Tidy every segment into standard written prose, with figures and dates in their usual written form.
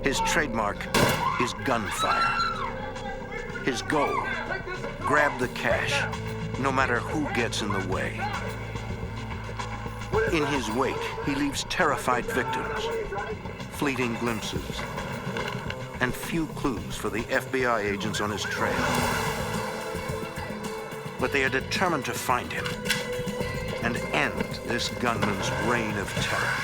His trademark is gunfire. His goal, grab the cash, no matter who gets in the way. In his wake, he leaves terrified victims, fleeting glimpses, and few clues for the FBI agents on his trail. But they are determined to find him and end this gunman's reign of terror.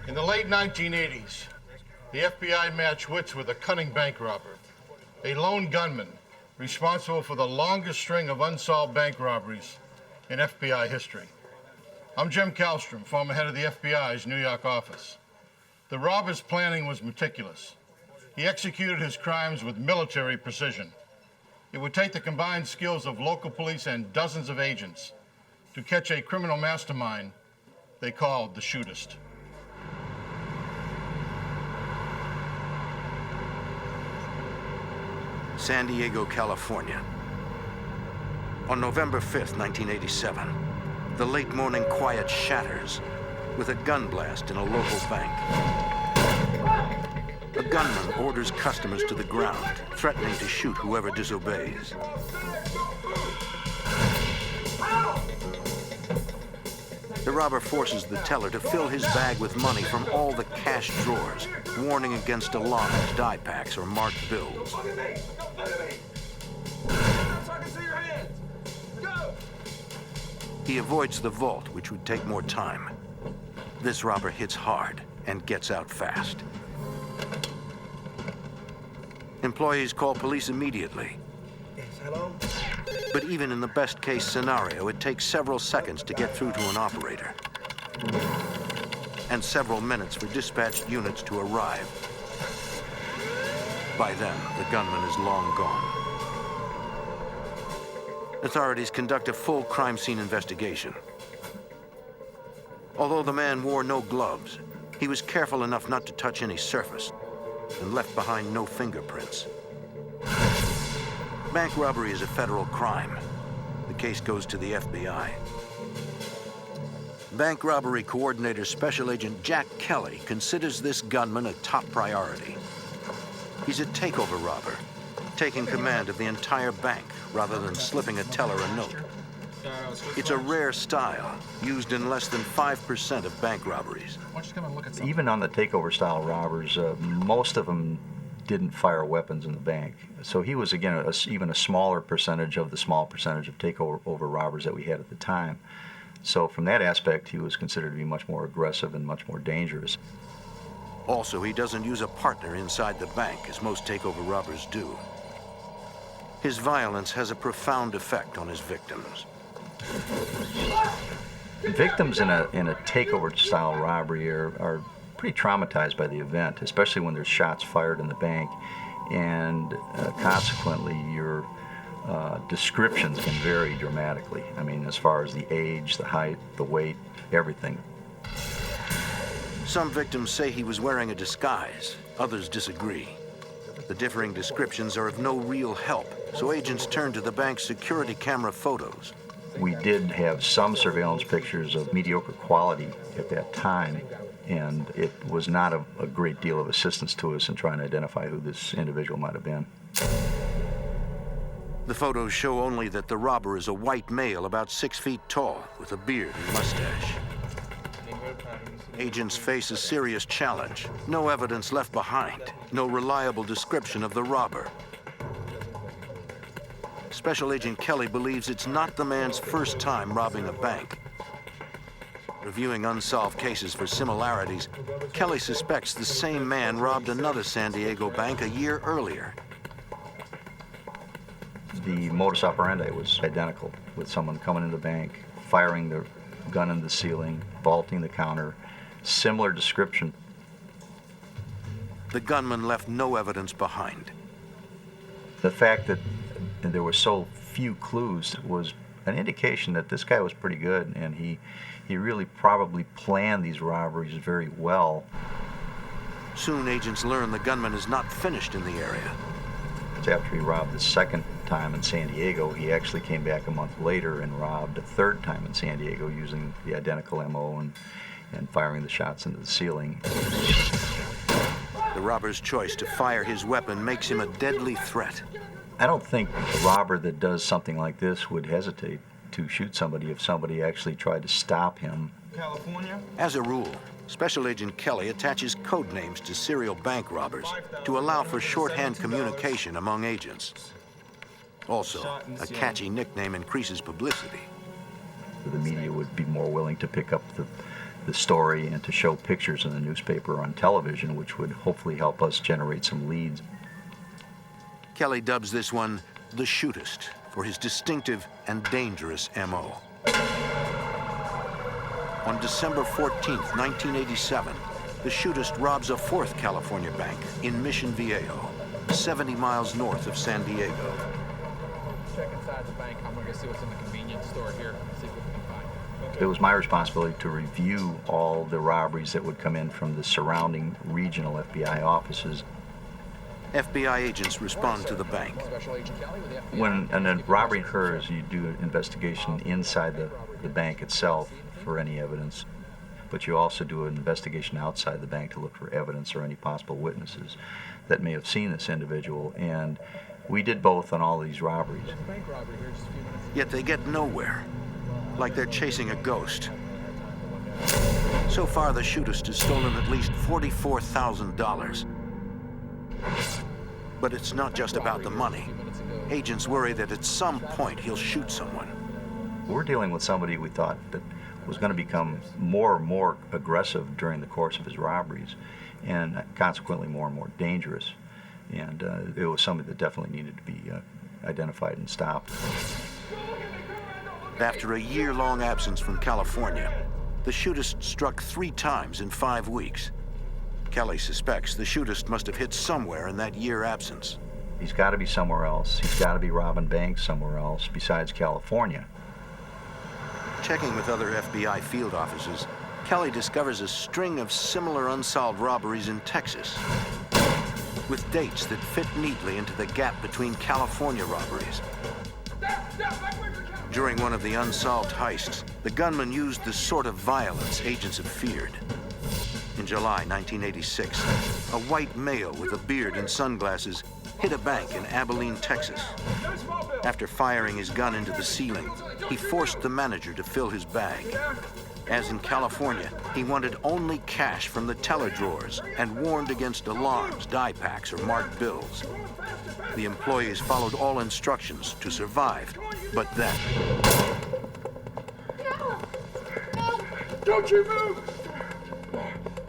In the late 1980s, the FBI matched wits with a cunning bank robber, a lone gunman responsible for the longest string of unsolved bank robberies in FBI history. I'm Jim Kallstrom, former head of the FBI's New York office. The robber's planning was meticulous. He executed his crimes with military precision. It would take the combined skills of local police and dozens of agents to catch a criminal mastermind they called the Shootist. San Diego, California. On November 5th, 1987, the late morning quiet shatters with a gun blast in a local bank. A gunman orders customers to the ground, threatening to shoot whoever disobeys. The robber forces the teller to fill his bag with money from all the cash drawers, warning against alarms, die packs, or marked bills. He avoids the vault, which would take more time. This robber hits hard and gets out fast. Employees call police immediately. Hello? But even in the best-case scenario, it takes several seconds to get through to an operator, and several minutes for dispatched units to arrive. By then, the gunman is long gone. Authorities conduct a full crime scene investigation. Although the man wore no gloves, he was careful enough not to touch any surface and left behind no fingerprints. Bank robbery is a federal crime. The case goes to the FBI. Bank robbery coordinator Special Agent Jack Kelly considers this gunman a top priority. He's a takeover robber, taking command of the entire bank rather than slipping a teller a note. It's a rare style, used in less than 5% of bank robberies. Even on the takeover style robbers, most of them didn't fire weapons in the bank. So he was, again, even a smaller percentage of the small percentage of takeover robbers that we had at the time. So from that aspect, he was considered to be much more aggressive and much more dangerous. Also, he doesn't use a partner inside the bank, as most takeover robbers do. His violence has a profound effect on his victims. Victims in a takeover-style robbery are pretty traumatized by the event, especially when there's shots fired in the bank, and consequently your descriptions can vary dramatically. I mean, as far as the age, the height, the weight, everything. Some victims say he was wearing a disguise. Others disagree. The differing descriptions are of no real help, so agents turn to the bank's security camera photos. We did have some surveillance pictures of mediocre quality at that time, and it was not a great deal of assistance to us in trying to identify who this individual might have been. The photos show only that the robber is a white male about 6 feet tall with a beard and mustache. Agents face a serious challenge. No evidence left behind. No reliable description of the robber. Special Agent Kelly believes it's not the man's first time robbing a bank. Reviewing unsolved cases for similarities, Kelly suspects the same man robbed another San Diego bank a year earlier. The modus operandi was identical, with someone coming into the bank, firing the gun in the ceiling, vaulting the counter, similar description. The gunman left no evidence behind. The fact that there were so few clues was an indication that this guy was pretty good, and he really probably planned these robberies very well. Soon agents learn the gunman is not finished in the area. After he robbed the second time in San Diego, he actually came back a month later and robbed a third time in San Diego using the identical MO and firing the shots into the ceiling. The robber's choice to fire his weapon makes him a deadly threat. I don't think a robber that does something like this would hesitate to shoot somebody if somebody actually tried to stop him. California? As a rule, Special Agent Kelly attaches code names to serial bank robbers to allow for shorthand communication among agents. Also, a catchy nickname increases publicity. The media would be more willing to pick up the story and to show pictures in the newspaper or on television, which would hopefully help us generate some leads. Kelly dubs this one the Shootist for his distinctive and dangerous MO. On December 14th, 1987, the Shootist robs a fourth California bank in Mission Viejo, 70 miles north of San Diego. Check inside the bank. I'm gonna go see what's in the convenience store here. See what we can find. Okay. It was my responsibility to review all the robberies that would come in from the surrounding regional FBI offices. FBI agents respond to the bank. Special Agent Kelly with the FBI. When a robbery occurs, you do an investigation inside the bank itself for any evidence, but you also do an investigation outside the bank to look for evidence or any possible witnesses that may have seen this individual, and we did both on all these robberies. Bank robbery here, just a few minutes. Yet they get nowhere, like they're chasing a ghost. So far, the Shootist has stolen at least $44,000. But it's not just about the money. Agents worry that at some point he'll shoot someone. We're dealing with somebody we thought that was going to become more and more aggressive during the course of his robberies, and consequently more and more dangerous. And it was somebody that definitely needed to be identified and stopped. After a year-long absence from California, the Shootist struck 3 times in 5 weeks. Kelly suspects the Shootist must have hit somewhere in that year absence. He's got to be somewhere else. He's got to be robbing banks somewhere else besides California. Checking with other FBI field offices, Kelly discovers a string of similar unsolved robberies in Texas, with dates that fit neatly into the gap between California robberies. During one of the unsolved heists, the gunman used the sort of violence agents have feared. In July 1986, a white male with a beard and sunglasses hit a bank in Abilene, Texas. After firing his gun into the ceiling, he forced the manager to fill his bag. As in California, he wanted only cash from the teller drawers and warned against alarms, die packs, or marked bills. The employees followed all instructions to survive, but then... Don't you move!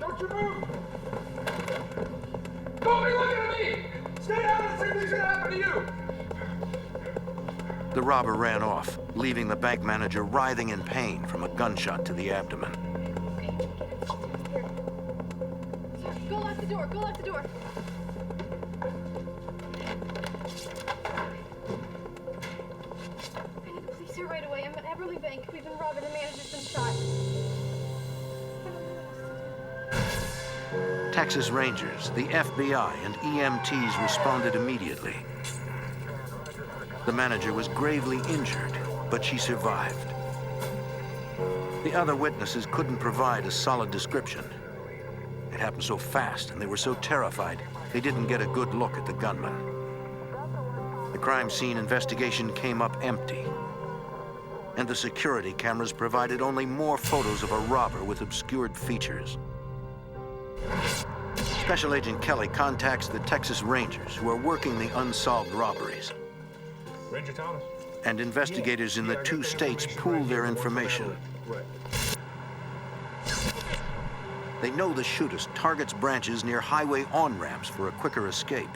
Don't you move! Don't be looking at me! Stay down and see what's gonna happen to you! The robber ran off, leaving the bank manager writhing in pain from a gunshot to the abdomen. Go lock the door, go lock the door. I need the police here right away. I'm at Everly Bank. We've been robbed and the manager's been shot. Texas Rangers, the FBI, and EMTs responded immediately. The manager was gravely injured, but she survived. The other witnesses couldn't provide a solid description. It happened so fast, and they were so terrified, they didn't get a good look at the gunman. The crime scene investigation came up empty, and the security cameras provided only more photos of a robber with obscured features. Special Agent Kelly contacts the Texas Rangers, who are working the unsolved robberies. Ranger Thomas. And investigators in the 2 states pool their information. They know the Shootist targets branches near highway on-ramps for a quicker escape.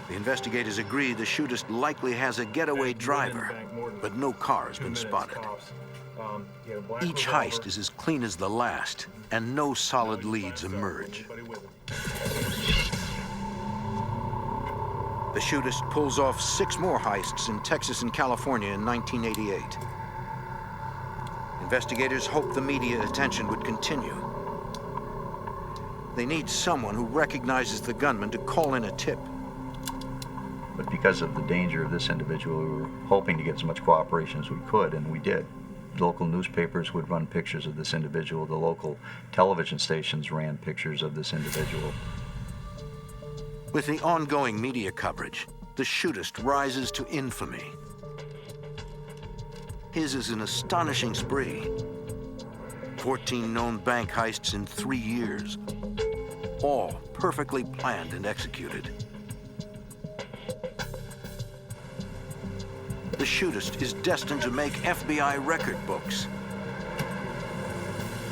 The investigators agree the Shootist likely has a getaway driver, but no car has been spotted. Each heist is as clean as the last, and no solid leads emerge. The Shootist pulls off 6 more heists in Texas and California in 1988. Investigators hoped the media attention would continue. They need someone who recognizes the gunman to call in a tip. But because of the danger of this individual, we were hoping to get as much cooperation as we could, and we did. Local newspapers would run pictures of this individual. The local television stations ran pictures of this individual. With the ongoing media coverage, the Shootist rises to infamy. His is an astonishing spree. 14 known bank heists in 3 years, all perfectly planned and executed. The Shootist is destined to make FBI record books.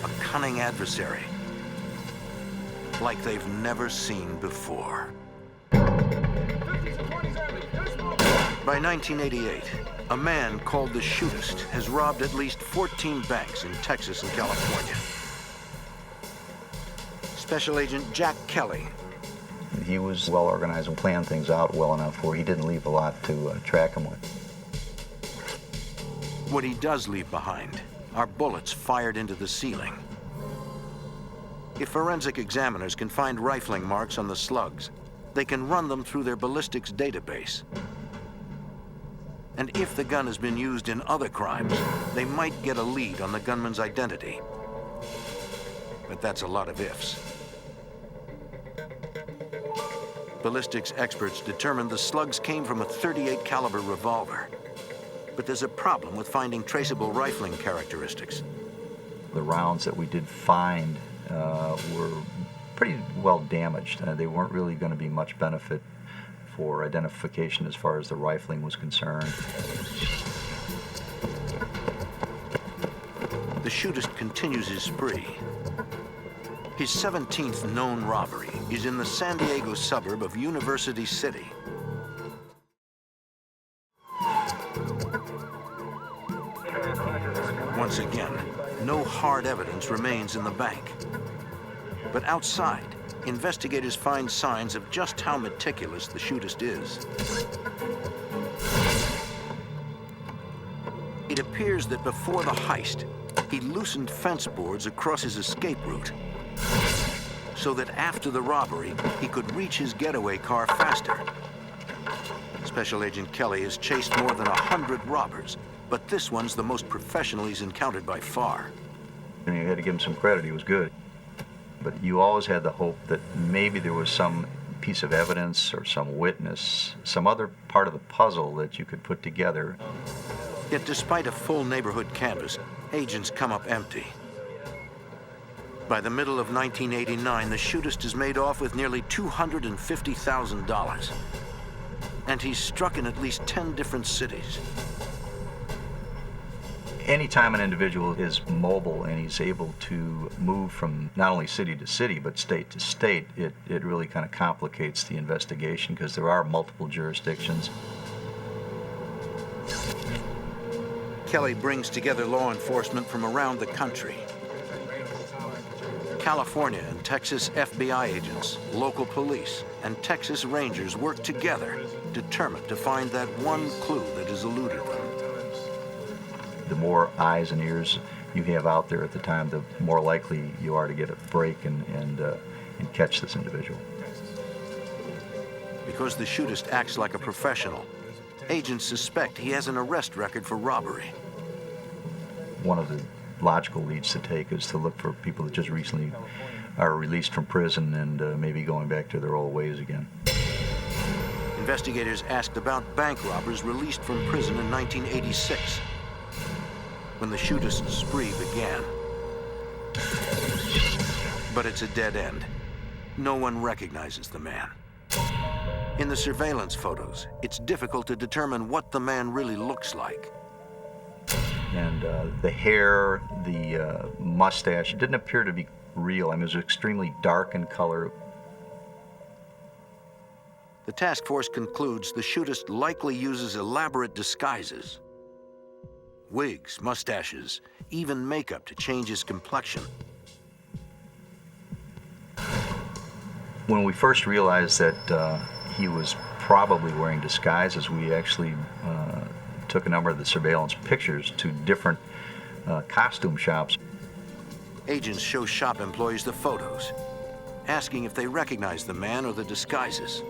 A cunning adversary, like they've never seen before. By 1988, a man called the Shootist has robbed at least 14 banks in Texas and California. Special Agent Jack Kelly. He was well organized and planned things out well enough where he didn't leave a lot to track him with. What he does leave behind are bullets fired into the ceiling. If forensic examiners can find rifling marks on the slugs, they can run them through their ballistics database. And if the gun has been used in other crimes, they might get a lead on the gunman's identity. But that's a lot of ifs. Ballistics experts determined the slugs came from a .38 caliber revolver. But there's a problem with finding traceable rifling characteristics. The rounds that we did find were pretty well damaged. They weren't really going to be much benefit for identification as far as the rifling was concerned. The Shootist continues his spree. His 17th known robbery is in the San Diego suburb of University City. Once again, no hard evidence remains in the bank. But outside, investigators find signs of just how meticulous the Shootist is. It appears that before the heist, he loosened fence boards across his escape route, so that after the robbery, he could reach his getaway car faster. Special Agent Kelly has chased more than 100 robbers, but this one's the most professional he's encountered by far. And you had to give him some credit, he was good. But you always had the hope that maybe there was some piece of evidence or some witness, some other part of the puzzle that you could put together. Yet despite a full neighborhood canvass, agents come up empty. By the middle of 1989, the Shootist is made off with nearly $250,000. And he's struck in at least 10 different cities. Anytime an individual is mobile and he's able to move from not only city to city, but state to state, it really kind of complicates the investigation because there are multiple jurisdictions. Kelly brings together law enforcement from around the country. California and Texas FBI agents, local police, and Texas Rangers work together, determined to find that one clue that has eluded them. The more eyes and ears you have out there at the time, the more likely you are to get a break and catch this individual. Because the Shootist acts like a professional, agents suspect he has an arrest record for robbery. One of the logical leads to take is to look for people that just recently are released from prison and maybe going back to their old ways again. Investigators asked about bank robbers released from prison in 1986, when the Shootist spree began. But it's a dead end. No one recognizes the man. In the surveillance photos, it's difficult to determine what the man really looks like. And the hair, the mustache, it didn't appear to be real. I mean, it was extremely dark in color. The task force concludes the Shootist likely uses elaborate disguises. Wigs, mustaches, even makeup to change his complexion. When we first realized that he was probably wearing disguises, we actually took a number of the surveillance pictures to different costume shops. Agents show shop employees the photos, asking if they recognize the man or the disguises.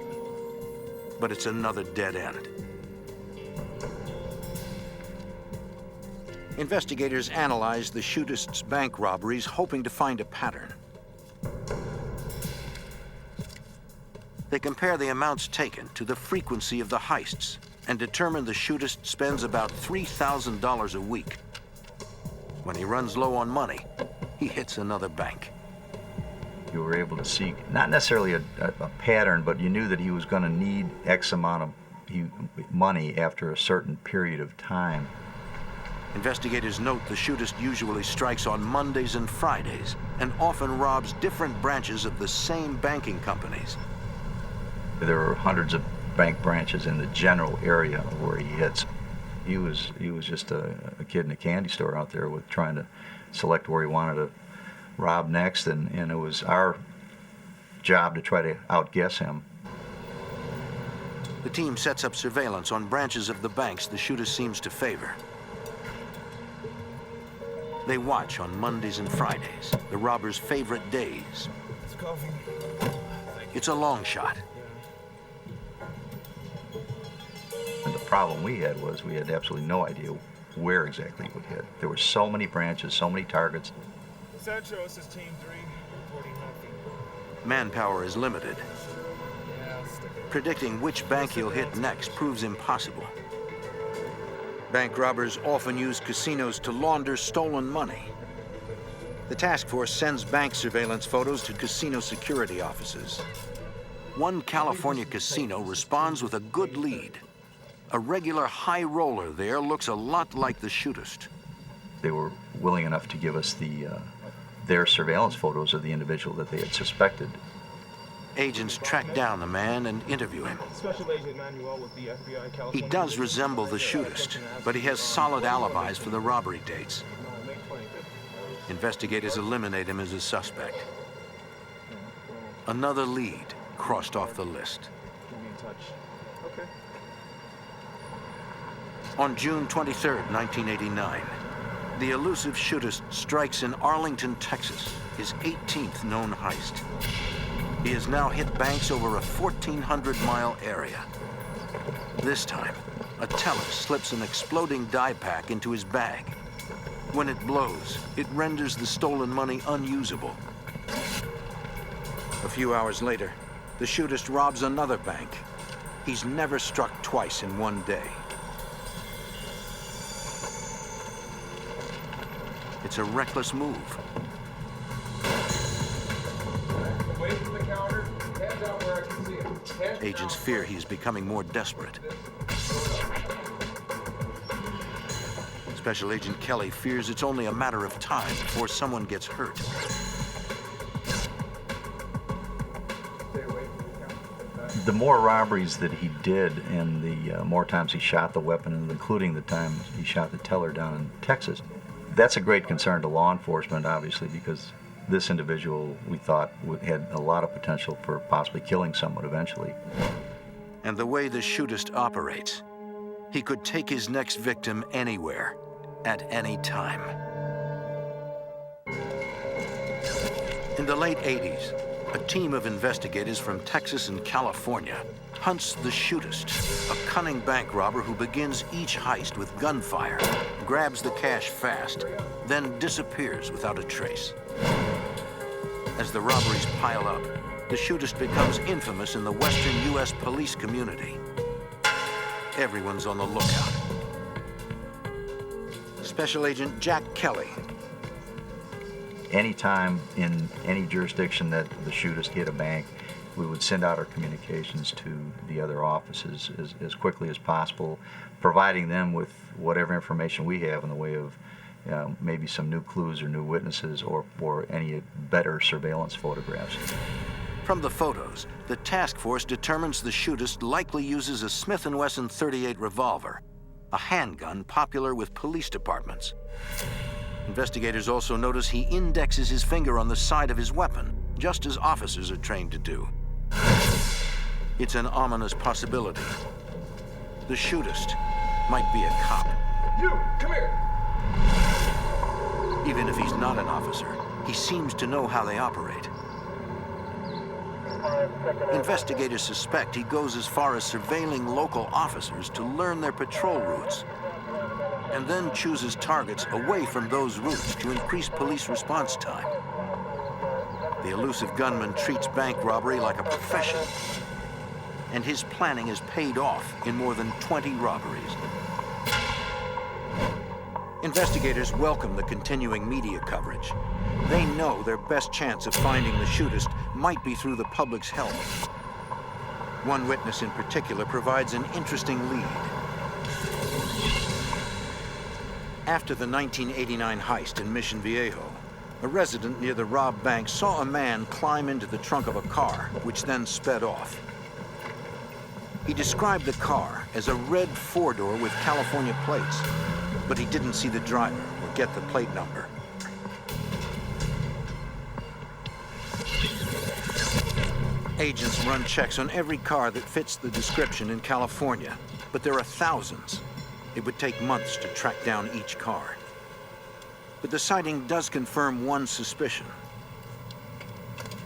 But it's another dead end. Investigators analyze the Shootist's bank robberies, hoping to find a pattern. They compare the amounts taken to the frequency of the heists and determine the Shootist spends about $3,000 a week. When he runs low on money, he hits another bank. You were able to see, not necessarily a pattern, but you knew that he was going to need X amount of money after a certain period of time. Investigators note the Shootist usually strikes on Mondays and Fridays and often robs different branches of the same banking companies. There were hundreds of bank branches in the general area where he hits. He was just a kid in a candy store out there with trying to select where he wanted to rob next, and it was our job to try to outguess him. The team sets up surveillance on branches of the banks the Shootist seems to favor. They watch on Mondays and Fridays, the robber's favorite days. It's a long shot. And the problem we had was we had absolutely no idea where exactly he would hit. There were so many branches, so many targets. Macheteros is team 3, reporting nothing. Manpower is limited. Yeah, I'll stick it. Predicting which bank he'll hit next proves impossible. Bank robbers often use casinos to launder stolen money. The task force sends bank surveillance photos to casino security offices. One California casino responds with a good lead. A regular high roller there looks a lot like the Shootist. They were willing enough to give us their surveillance photos of the individual that they had suspected. Agents track down the man and interview him. Special Agent Manuel with the FBI California. He does resemble the Shootist, but he has solid alibis for the robbery dates. Investigators eliminate him as a suspect. Another lead crossed off the list. Keep me in touch. Okay. On June 23, 1989, the elusive Shootist strikes in Arlington, Texas, his 18th known heist. He has now hit banks over a 1,400-mile area. This time, a teller slips an exploding dye pack into his bag. When it blows, it renders the stolen money unusable. A few hours later, the Shootist robs another bank. He's never struck twice in one day. It's a reckless move. Away from the counter, hands out where I can see it. Agents fear he is becoming more desperate. Special Agent Kelly fears it's only a matter of time before someone gets hurt. The more robberies that he did and the more times he shot the weapon, including the time he shot the teller down in Texas, that's a great concern to law enforcement, obviously, because this individual, we thought, had a lot of potential for possibly killing someone eventually. And the way the Shootist operates, he could take his next victim anywhere, at any time. In the late 80s, a team of investigators from Texas and California hunts the Shootist, a cunning bank robber who begins each heist with gunfire, grabs the cash fast, then disappears without a trace. As the robberies pile up, the Shootist becomes infamous in the Western U.S. police community. Everyone's on the lookout. Special Agent Jack Kelly. Anytime in any jurisdiction that the Shootist hit a bank, we would send out our communications to the other offices as quickly as possible, providing them with whatever information we have in the way of maybe some new clues or new witnesses or any better surveillance photographs. From the photos, the task force determines the Shootist likely uses a Smith & Wesson .38 revolver. a handgun popular with police departments. Investigators also notice he indexes his finger on the side of his weapon, just as officers are trained to do. It's an ominous possibility. The shootist might be a cop. You, come here. Even if he's not an officer, he seems to know how they operate. Investigators suspect he goes as far as surveilling local officers to learn their patrol routes, and then chooses targets away from those routes to increase police response time. The elusive gunman treats bank robbery like a profession, and his planning has paid off in more than 20 robberies. Investigators welcome the continuing media coverage. They know their best chance of finding the shootist might be through the public's help. One witness in particular provides an interesting lead. After the 1989 heist in Mission Viejo, a resident near the robbed bank saw a man climb into the trunk of a car, which then sped off. He described the car as a red four-door with California plates, but he didn't see the driver or get the plate number. Agents run checks on every car that fits the description in California, but there are thousands. It would take months to track down each car. But the sighting does confirm one suspicion.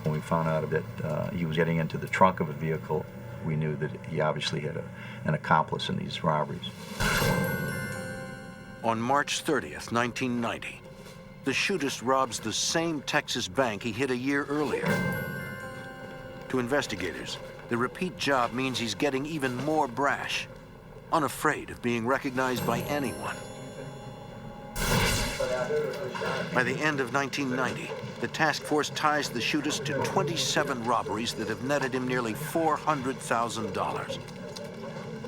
When we found out that he was getting into the trunk of a vehicle, we knew that he obviously had an accomplice in these robberies. On March 30th, 1990, the shootist robs the same Texas bank he hit a year earlier. To investigators, the repeat job means he's getting even more brash, unafraid of being recognized by anyone. By the end of 1990, the task force ties the shootist to 27 robberies that have netted him nearly $400,000,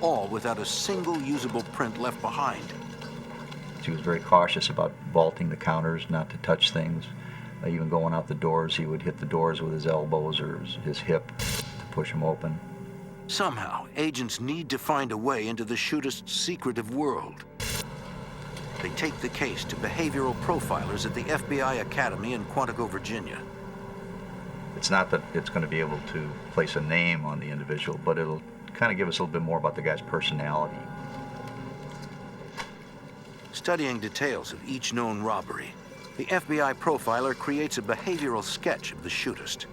all without a single usable print left behind. He was very cautious about vaulting the counters, not to touch things. Even going out the doors, he would hit the doors with his elbows or his hip to push them open. Somehow, agents need to find a way into the shootist's secretive world. They take the case to behavioral profilers at the FBI Academy in Quantico, Virginia. It's not that it's going to be able to place a name on the individual, but it'll kind of give us a little bit more about the guy's personality. Studying details of each known robbery, the FBI profiler creates a behavioral sketch of the shootist.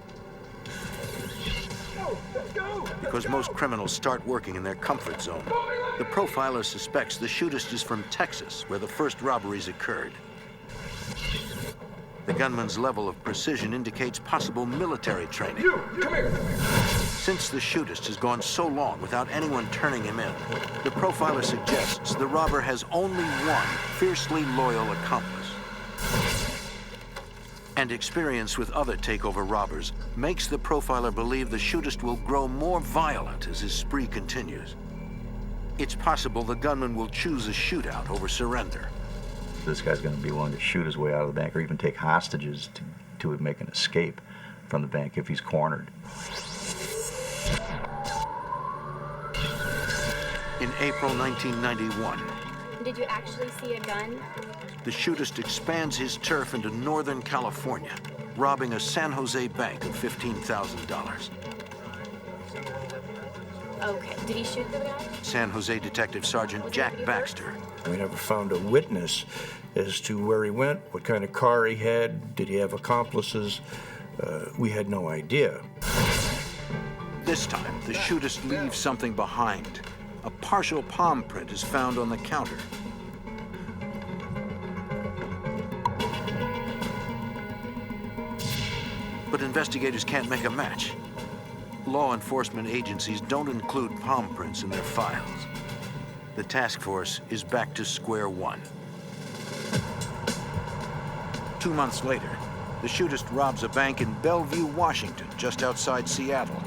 Because most criminals start working in their comfort zone, the profiler suspects the shootist is from Texas, where the first robberies occurred. The gunman's level of precision indicates possible military training. You, come here. Since the shootist has gone so long without anyone turning him in, the profiler suggests the robber has only one fiercely loyal accomplice. And experience with other takeover robbers makes the profiler believe the shootist will grow more violent as his spree continues. It's possible the gunman will choose a shootout over surrender. This guy's going to be willing to shoot his way out of the bank or even take hostages to make an escape from the bank if he's cornered. In April 1991, Did you actually see a gun? the shootist expands his turf into Northern California, robbing a San Jose bank of $15,000. Okay. Did he shoot the guy? San Jose Detective Sergeant Jack Baxter We never found a witness as to where he went, what kind of car he had, did he have accomplices. We had no idea. This time, the shootist leaves something behind. A partial palm print is found on the counter. But investigators can't make a match. Law enforcement agencies don't include palm prints in their files. The task force is back to square one. 2 months later, the shootist robs a bank in Bellevue, Washington, just outside Seattle.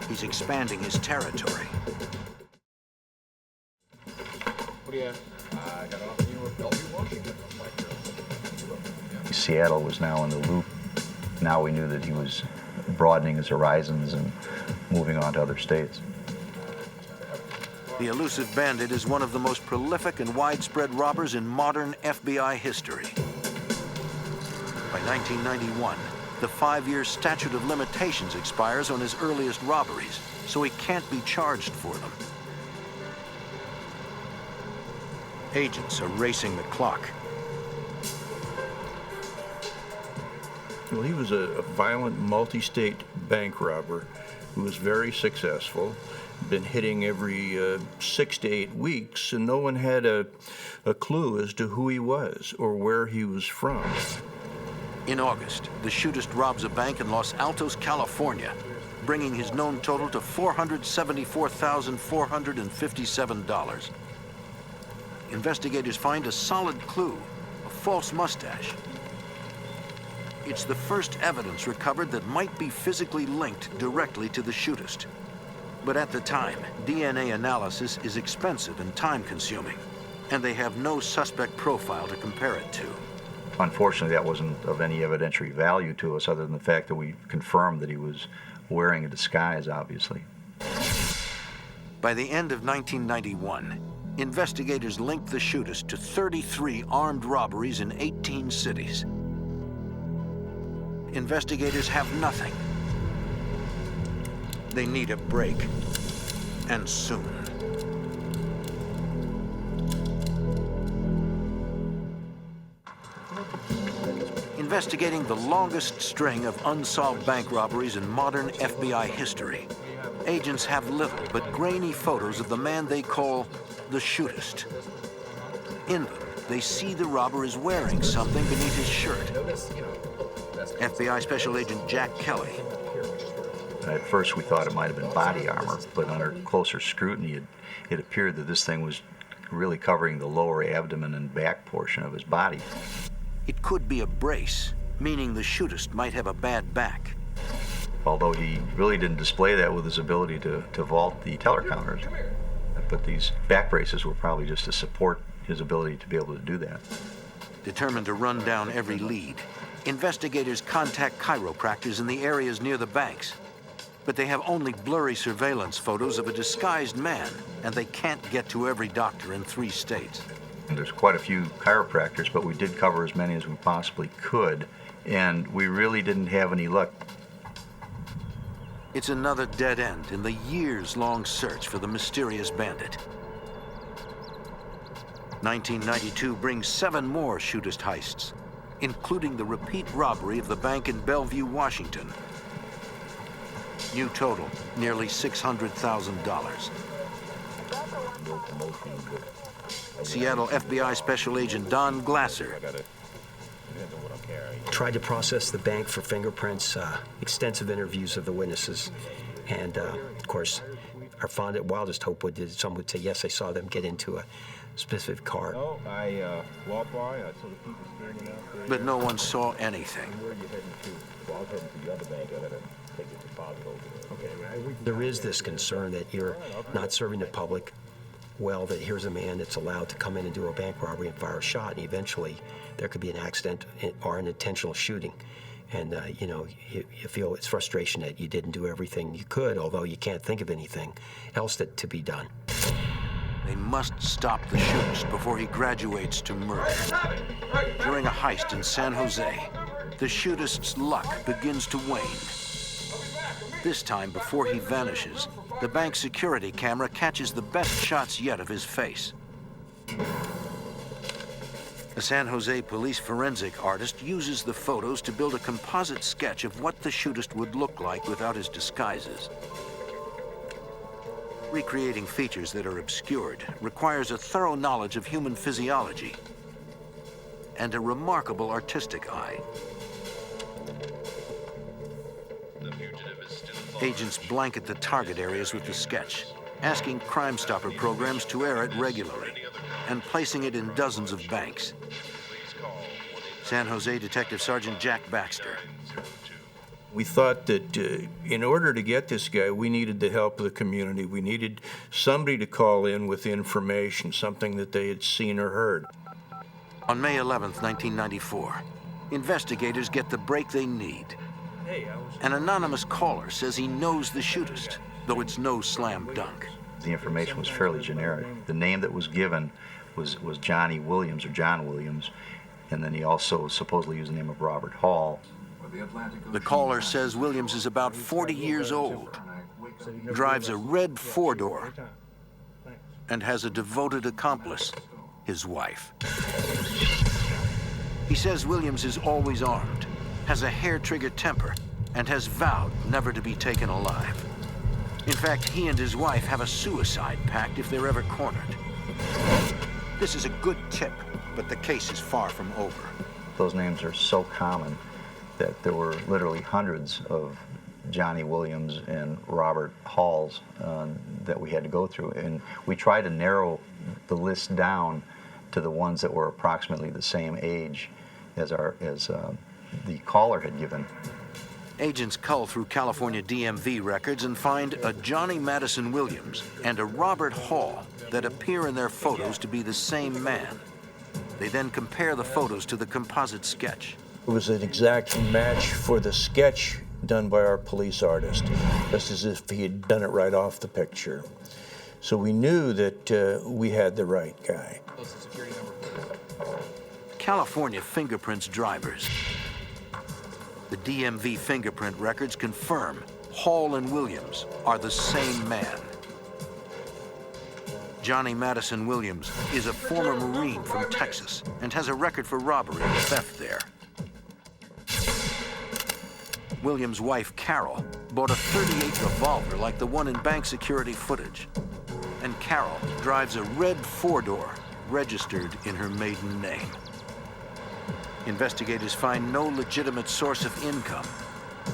He's expanding his territory. What do you have? I got off you with Bellevue, Washington. Seattle was now in the loop. Now we knew that he was broadening his horizons and moving on to other states. The elusive bandit is one of the most prolific and widespread robbers in modern FBI history. By 1991, the 5-year statute of limitations expires on his earliest robberies, so he can't be charged for them. Agents are racing the clock. Well, he was a violent multi-state bank robber who was very successful, been hitting every 6 to 8 weeks, and no one had a clue as to who he was or where he was from. In August, the Shootist robs a bank in Los Altos, California, bringing his known total to $474,457. Investigators find a solid clue, a false mustache. It's the first evidence recovered that might be physically linked directly to the Shootist. But at the time, DNA analysis is expensive and time-consuming, and they have no suspect profile to compare it to. Unfortunately, that wasn't of any evidentiary value to us other than the fact that we confirmed that he was wearing a disguise, obviously. By the end of 1991, investigators linked the Shootist to 33 armed robberies in 18 cities. Investigators have nothing. They need a break, and soon. Investigating the longest string of unsolved bank robberies in modern FBI history, agents have little but grainy photos of the man they call the Shootist. In them, they see the robber is wearing something beneath his shirt. FBI Special Agent Jack Kelly. At first we thought it might have been body armor, but under closer scrutiny it appeared that this thing was really covering the lower abdomen and back portion of his body. It could be a brace, meaning the Shootist might have a bad back. Although he really didn't display that with his ability to vault the teller counters. But these back braces were probably just to support his ability to be able to do that. Determined to run down every lead, investigators contact chiropractors in the areas near the banks. But they have only blurry surveillance photos of a disguised man, and they can't get to every doctor in 3 states. And there's quite a few chiropractors, but we did cover as many as we possibly could, and we really didn't have any luck. It's another dead end in the years-long search for the mysterious bandit. 1992 brings 7 more Shootist heists, including the repeat robbery of the bank in Bellevue, Washington. New total, nearly $600,000. Seattle FBI Special Agent Don Glasser. Tried to process the bank for fingerprints, extensive interviews of the witnesses, and of course, our wildest hope would that someone would say, yes, I saw them get into a specific car. No, I walked by, I saw the people standing out there. But no one saw anything. Where are you heading to? Well, I was heading to the other bank. I gotta take the deposit over there. Okay, there is this concern that you're not serving the public well, that here's a man that's allowed to come in and do a bank robbery and fire a shot, and eventually there could be an accident or an intentional shooting. And, you know, you feel it's frustration that you didn't do everything you could, although you can't think of anything else to be done. They must stop the Shootist before he graduates to murder. During a heist in San Jose, the Shootist's luck begins to wane. This time, before he vanishes, the bank security camera catches the best shots yet of his face. A San Jose police forensic artist uses the photos to build a composite sketch of what the Shootist would look like without his disguises. Recreating features that are obscured requires a thorough knowledge of human physiology and a remarkable artistic eye. Agents blanket the target areas with the sketch, asking Crime Stopper programs to air it regularly, and placing it in dozens of banks. San Jose Detective Sergeant Jack Baxter. We thought that in order to get this guy, we needed the help of the community. We needed somebody to call in with information, something that they had seen or heard. On May 11th, 1994, investigators get the break they need. An anonymous caller says he knows the Shootist, though it's no slam dunk. the information was fairly generic. The name that was given was Johnny Williams, or John Williams, and then he also supposedly used the name of Robert Hall. The caller says Williams is about 40 years old, drives a red four-door, and has a devoted accomplice, his wife. He says Williams is always armed, has a hair-trigger temper, and has vowed never to be taken alive. In fact, he and his wife have a suicide pact if they're ever cornered. This is a good tip, but the case is far from over. Those names are so common that there were literally hundreds of Johnny Williams and Robert Halls that we had to go through. And we tried to narrow the list down to the ones that were approximately the same age as the caller had given. Agents cull through California DMV records and find a Johnny Madison Williams and a Robert Hall that appear in their photos to be the same man. They then compare the photos to the composite sketch. It was an exact match for the sketch done by our police artist, just as if he had done it right off the picture. So we knew that we had the right guy. California fingerprints drivers. The DMV fingerprint records confirm Hall and Williams are the same man. Johnny Madison Williams is a former Marine from Texas and has a record for robbery and theft there. Williams' wife, Carol, bought a .38 revolver like the one in bank security footage. And Carol drives a red four-door registered in her maiden name. Investigators find no legitimate source of income,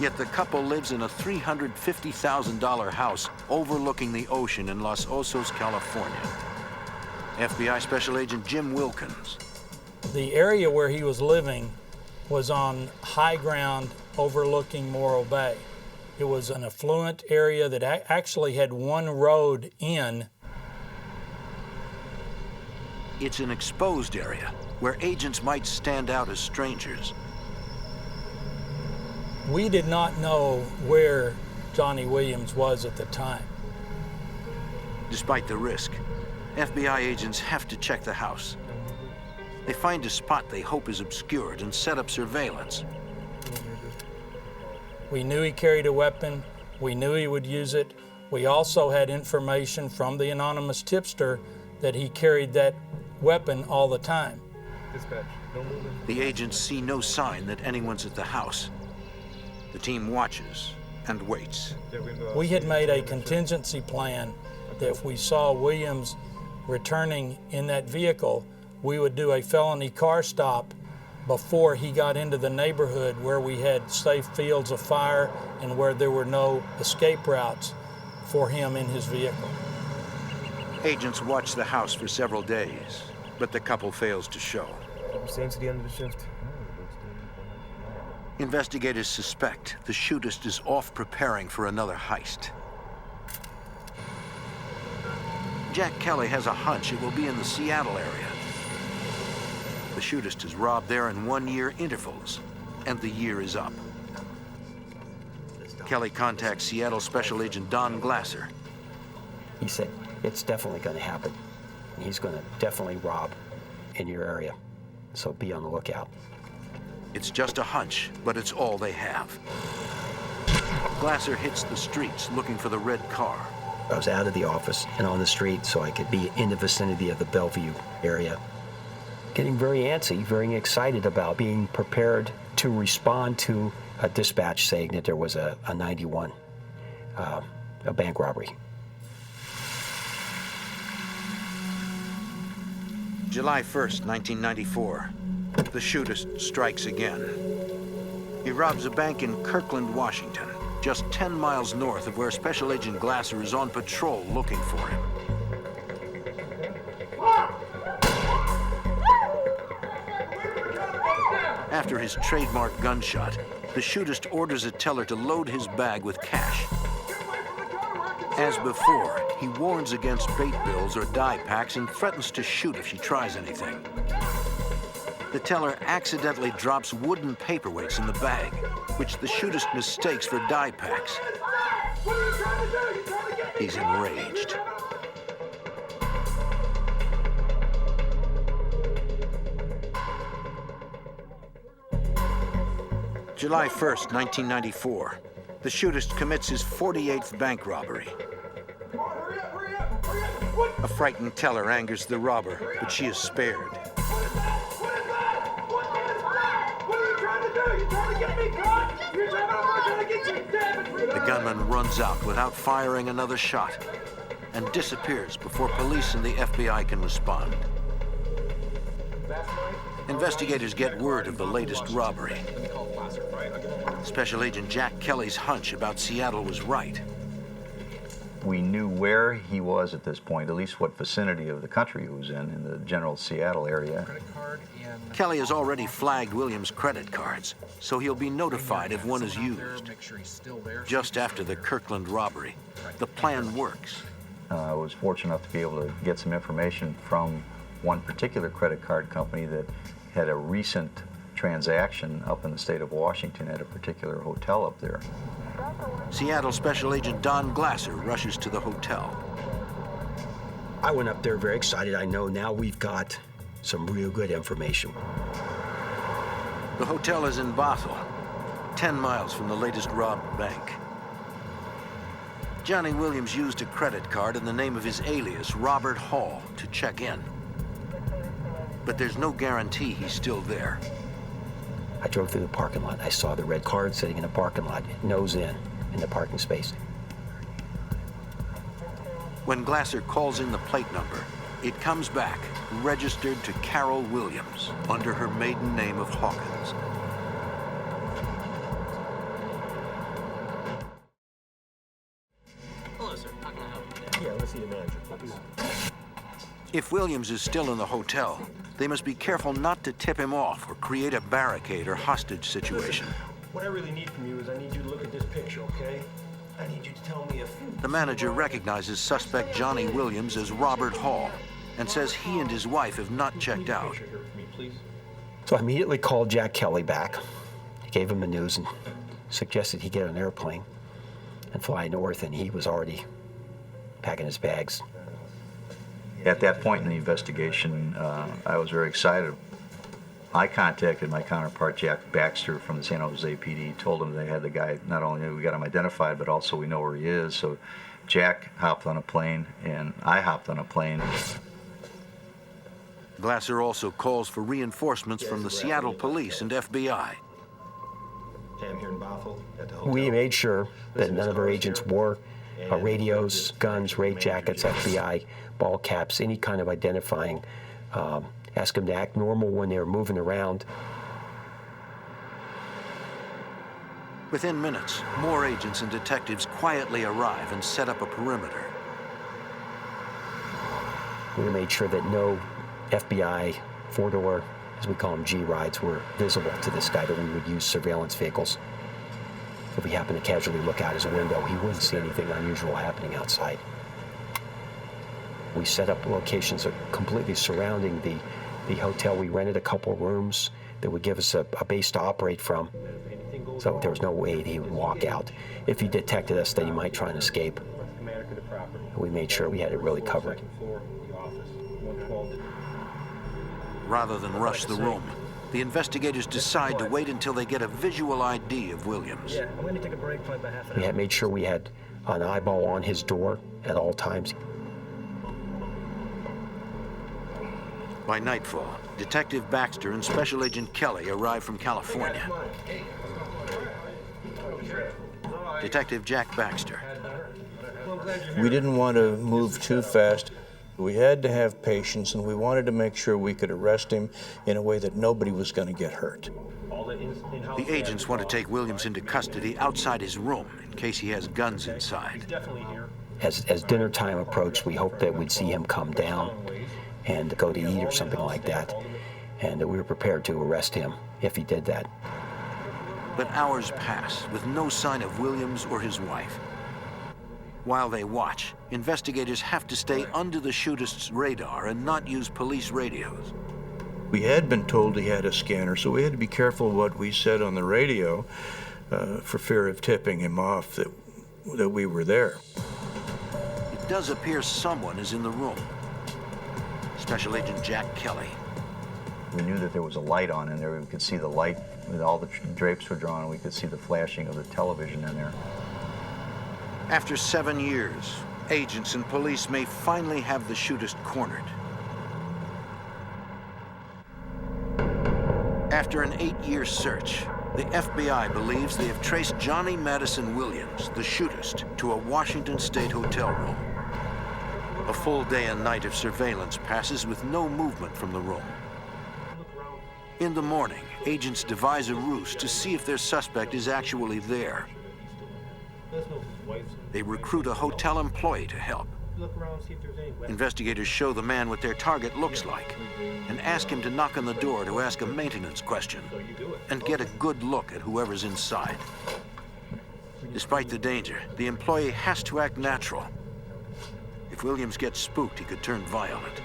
yet the couple lives in a $350,000 house overlooking the ocean in Los Osos, California. FBI Special Agent Jim Wilkins. The area where he was living was on high ground overlooking Morro Bay. It was an affluent area that actually had one road in. It's an exposed area where agents might stand out as strangers. We did not know where Johnny Williams was at the time. Despite the risk, FBI agents have to check the house. They find a spot they hope is obscured and set up surveillance. We knew he carried a weapon. We knew he would use it. We also had information from the anonymous tipster that he carried that weapon all the time. Dispatch. The agents see no sign that anyone's at the house. The team watches and waits. We had made a contingency plan that if we saw Williams returning in that vehicle, we would do a felony car stop before he got into the neighborhood where we had safe fields of fire and where there were no escape routes for him in his vehicle. Agents watch the house for several days, but the couple fails to show. Staying to the end of the shift. Investigators suspect the Shootist is off preparing for another heist. Jack Kelly has a hunch it will be in the Seattle area. The Shootist is robbed there in one-year intervals, and the year is up. Kelly contacts Seattle Special Agent Don Glasser. He said, it's definitely going to happen. He's going to definitely rob in your area, so be on the lookout. It's just a hunch, but it's all they have. Glasser hits the streets looking for the red car. I was out of the office and on the street so I could be in the vicinity of the Bellevue area. Getting very antsy, very excited about being prepared to respond to a dispatch saying that there was a 91, a bank robbery. July 1st, 1994. The Shootist strikes again. He robs a bank in Kirkland, Washington, just 10 miles north of where Special Agent Glasser is on patrol looking for him. After his trademark gunshot, the Shootist orders a teller to load his bag with cash. As before, he warns against bait bills or die packs and threatens to shoot if she tries anything. The teller accidentally drops wooden paperweights in the bag, which the Shootist mistakes for die packs. He's enraged. July 1st, 1994. The Shootist commits his 48th bank robbery. A frightened teller angers the robber, but she is spared. The gunman runs out without firing another shot and disappears before police and the FBI can respond. Investigators get word of the latest robbery. Special Agent Jack Kelly's hunch about Seattle was right. We knew where he was at this point, at least what vicinity of the country he was in the general Seattle area. Kelly has already flagged Williams' credit cards, so he'll be notified if one is used. Just after the Kirkland robbery, the plan works. I was fortunate enough to be able to get some information from one particular credit card company that had a recent transaction up in the state of Washington at a particular hotel up there. Seattle Special Agent Don Glasser rushes to the hotel. I went up there very excited. I know now we've got some real good information. The hotel is in Bothell, 10 miles from the latest robbed bank. Johnny Williams used a credit card in the name of his alias, Robert Hall, to check in. But there's no guarantee he's still there. I drove through the parking lot. I saw the red card sitting in the parking lot, nose in the parking space. When Glasser calls in the plate number, it comes back registered to Carol Williams under her maiden name of Hawkins. Hello, sir. How can I help you today? Yeah, let's see the manager, please. If Williams is still in the hotel, they must be careful not to tip him off or create a barricade or hostage situation. Listen, what I really need from you is I need you to look at this picture, okay? I need you to tell me if... The manager recognizes suspect Johnny Williams as Robert Hall and says he and his wife have not checked out. So I immediately called Jack Kelly back, gave him the news, and suggested he get on an airplane and fly north, and he was already packing his bags. At that point in the investigation, I was very excited. I contacted my counterpart, Jack Baxter, from the San Jose PD, told him they had the guy, not only we got him identified, but also we know where he is. So Jack hopped on a plane, and I hopped on a plane. Glasser also calls for reinforcements from the Seattle police and FBI. I'm here in Bothell at the hotel. We made sure that none of our agents wore radios, guns, raid jackets, FBI, ball caps, any kind of identifying. Ask them to act normal when they were moving around. Within minutes, more agents and detectives quietly arrive and set up a perimeter. We made sure that no FBI four-door, as we call them, G-rides, were visible to this guy, that we would use surveillance vehicles. If we happened to casually look out his window, he wouldn't see anything unusual happening outside. We set up locations completely surrounding the hotel. We rented a couple rooms that would give us a base to operate from. So there was no way he would walk out. If he detected us, then he might try and escape. We made sure we had it really covered. Rather than rush the room, the investigators decide to wait until they get a visual ID of Williams. Yeah, I'm going to take a break for about half an hour. We had made sure we had an eyeball on his door at all times. By nightfall, Detective Baxter and Special Agent Kelly arrive from California. Detective Jack Baxter. We didn't want to move too fast. We had to have patience, and we wanted to make sure we could arrest him in a way that nobody was going to get hurt. The agents want to take Williams into custody outside his room in case he has guns inside. As dinner time approached, we hoped that we'd see him come down and go to eat or something like that, and that we were prepared to arrest him if he did that. But hours pass with no sign of Williams or his wife. While they watch, investigators have to stay under the Shootist's radar and not use police radios. We had been told he had a scanner, so we had to be careful what we said on the radio for fear of tipping him off that we were there. It does appear someone is in the room. Special Agent Jack Kelly. We knew that there was a light on in there. We could see the light, all the drapes were drawn, and we could see the flashing of the television in there. After 7 years, agents and police may finally have the shootist cornered. After an 8-year search, the FBI believes they have traced Johnny Madison Williams, the shootist, to a Washington State hotel room. A full day and night of surveillance passes with no movement from the room. In the morning, agents devise a ruse to see if their suspect is actually there. They recruit a hotel employee to help. Investigators show the man what their target looks like and ask him to knock on the door to ask a maintenance question and get a good look at whoever's inside. Despite the danger, the employee has to act natural. If Williams gets spooked, he could turn violent.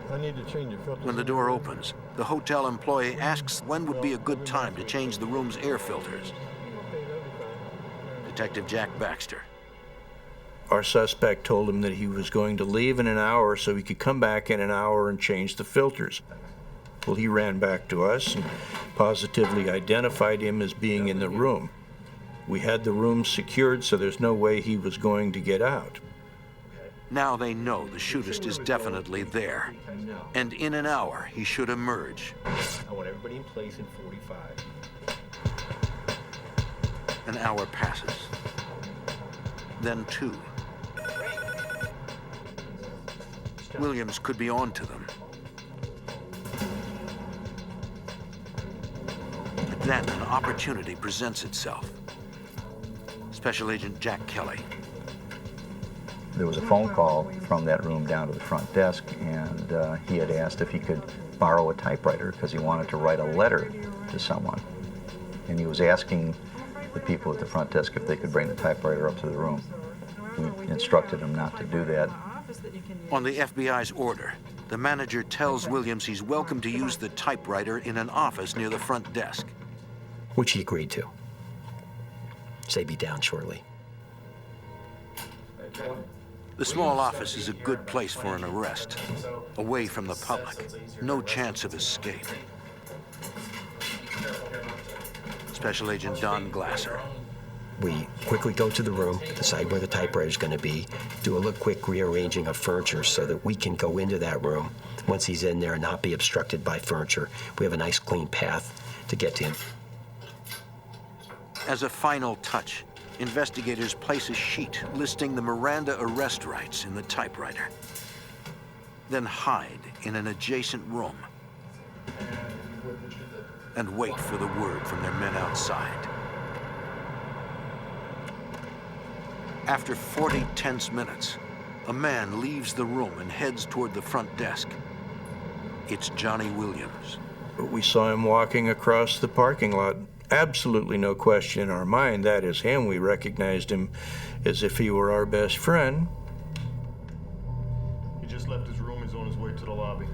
I need to change your filters. When the door opens, the hotel employee asks when would be a good time to change the room's air filters. Detective Jack Baxter. Our suspect told him that he was going to leave in an hour so he could come back in an hour and change the filters. Well, he ran back to us and positively identified him as being in the room. We had the room secured, so there's no way he was going to get out. Now they know the shootist is definitely there. And in an hour, he should emerge. I want everybody in place in 45. An hour passes. Then 2. Williams could be on to them. But then an opportunity presents itself. Special Agent Jack Kelly. There was a phone call from that room down to the front desk, and he had asked if he could borrow a typewriter because he wanted to write a letter to someone. And he was asking the people at the front desk if they could bring the typewriter up to the room. We instructed him not to do that. On the FBI's order, the manager tells Williams he's welcome to use the typewriter in an office near the front desk. Which he agreed to. Say be down shortly. The small office is a good place for an arrest, away from the public, no chance of escape. Special Agent Don Glasser. We quickly go to the room, decide where the typewriter is going to be, do a quick rearranging of furniture so that we can go into that room once he's in there and not be obstructed by furniture. We have a nice clean path to get to him. As a final touch, investigators place a sheet listing the Miranda arrest rights in the typewriter. Then hide in an adjacent room and wait for the word from their men outside. After 40 tense minutes, a man leaves the room and heads toward the front desk. It's Johnny Williams. We saw him walking across the parking lot. Absolutely no question in our mind that is him. We recognized him as if he were our best friend. He just left his room. He's on his way to the lobby.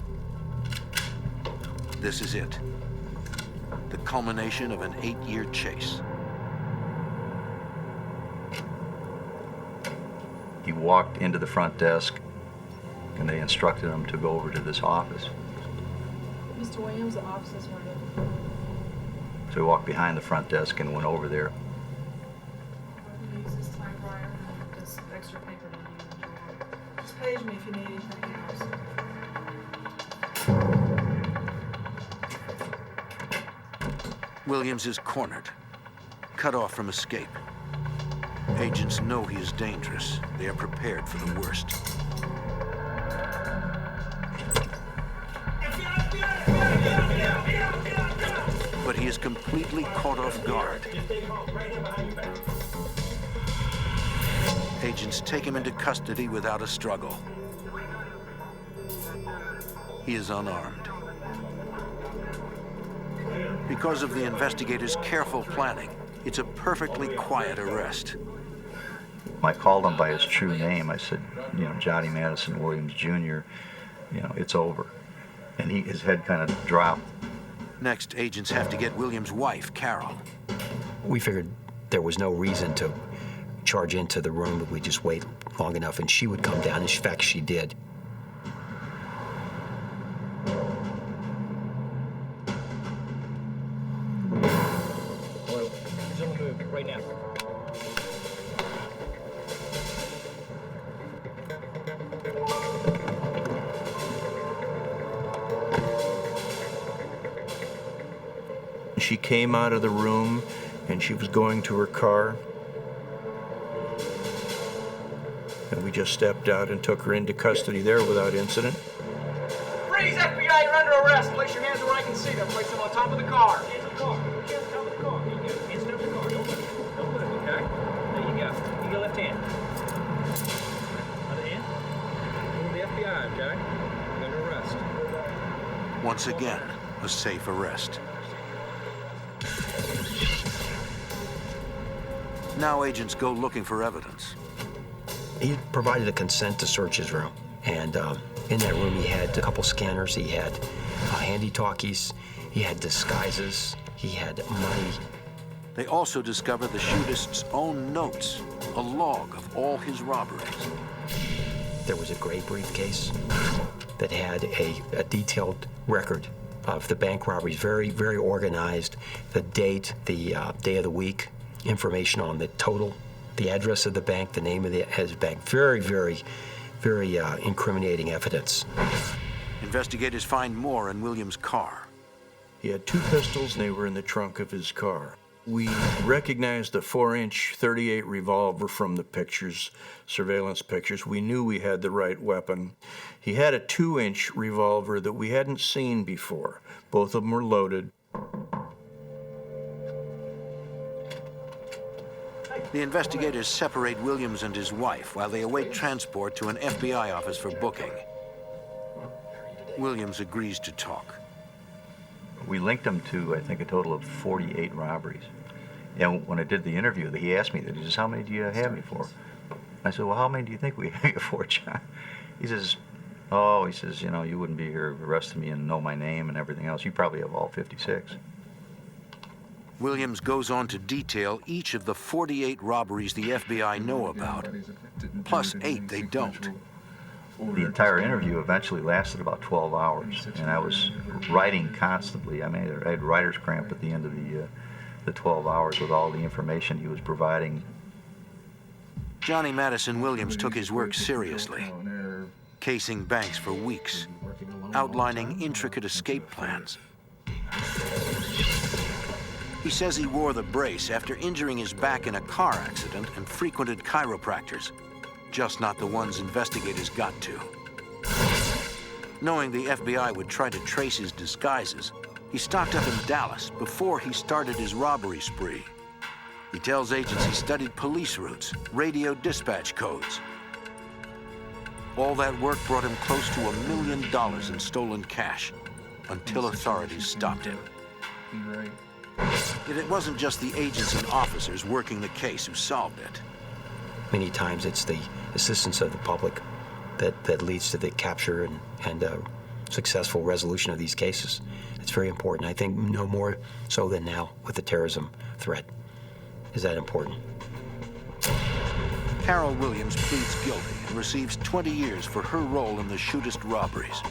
This is it. The culmination of an 8-year chase. He walked into the front desk, and they instructed him to go over to this office. Mr. Williams, the office is ready. So he walked behind the front desk and went over there. Use this typewriter and this extra paper down here. Just page me if you need anything else. Williams is cornered, cut off from escape. Agents know he is dangerous. They are prepared for the worst. But he is completely caught off guard. Agents take him into custody without a struggle. He is unarmed. Because of the investigators' careful planning, it's a perfectly quiet arrest. I called him by his true name. I said, Johnny Madison Williams, Jr., it's over. And his head kind of dropped. Next, agents have to get Williams' wife, Carol. We figured there was no reason to charge into the room, but we'd just wait long enough, and she would come down. In fact, she did. He's on the move right now. She came out of the room and she was going to her car. And we just stepped out and took her into custody there without incident. Freeze, FBI, you're under arrest. Place your hands where I can see them. Place them on top of the car. Hands on the car. Put your hands on top of the car. There you go. Hands on top of the car. Don't move, okay? There you go. Use your left hand. Other hand. Move the FBI, okay? You're under arrest. Once again, a safe arrest. Now agents go looking for evidence. He provided a consent to search his room. And in that room, he had a couple scanners. He had handy-talkies. He had disguises. He had money. They also discover the shootist's own notes, a log of all his robberies. There was a gray briefcase that had a detailed record of the bank robberies, very, very organized. The date, the day of the week, information on the total, the address of the bank, the name of the bank. Very, very, very incriminating evidence. Investigators find more in Williams' car. He had 2 pistols and they were in the trunk of his car. We recognized the 4-inch .38 revolver from the pictures, surveillance pictures. We knew we had the right weapon. He had a 2-inch revolver that we hadn't seen before. Both of them were loaded. The investigators separate Williams and his wife while they await transport to an FBI office for booking. Williams agrees to talk. We linked him to, I think, a total of 48 robberies. And when I did the interview, he asked me that. He says, "How many do you have me for?" I said, "Well, how many do you think we have you for, John?" He says, "Oh," he says, "you know, you wouldn't be here arresting me and know my name and everything else. You probably have all 56. Williams goes on to detail each of the 48 robberies the FBI know about, plus 8 they don't. The entire interview eventually lasted about 12 hours, and I was writing constantly. I mean, I had writer's cramp at the end of the 12 hours with all the information he was providing. Johnny Madison Williams took his work seriously, casing banks for weeks, outlining intricate escape plans. He says he wore the brace after injuring his back in a car accident and frequented chiropractors, just not the ones investigators got to. Knowing the FBI would try to trace his disguises, he stocked up in Dallas before he started his robbery spree. He tells agents he studied police routes, radio dispatch codes. All that work brought him close to $1 million in stolen cash, until authorities stopped him. Yet it wasn't just the agents and officers working the case who solved it. Many times it's the assistance of the public that leads to the capture and successful resolution of these cases. It's very important. I think no more so than now with the terrorism threat. Is that important? Carol Williams pleads guilty and receives 20 years for her role in the Shootist robberies.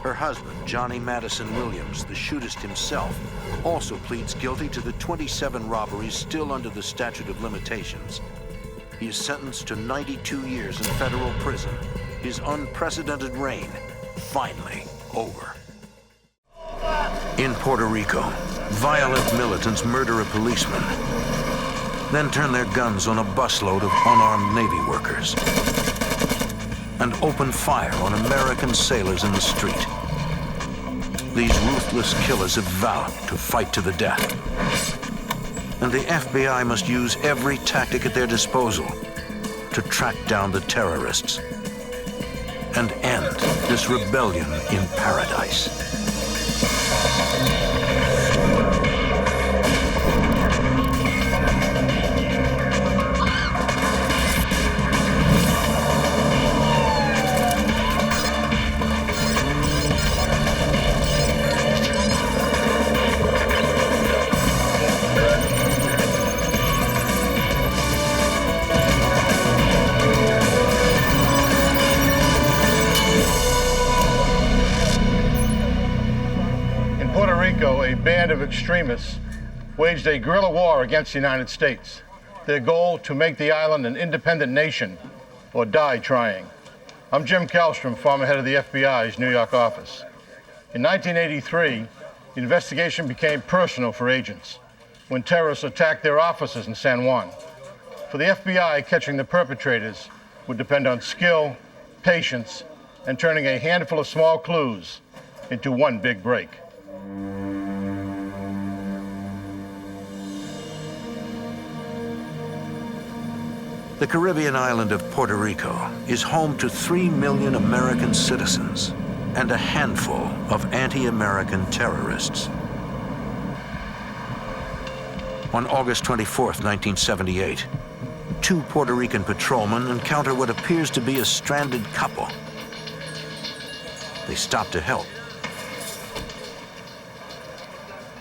Her husband, Johnny Madison Williams, the Shootist himself, also pleads guilty to the 27 robberies still under the statute of limitations. He is sentenced to 92 years in federal prison. His unprecedented reign finally over. In Puerto Rico, violent militants murder a policeman, then turn their guns on a busload of unarmed Navy workers and open fire on American sailors in the street. These ruthless killers have vowed to fight to the death. And the FBI must use every tactic at their disposal to track down the terrorists and end this rebellion in paradise. of extremists waged a guerrilla war against the United States. Their goal, to make the island an independent nation or die trying. I'm Jim Kallstrom, former head of the FBI's New York office. In 1983, the investigation became personal for agents when terrorists attacked their offices in San Juan. For the FBI, catching the perpetrators would depend on skill, patience, and turning a handful of small clues into one big break. The Caribbean island of Puerto Rico is home to 3 million American citizens and a handful of anti-American terrorists. On August 24th, 1978, 2 Puerto Rican patrolmen encounter what appears to be a stranded couple. They stop to help.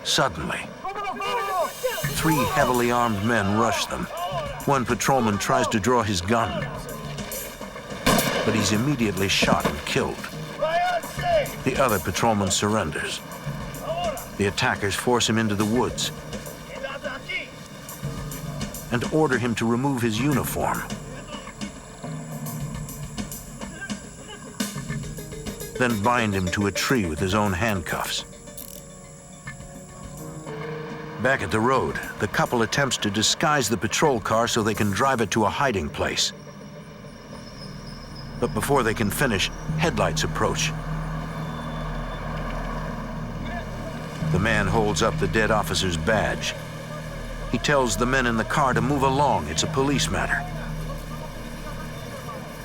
Suddenly, 3 heavily armed men rush them. One patrolman tries to draw his gun, but he's immediately shot and killed. The other patrolman surrenders. The attackers force him into the woods and order him to remove his uniform. Then bind him to a tree with his own handcuffs. Back at the road, the couple attempts to disguise the patrol car so they can drive it to a hiding place. But before they can finish, headlights approach. The man holds up the dead officer's badge. He tells the men in the car to move along, it's a police matter.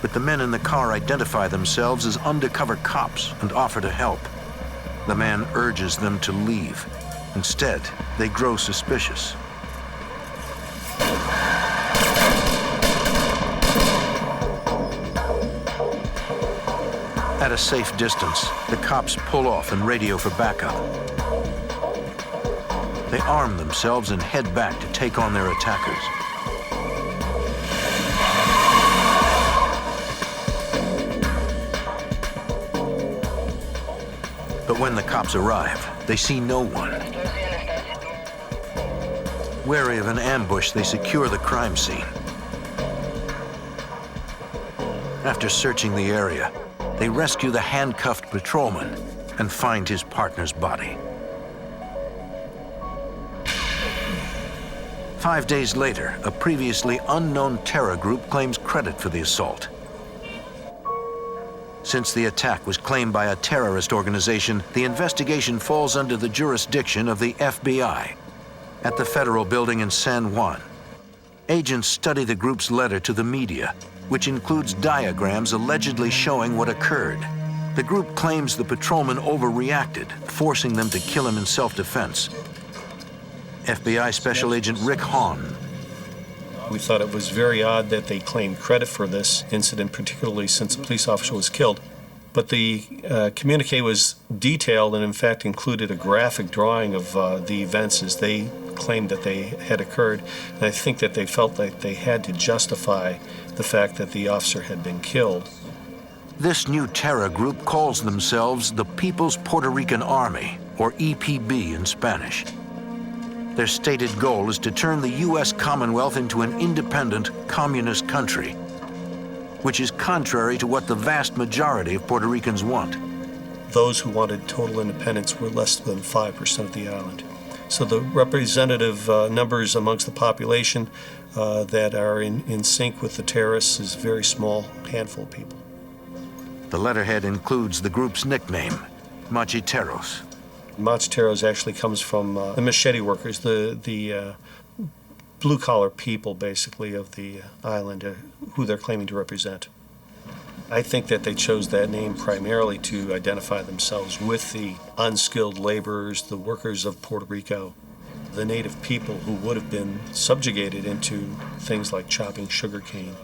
But the men in the car identify themselves as undercover cops and offer to help. The man urges them to leave. Instead, they grow suspicious. At a safe distance, the cops pull off and radio for backup. They arm themselves and head back to take on their attackers. But when the cops arrive, they see no one. Wary of an ambush, they secure the crime scene. After searching the area, they rescue the handcuffed patrolman and find his partner's body. 5 days later, a previously unknown terror group claims credit for the assault. Since the attack was claimed by a terrorist organization, the investigation falls under the jurisdiction of the FBI. At the federal building in San Juan, agents study the group's letter to the media, which includes diagrams allegedly showing what occurred. The group claims the patrolman overreacted, forcing them to kill him in self-defense. FBI Special Agent Rick Hahn. We thought it was very odd that they claimed credit for this incident, particularly since a police officer was killed. But the communique was detailed and in fact included a graphic drawing of the events as they claimed that they had occurred. And I think that they felt like they had to justify the fact that the officer had been killed. This new terror group calls themselves the People's Puerto Rican Army, or EPB in Spanish. Their stated goal is to turn the US Commonwealth into an independent communist country, which is contrary to what the vast majority of Puerto Ricans want. Those who wanted total independence were less than 5% of the island. So the representative numbers amongst the population that are in sync with the terrorists is a very small handful of people. The letterhead includes the group's nickname, Macheteros. Macheteros actually comes from the machete workers, the blue-collar people, basically, of the island, who they're claiming to represent. I think that they chose that name primarily to identify themselves with the unskilled laborers, the workers of Puerto Rico, the native people who would have been subjugated into things like chopping sugarcane.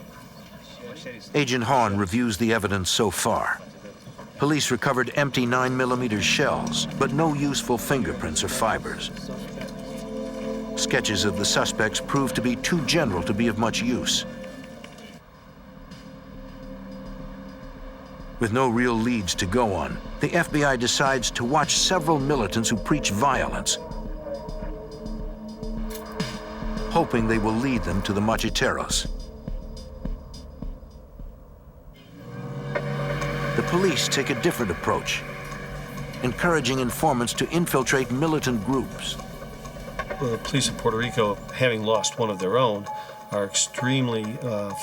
Agent Hahn reviews the evidence so far. Police recovered empty 9mm shells, but no useful fingerprints or fibers. Sketches of the suspects proved to be too general to be of much use. With no real leads to go on, the FBI decides to watch several militants who preach violence hoping they will lead them to the Macheteros. The police take a different approach, encouraging informants to infiltrate militant groups. Well, the police of Puerto Rico, having lost one of their own, are extremely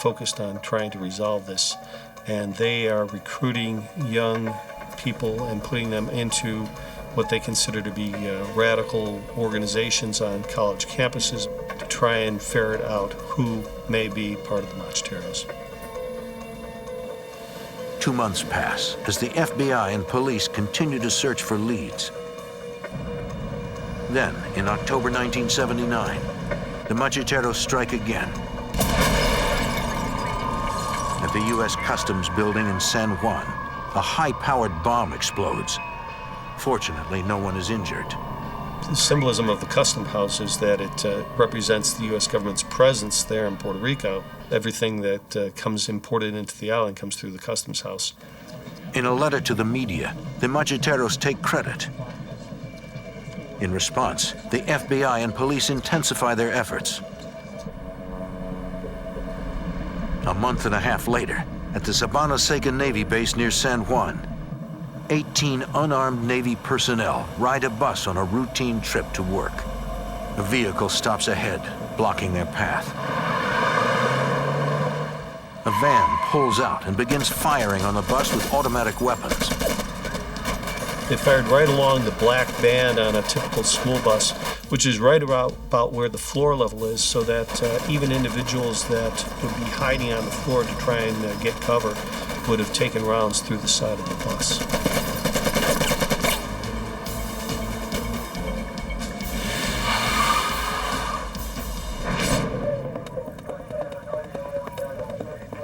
focused on trying to resolve this. And they are recruiting young people and putting them into what they consider to be radical organizations on college campuses to try and ferret out who may be part of the Macheteros. 2 months pass as the FBI and police continue to search for leads. Then, in October 1979, the Macheteros strike again. At the US Customs building in San Juan, a high-powered bomb explodes. Fortunately, no one is injured. The symbolism of the custom house is that it represents the U.S. government's presence there in Puerto Rico. Everything that comes imported into the island comes through the customs house. In a letter to the media, the Macheteros take credit. In response, the FBI and police intensify their efforts. A month and a half later, at the Sabana Seca Navy base near San Juan, 18 unarmed Navy personnel ride a bus on a routine trip to work. A vehicle stops ahead, blocking their path. A van pulls out and begins firing on the bus with automatic weapons. They fired right along the black band on a typical school bus, which is right about where the floor level is, so that even individuals that would be hiding on the floor to try and get cover would have taken rounds through the side of the bus.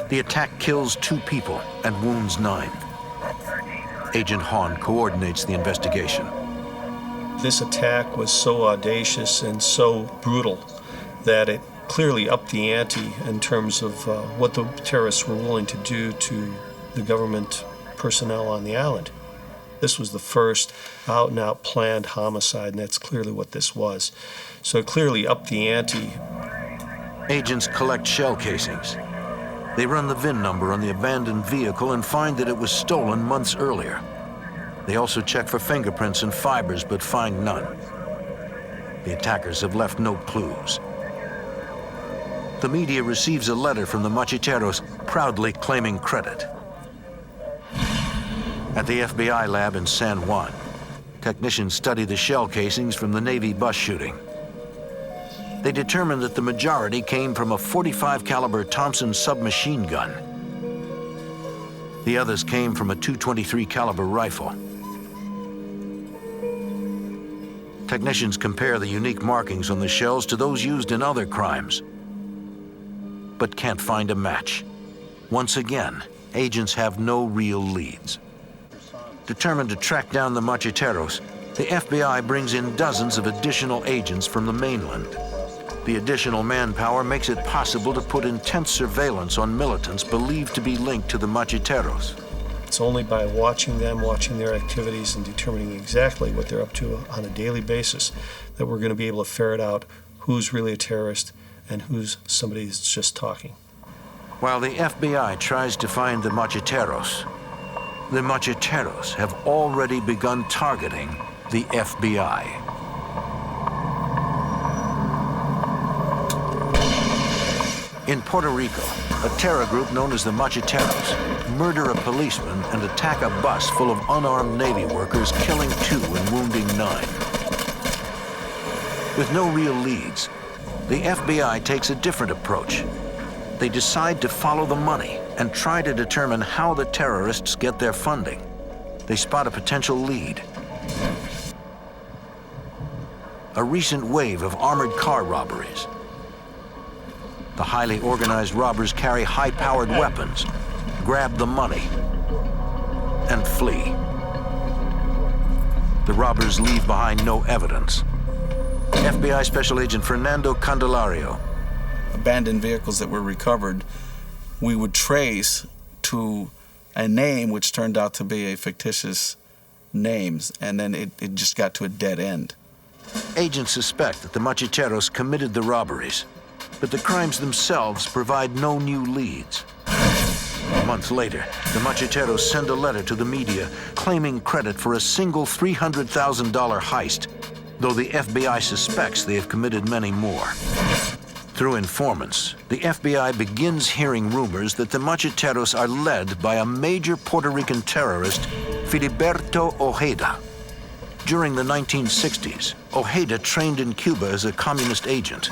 The attack kills 2 people and wounds 9. Agent Hahn coordinates the investigation. This attack was so audacious and so brutal that it clearly upped the ante in terms of what the terrorists were willing to do to the government personnel on the island. This was the first out-and-out planned homicide, and that's clearly what this was. So it clearly upped the ante. Agents collect shell casings. They run the VIN number on the abandoned vehicle and find that it was stolen months earlier. They also check for fingerprints and fibers, but find none. The attackers have left no clues. The media receives a letter from the Macheteros proudly claiming credit. At the FBI lab in San Juan, technicians study the shell casings from the Navy bus shooting. They determined that the majority came from a .45 caliber Thompson submachine gun. The others came from a .223 caliber rifle. Technicians compare the unique markings on the shells to those used in other crimes, but can't find a match. Once again, agents have no real leads. Determined to track down the Macheteros, the FBI brings in dozens of additional agents from the mainland. The additional manpower makes it possible to put intense surveillance on militants believed to be linked to the Macheteros. It's only by watching them, watching their activities, and determining exactly what they're up to on a daily basis that we're going to be able to ferret out who's really a terrorist and who's somebody that's just talking. While the FBI tries to find the Macheteros have already begun targeting the FBI. In Puerto Rico, a terror group known as the Macheteros murder a policeman and attack a bus full of unarmed Navy workers, killing 2 and wounding 9. With no real leads, the FBI takes a different approach. They decide to follow the money and try to determine how the terrorists get their funding. They spot a potential lead. A recent wave of armored car robberies. The highly organized robbers carry high-powered weapons, grab the money, and flee. The robbers leave behind no evidence. FBI Special Agent Fernando Candelario. Abandoned vehicles that were recovered, we would trace to a name which turned out to be a fictitious name, and then it just got to a dead end. Agents suspect that the Macheteros committed the robberies. But the crimes themselves provide no new leads. A month later, the Macheteros send a letter to the media claiming credit for a single $300,000 heist, though the FBI suspects they have committed many more. Through informants, the FBI begins hearing rumors that the Macheteros are led by a major Puerto Rican terrorist, Filiberto Ojeda. During the 1960s, Ojeda trained in Cuba as a communist agent.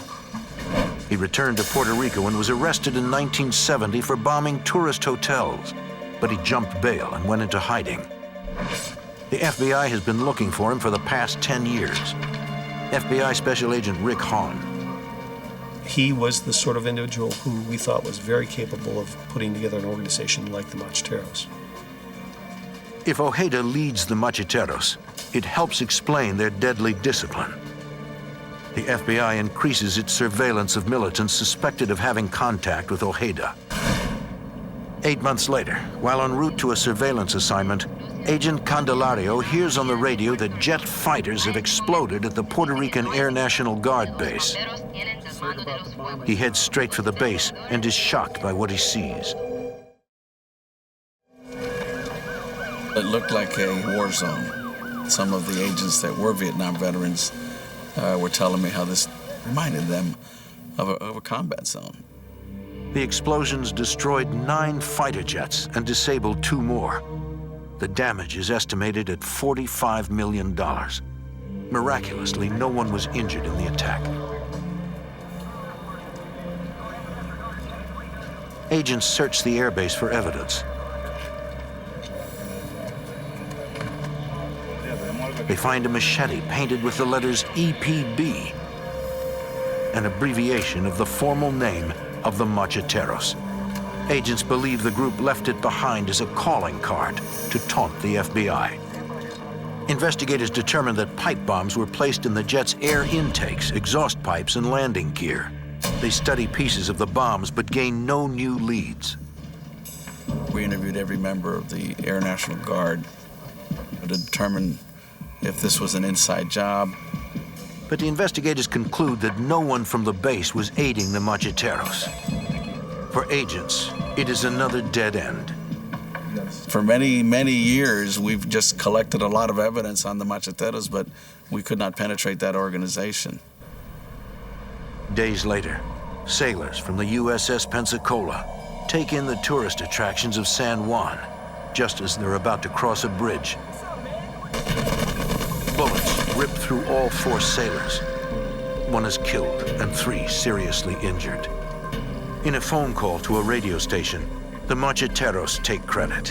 He returned to Puerto Rico and was arrested in 1970 for bombing tourist hotels, but he jumped bail and went into hiding. The FBI has been looking for him for the past 10 years. FBI Special Agent Rick Hahn. He was the sort of individual who we thought was very capable of putting together an organization like the Macheteros. If Ojeda leads the Macheteros, it helps explain their deadly discipline. The FBI increases its surveillance of militants suspected of having contact with Ojeda. 8 months later, while en route to a surveillance assignment, Agent Candelario hears on the radio that jet fighters have exploded at the Puerto Rican Air National Guard base. He heads straight for the base and is shocked by what he sees. It looked like a war zone. Some of the agents that were Vietnam veterans were telling me how this reminded them of a combat zone. The explosions destroyed 9 fighter jets and disabled 2 more. The damage is estimated at $45 million. Miraculously, no one was injured in the attack. Agents search the airbase for evidence. They find a machete painted with the letters EPB, an abbreviation of the formal name of the Macheteros. Agents believe the group left it behind as a calling card to taunt the FBI. Investigators determined that pipe bombs were placed in the jet's air intakes, exhaust pipes, and landing gear. They study pieces of the bombs but gain no new leads. We interviewed every member of the Air National Guard to determine if this was an inside job. But the investigators conclude that no one from the base was aiding the Macheteros. For agents, it is another dead end. For many, many years, we've just collected a lot of evidence on the Macheteros, but we could not penetrate that organization. Days later, sailors from the USS Pensacola take in the tourist attractions of San Juan, just as they're about to cross a bridge. Bullets rip through all 4 sailors. 1 is killed and 3 seriously injured. In a phone call to a radio station, the Macheteros take credit.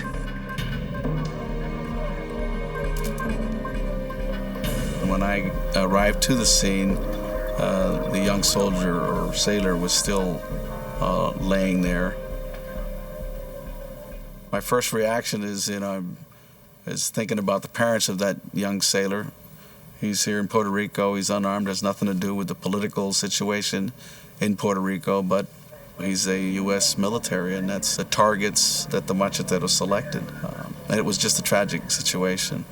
When I arrived to the scene, the young soldier or sailor was still laying there. My first reaction is, is thinking about the parents of that young sailor. He's here in Puerto Rico, he's unarmed, has nothing to do with the political situation in Puerto Rico, but he's a U.S. military, and that's the targets that the Macheteros selected. And it was just a tragic situation.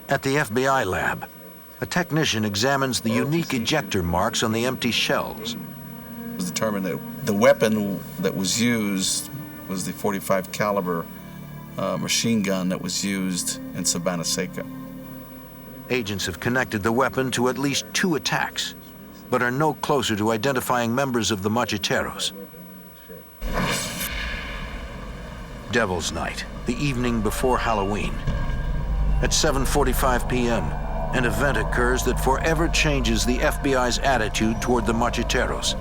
At the FBI lab, a technician examines the unique ejector marks on the empty shells. It was determined that the weapon that was used was the .45 caliber machine gun that was used in Sabana Seca. Agents have connected the weapon to at least 2 attacks, but are no closer to identifying members of the Macheteros. Devil's Night, the evening before Halloween. At 7:45 p.m., an event occurs that forever changes the FBI's attitude toward the Macheteros.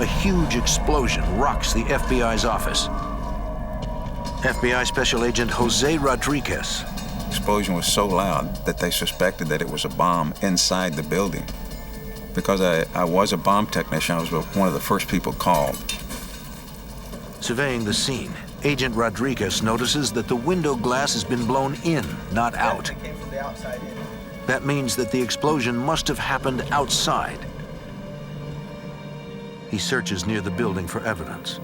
A huge explosion rocks the FBI's office. FBI Special Agent Jose Rodriguez. The explosion was so loud that they suspected that it was a bomb inside the building. Because I was a bomb technician, I was one of the first people called. Surveying the scene, Agent Rodriguez notices that the window glass has been blown in, not out. That means that the explosion must have happened outside. He searches near the building for evidence.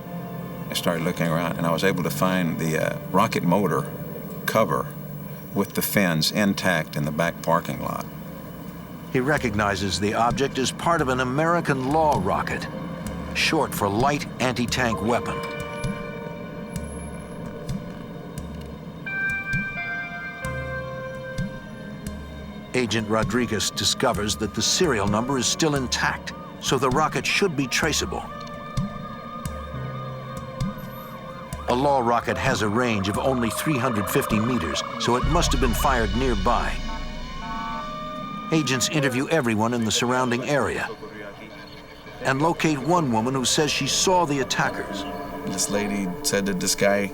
I started looking around, and I was able to find the rocket motor cover with the fins intact in the back parking lot. He recognizes the object as part of an American law rocket, short for light anti-tank weapon. Agent Rodriguez discovers that the serial number is still intact, so the rocket should be traceable. A law rocket has a range of only 350 meters, so it must have been fired nearby. Agents interview everyone in the surrounding area and locate one woman who says she saw the attackers. This lady said that this guy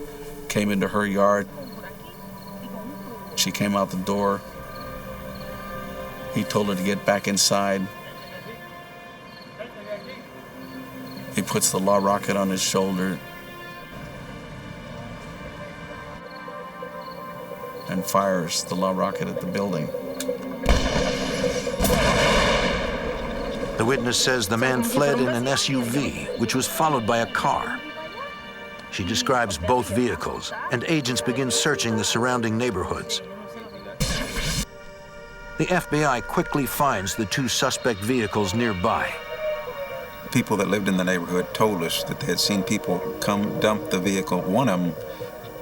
came into her yard. She came out the door. He told her to get back inside. He puts the law rocket on his shoulder and fires the law rocket at the building. The witness says the man fled in an SUV, which was followed by a car. She describes both vehicles, and agents begin searching the surrounding neighborhoods. The FBI quickly finds the two suspect vehicles nearby. People that lived in the neighborhood told us that they had seen people come dump the vehicle. One of them,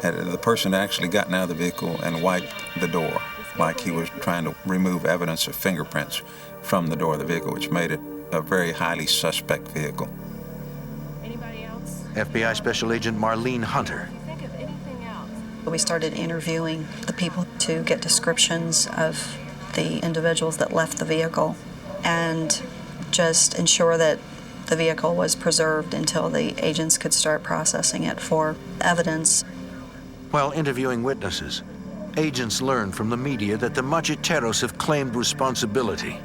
the person actually gotten out of the vehicle and wiped the door, like he was trying to remove evidence of fingerprints from the door of the vehicle, which made it a very highly suspect vehicle. Anybody else? FBI Special Agent Marlene Hunter. Think of anything else? We started interviewing the people to get descriptions of the individuals that left the vehicle and just ensure that the vehicle was preserved until the agents could start processing it for evidence. While interviewing witnesses, agents learn from the media that the Macheteros have claimed responsibility.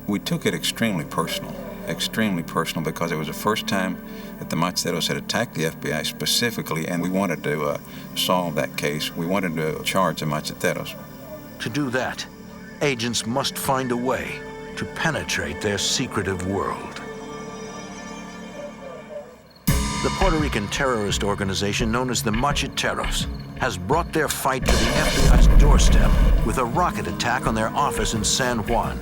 We took it extremely personal because it was the first time that the Macheteros had attacked the FBI specifically, and we wanted to solve that case. We wanted to charge the Macheteros. To do that, agents must find a way to penetrate their secretive world. The Puerto Rican terrorist organization known as the Macheteros has brought their fight to the FBI's doorstep with a rocket attack on their office in San Juan.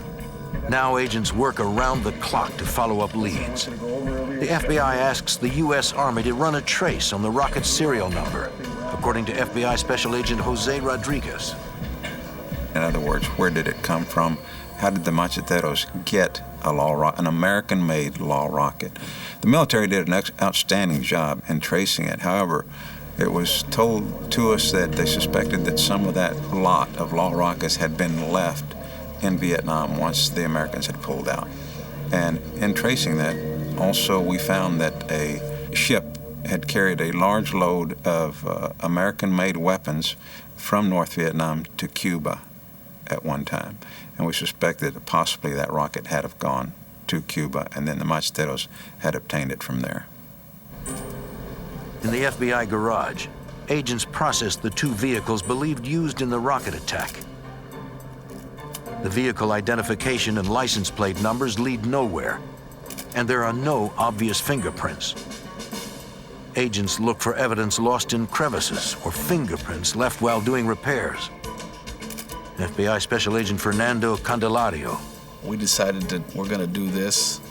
Now agents work around the clock to follow up leads. The FBI asks the US Army to run a trace on the rocket's serial number, according to FBI Special Agent Jose Rodriguez. In other words, where did it come from? How did the Macheteros get an American-made law rocket? The military did an outstanding job in tracing it. However, it was told to us that they suspected that some of that lot of law rockets had been left in Vietnam once the Americans had pulled out. And in tracing that, also we found that a ship had carried a large load of American-made weapons from North Vietnam to Cuba at one time. And we suspected that possibly that rocket had have gone to Cuba, and then the Macheteros had obtained it from there. In the FBI garage, agents processed the two vehicles believed used in the rocket attack. The vehicle identification and license plate numbers lead nowhere, and there are no obvious fingerprints. Agents look for evidence lost in crevices or fingerprints left while doing repairs. FBI Special Agent Fernando Candelario. We decided that we're going to do this,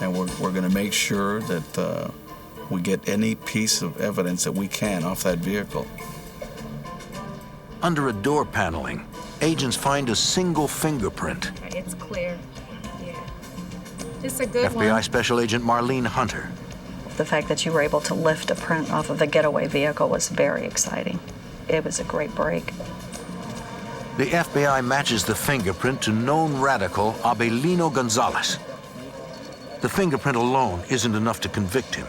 and we're going to make sure that we get any piece of evidence that we can off that vehicle. Under a door paneling, agents find a single fingerprint. It's clear. Yeah. It's a good one. FBI Special Agent Marlene Hunter. The fact that you were able to lift a print off of the getaway vehicle was very exciting. It was a great break. The FBI matches the fingerprint to known radical Abelino Gonzalez. The fingerprint alone isn't enough to convict him.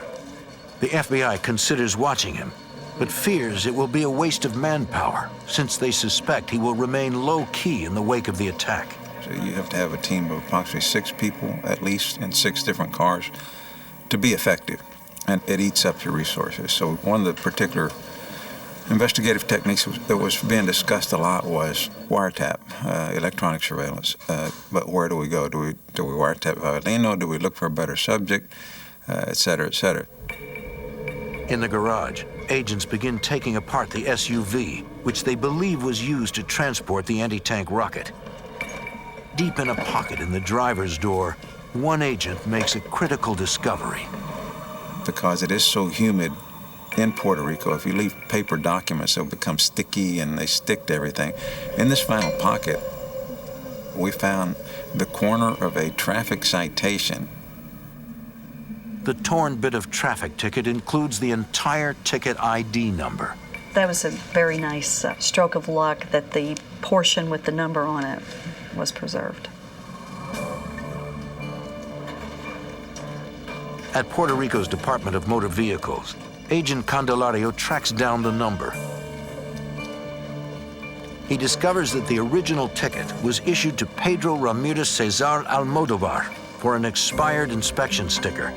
The FBI considers watching him, but fears it will be a waste of manpower since they suspect he will remain low-key in the wake of the attack. So you have to have a team of approximately 6 people, at least, in 6 different cars to be effective, and it eats up your resources. So one of the particular investigative techniques that was being discussed a lot was wiretap, electronic surveillance. But where do we go? Do we wiretap Abelino? Do we look for a better subject, et cetera, et cetera? In the garage, agents begin taking apart the SUV, which they believe was used to transport the anti-tank rocket. Deep in a pocket in the driver's door, one agent makes a critical discovery. Because it is so humid in Puerto Rico, if you leave paper documents, they'll become sticky and they stick to everything. In this final pocket, we found the corner of a traffic citation. The torn bit of traffic ticket includes the entire ticket ID number. That was a very nice stroke of luck that the portion with the number on it was preserved. At Puerto Rico's Department of Motor Vehicles, Agent Candelario tracks down the number. He discovers that the original ticket was issued to Pedro Ramirez Cesar Almodovar for an expired inspection sticker.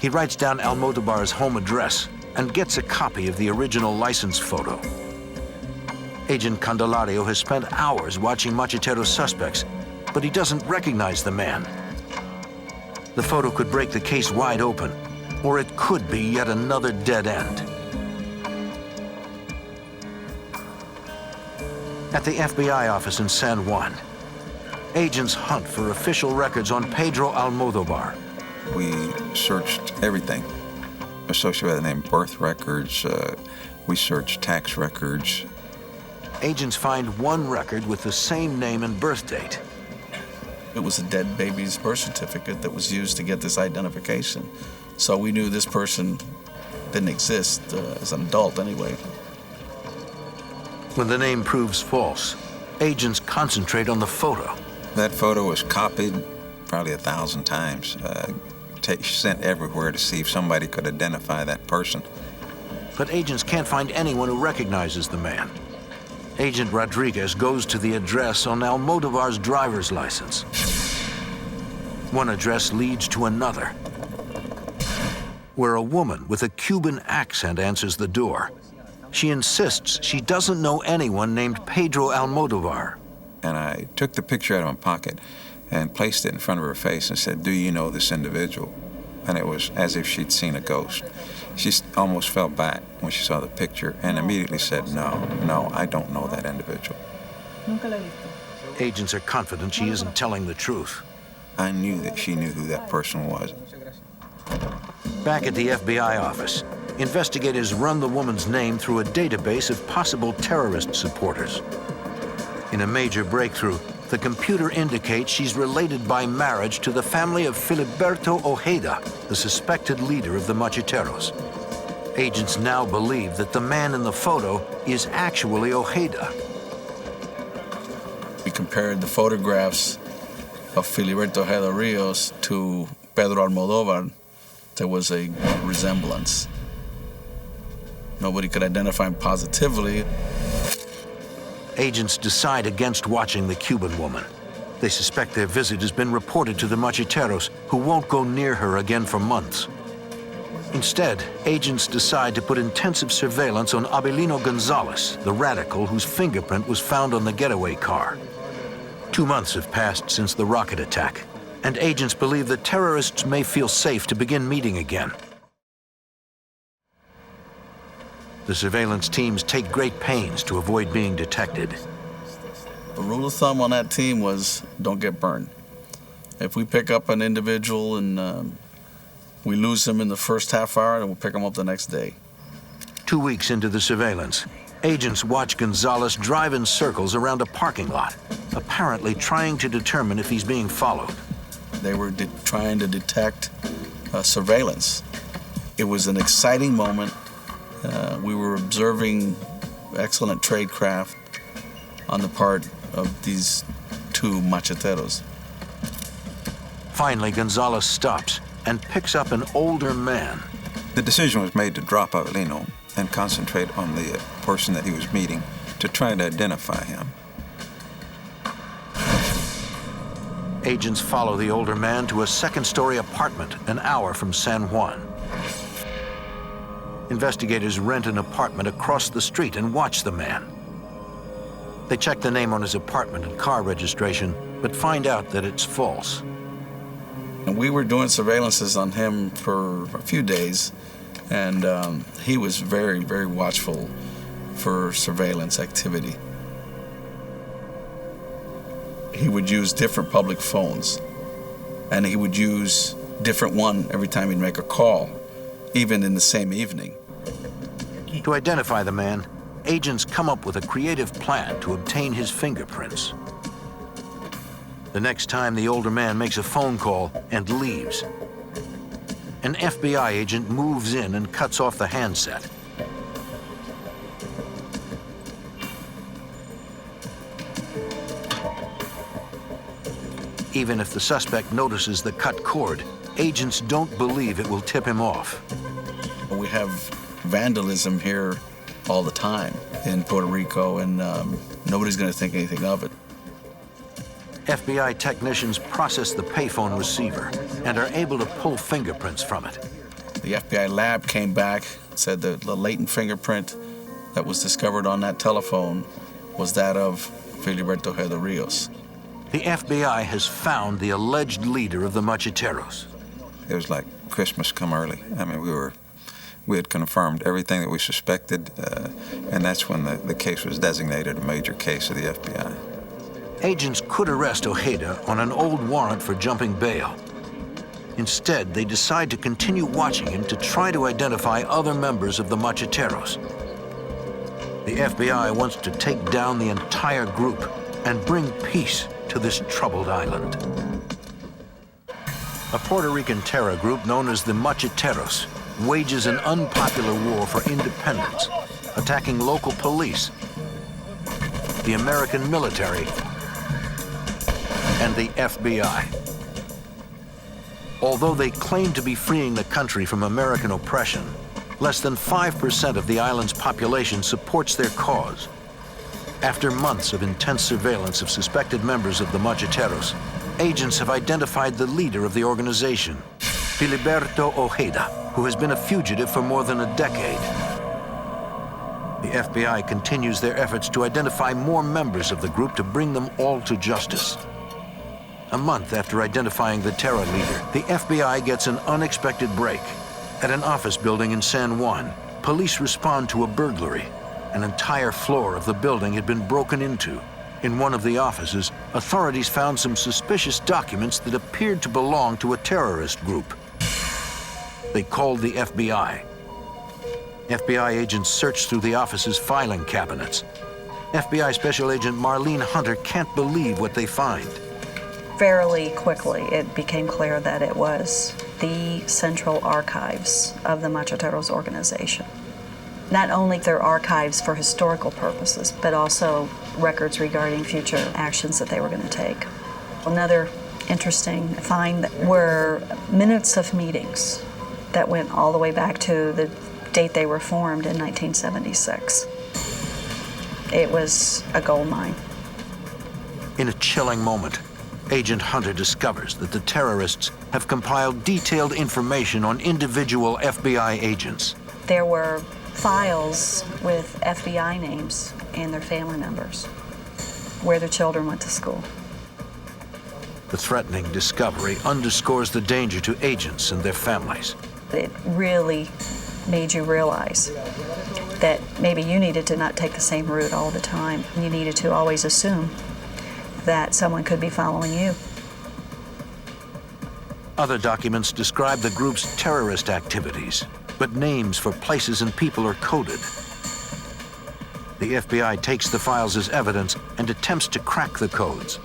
He writes down Almodovar's home address and gets a copy of the original license photo. Agent Candelario has spent hours watching Macheteros suspects, but he doesn't recognize the man. The photo could break the case wide open, or it could be yet another dead end. At the FBI office in San Juan, agents hunt for official records on Pedro Almodovar. We searched everything associated with the name, birth records, we searched tax records. Agents find one record with the same name and birth date. It was a dead baby's birth certificate that was used to get this identification. So we knew this person didn't exist as an adult anyway. When the name proves false, agents concentrate on the photo. That photo was copied probably 1,000 times, sent everywhere to see if somebody could identify that person. But agents can't find anyone who recognizes the man. Agent Rodriguez goes to the address on Almodovar's driver's license. One address leads to another, where a woman with a Cuban accent answers the door. She insists she doesn't know anyone named Pedro Almodovar. And I took the picture out of my pocket and placed it in front of her face and said, "Do you know this individual?" And it was as if she'd seen a ghost. She almost fell back when she saw the picture and immediately said, no, I don't know that individual. Agents are confident she isn't telling the truth. I knew that she knew who that person was. Back at the FBI office, investigators run the woman's name through a database of possible terrorist supporters. In a major breakthrough, the computer indicates she's related by marriage to the family of Filiberto Ojeda, the suspected leader of the Macheteros. Agents now believe that the man in the photo is actually Ojeda. We compared the photographs of Filiberto Ojeda Rios to Pedro Almodovar. There was a resemblance. Nobody could identify him positively. Agents decide against watching the Cuban woman. They suspect their visit has been reported to the Macheteros, who won't go near her again for months. Instead, agents decide to put intensive surveillance on Abelino Gonzalez, the radical whose fingerprint was found on the getaway car. 2 months have passed since the rocket attack, and agents believe the terrorists may feel safe to begin meeting again. The surveillance teams take great pains to avoid being detected. The rule of thumb on that team was don't get burned. If we pick up an individual and we lose him in the first half hour, then we'll pick him up the next day. 2 weeks into the surveillance, agents watch Gonzalez drive in circles around a parking lot, apparently trying to determine if he's being followed. They were trying to detect surveillance. It was an exciting moment. We were observing excellent tradecraft on the part of these two macheteros. Finally, Gonzalez stops and picks up an older man. The decision was made to drop Avelino and concentrate on the person that he was meeting to try to identify him. Agents follow the older man to a second-story apartment an hour from San Juan. Investigators rent an apartment across the street and watch the man. They check the name on his apartment and car registration, but find out that it's false. And we were doing surveillances on him for a few days, and he was very, very watchful for surveillance activity. he would use different public phones, and he would use different one every time he'd make a call, even in the same evening. To identify the man, agents come up with a creative plan to obtain his fingerprints. The next time the older man makes a phone call and leaves, an FBI agent moves in and cuts off the handset. Even if the suspect notices the cut cord, agents don't believe it will tip him off. We have vandalism here all the time in Puerto Rico, and nobody's going to think anything of it. FBI technicians process the payphone receiver and are able to pull fingerprints from it. The FBI lab came back, said that the latent fingerprint that was discovered on that telephone was that of Filiberto Ojeda Rios. The FBI has found the alleged leader of the Macheteros. It was like Christmas come early. I mean, we had confirmed everything that we suspected, and that's when the case was designated a major case of the FBI. Agents could arrest Ojeda on an old warrant for jumping bail. Instead, they decide to continue watching him to try to identify other members of the Macheteros. The FBI wants to take down the entire group and bring peace to this troubled island. A Puerto Rican terror group known as the Macheteros wages an unpopular war for independence, attacking local police, the American military, and the FBI. Although they claim to be freeing the country from American oppression, less than 5% of the island's population supports their cause. After months of intense surveillance of suspected members of the Macheteros, agents have identified the leader of the organization, Filiberto Ojeda, who has been a fugitive for more than a decade. The FBI continues their efforts to identify more members of the group to bring them all to justice. A month after identifying the terror leader, the FBI gets an unexpected break. At an office building in San Juan, police respond to a burglary. An entire floor of the building had been broken into. In one of the offices, authorities found some suspicious documents that appeared to belong to a terrorist group. They called the FBI. FBI agents searched through the office's filing cabinets. FBI Special Agent Marlene Hunter can't believe what they find. Fairly quickly, it became clear that it was the central archives of the Macheteros organization. Not only their archives for historical purposes, but also records regarding future actions that they were going to take. Another interesting find were minutes of meetings that went all the way back to the date they were formed in 1976. It was a gold mine. In a chilling moment, Agent Hunter discovers that the terrorists have compiled detailed information on individual FBI agents. There were files with FBI names and their family members, where their children went to school. The threatening discovery underscores the danger to agents and their families. It really made you realize that maybe you needed to not take the same route all the time. You needed to always assume that someone could be following you. Other documents describe the group's terrorist activities, but names for places and people are coded. The FBI takes the files as evidence and attempts to crack the codes.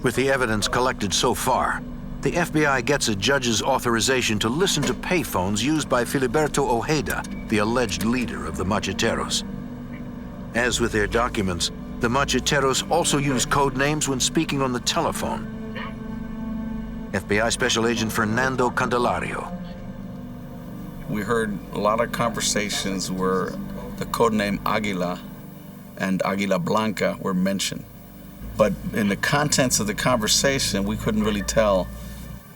With the evidence collected so far, the FBI gets a judge's authorization to listen to payphones used by Filiberto Ojeda, the alleged leader of the Macheteros. As with their documents, the Macheteros also use code names when speaking on the telephone. FBI Special Agent Fernando Candelario. We heard a lot of conversations where the codename Águila and Águila Blanca were mentioned. But in the contents of the conversation, we couldn't really tell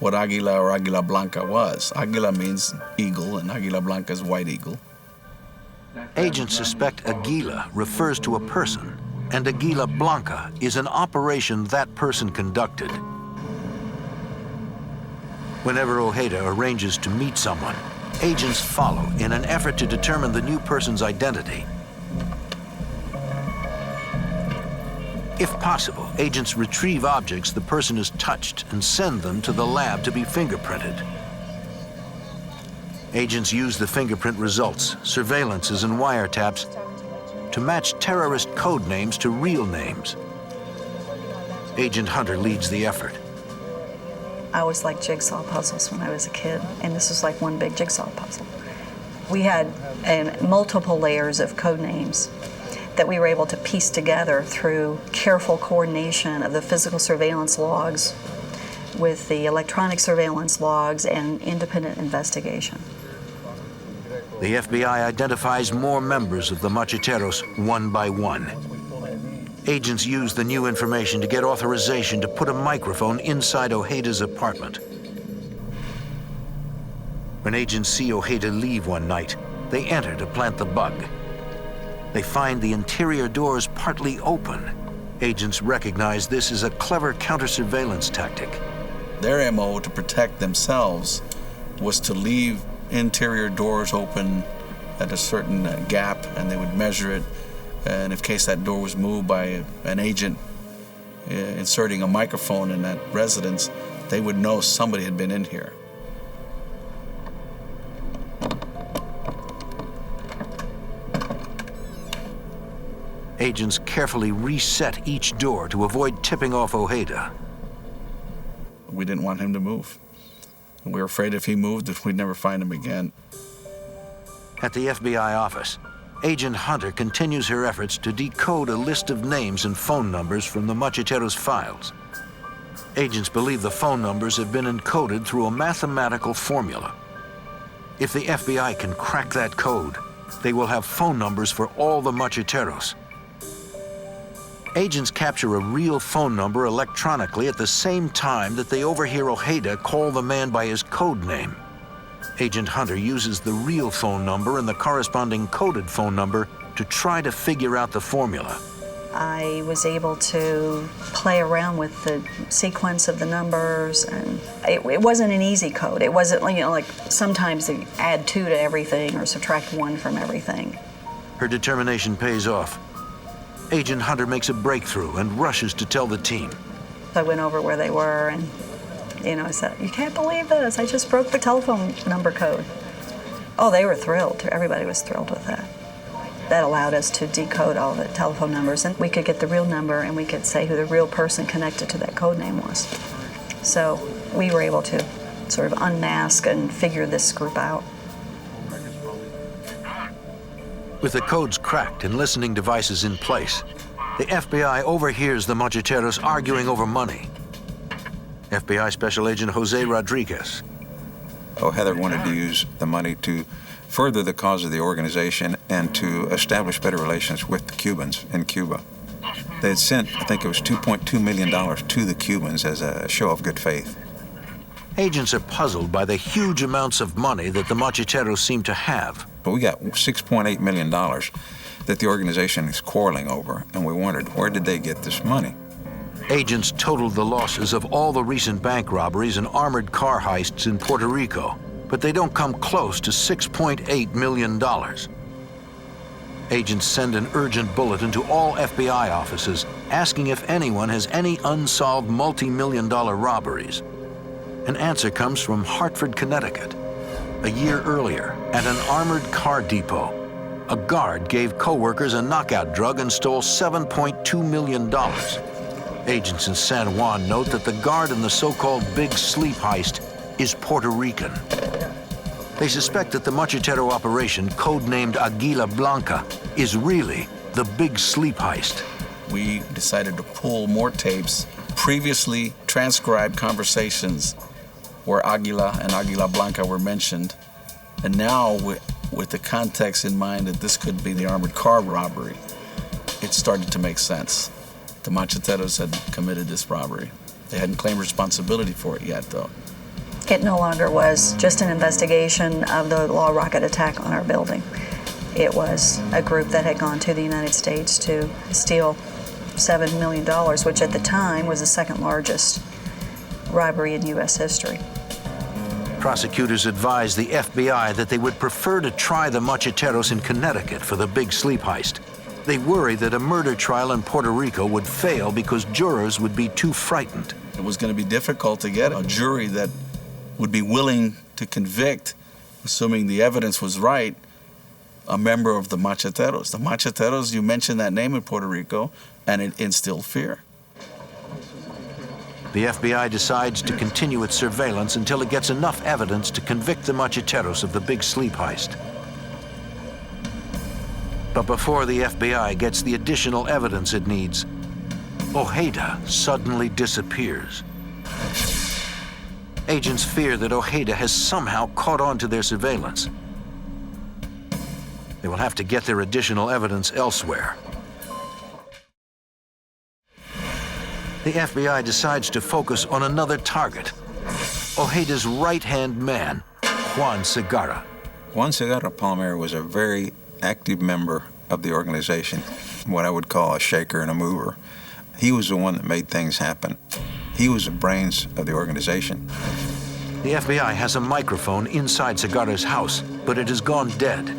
what Águila or Águila Blanca was. Águila means eagle, and Águila Blanca is white eagle. Agents suspect Águila refers to a person, and Águila Blanca is an operation that person conducted. Whenever Ojeda arranges to meet someone, agents follow in an effort to determine the new person's identity. If possible, agents retrieve objects the person has touched and send them to the lab to be fingerprinted. Agents use the fingerprint results, surveillances, and wiretaps to match terrorist code names to real names. Agent Hunter leads the effort. I always liked jigsaw puzzles when I was a kid, and this was like one big jigsaw puzzle. We had multiple layers of code names that we were able to piece together through careful coordination of the physical surveillance logs with the electronic surveillance logs and independent investigation. The FBI identifies more members of the Macheteros one by one. Agents use the new information to get authorization to put a microphone inside Ojeda's apartment. When agents see Ojeda leave one night, they enter to plant the bug. They find the interior doors partly open. Agents recognize this as a clever counter-surveillance tactic. Their MO to protect themselves was to leave interior doors open at a certain gap, and they would measure it, and in case that door was moved by an agent inserting a microphone in that residence, they would know somebody had been in here. Agents carefully reset each door to avoid tipping off Ojeda. We didn't want him to move. We were afraid if he moved, that we'd never find him again. At the FBI office, Agent Hunter continues her efforts to decode a list of names and phone numbers from the Macheteros files. Agents believe the phone numbers have been encoded through a mathematical formula. If the FBI can crack that code, they will have phone numbers for all the Macheteros. Agents capture a real phone number electronically at the same time that they overhear Ojeda call the man by his code name. Agent Hunter uses the real phone number and the corresponding coded phone number to try to figure out the formula. I was able to play around with the sequence of the numbers, and it wasn't an easy code. It wasn't, like sometimes they add 2 to everything or subtract 1 from everything. Her determination pays off. Agent Hunter makes a breakthrough and rushes to tell the team. I went over where they were and, I said, "You can't believe this. I just broke the telephone number code." Oh, they were thrilled. Everybody was thrilled with that. That allowed us to decode all the telephone numbers, and we could get the real number and we could say who the real person connected to that code name was. So we were able to sort of unmask and figure this group out. With the codes cracked and listening devices in place, the FBI overhears the Macheteros arguing over money. FBI Special Agent Jose Rodriguez. Heather wanted to use the money to further the cause of the organization and to establish better relations with the Cubans in Cuba. They had sent, I think it was $2.2 million to the Cubans as a show of good faith. Agents are puzzled by the huge amounts of money that the Macheteros seem to have. But we got $6.8 million that the organization is quarreling over, and we wondered, where did they get this money? Agents totaled the losses of all the recent bank robberies and armored car heists in Puerto Rico, but they don't come close to $6.8 million. Agents send an urgent bulletin to all FBI offices asking if anyone has any unsolved multi-million-dollar robberies. An answer comes from Hartford, Connecticut. A year earlier, at an armored car depot, a guard gave co-workers a knockout drug and stole $7.2 million. Agents in San Juan note that the guard in the so-called Big Sleep heist is Puerto Rican. They suspect that the Machetero operation, codenamed Aguila Blanca, is really the Big Sleep heist. We decided to pull more tapes, previously transcribed conversations where Aguila and Aguila Blanca were mentioned, and now with the context in mind that this could be the armored car robbery, it started to make sense. The Macheteros had committed this robbery. They hadn't claimed responsibility for it yet, though. It no longer was just an investigation of the law rocket attack on our building. It was a group that had gone to the United States to steal $7 million, which at the time was the second largest robbery in U.S. history. Prosecutors advised the FBI that they would prefer to try the Macheteros in Connecticut for the Big Sleep heist. They worry that a murder trial in Puerto Rico would fail because jurors would be too frightened. It was going to be difficult to get a jury that would be willing to convict, assuming the evidence was right, a member of the Macheteros. The Macheteros, you mentioned that name in Puerto Rico, and it instilled fear. The FBI decides to continue its surveillance until it gets enough evidence to convict the Macheteros of the big sleep heist. But before the FBI gets the additional evidence it needs, Ojeda suddenly disappears. Agents fear that Ojeda has somehow caught on to their surveillance. They will have to get their additional evidence elsewhere. The FBI decides to focus on another target, Ojeda's right-hand man, Juan Segarra. Juan Segarra Palomero was a very active member of the organization, what I would call a shaker and a mover. He was the one that made things happen. He was the brains of the organization. The FBI has a microphone inside Segarra's house, but it has gone dead.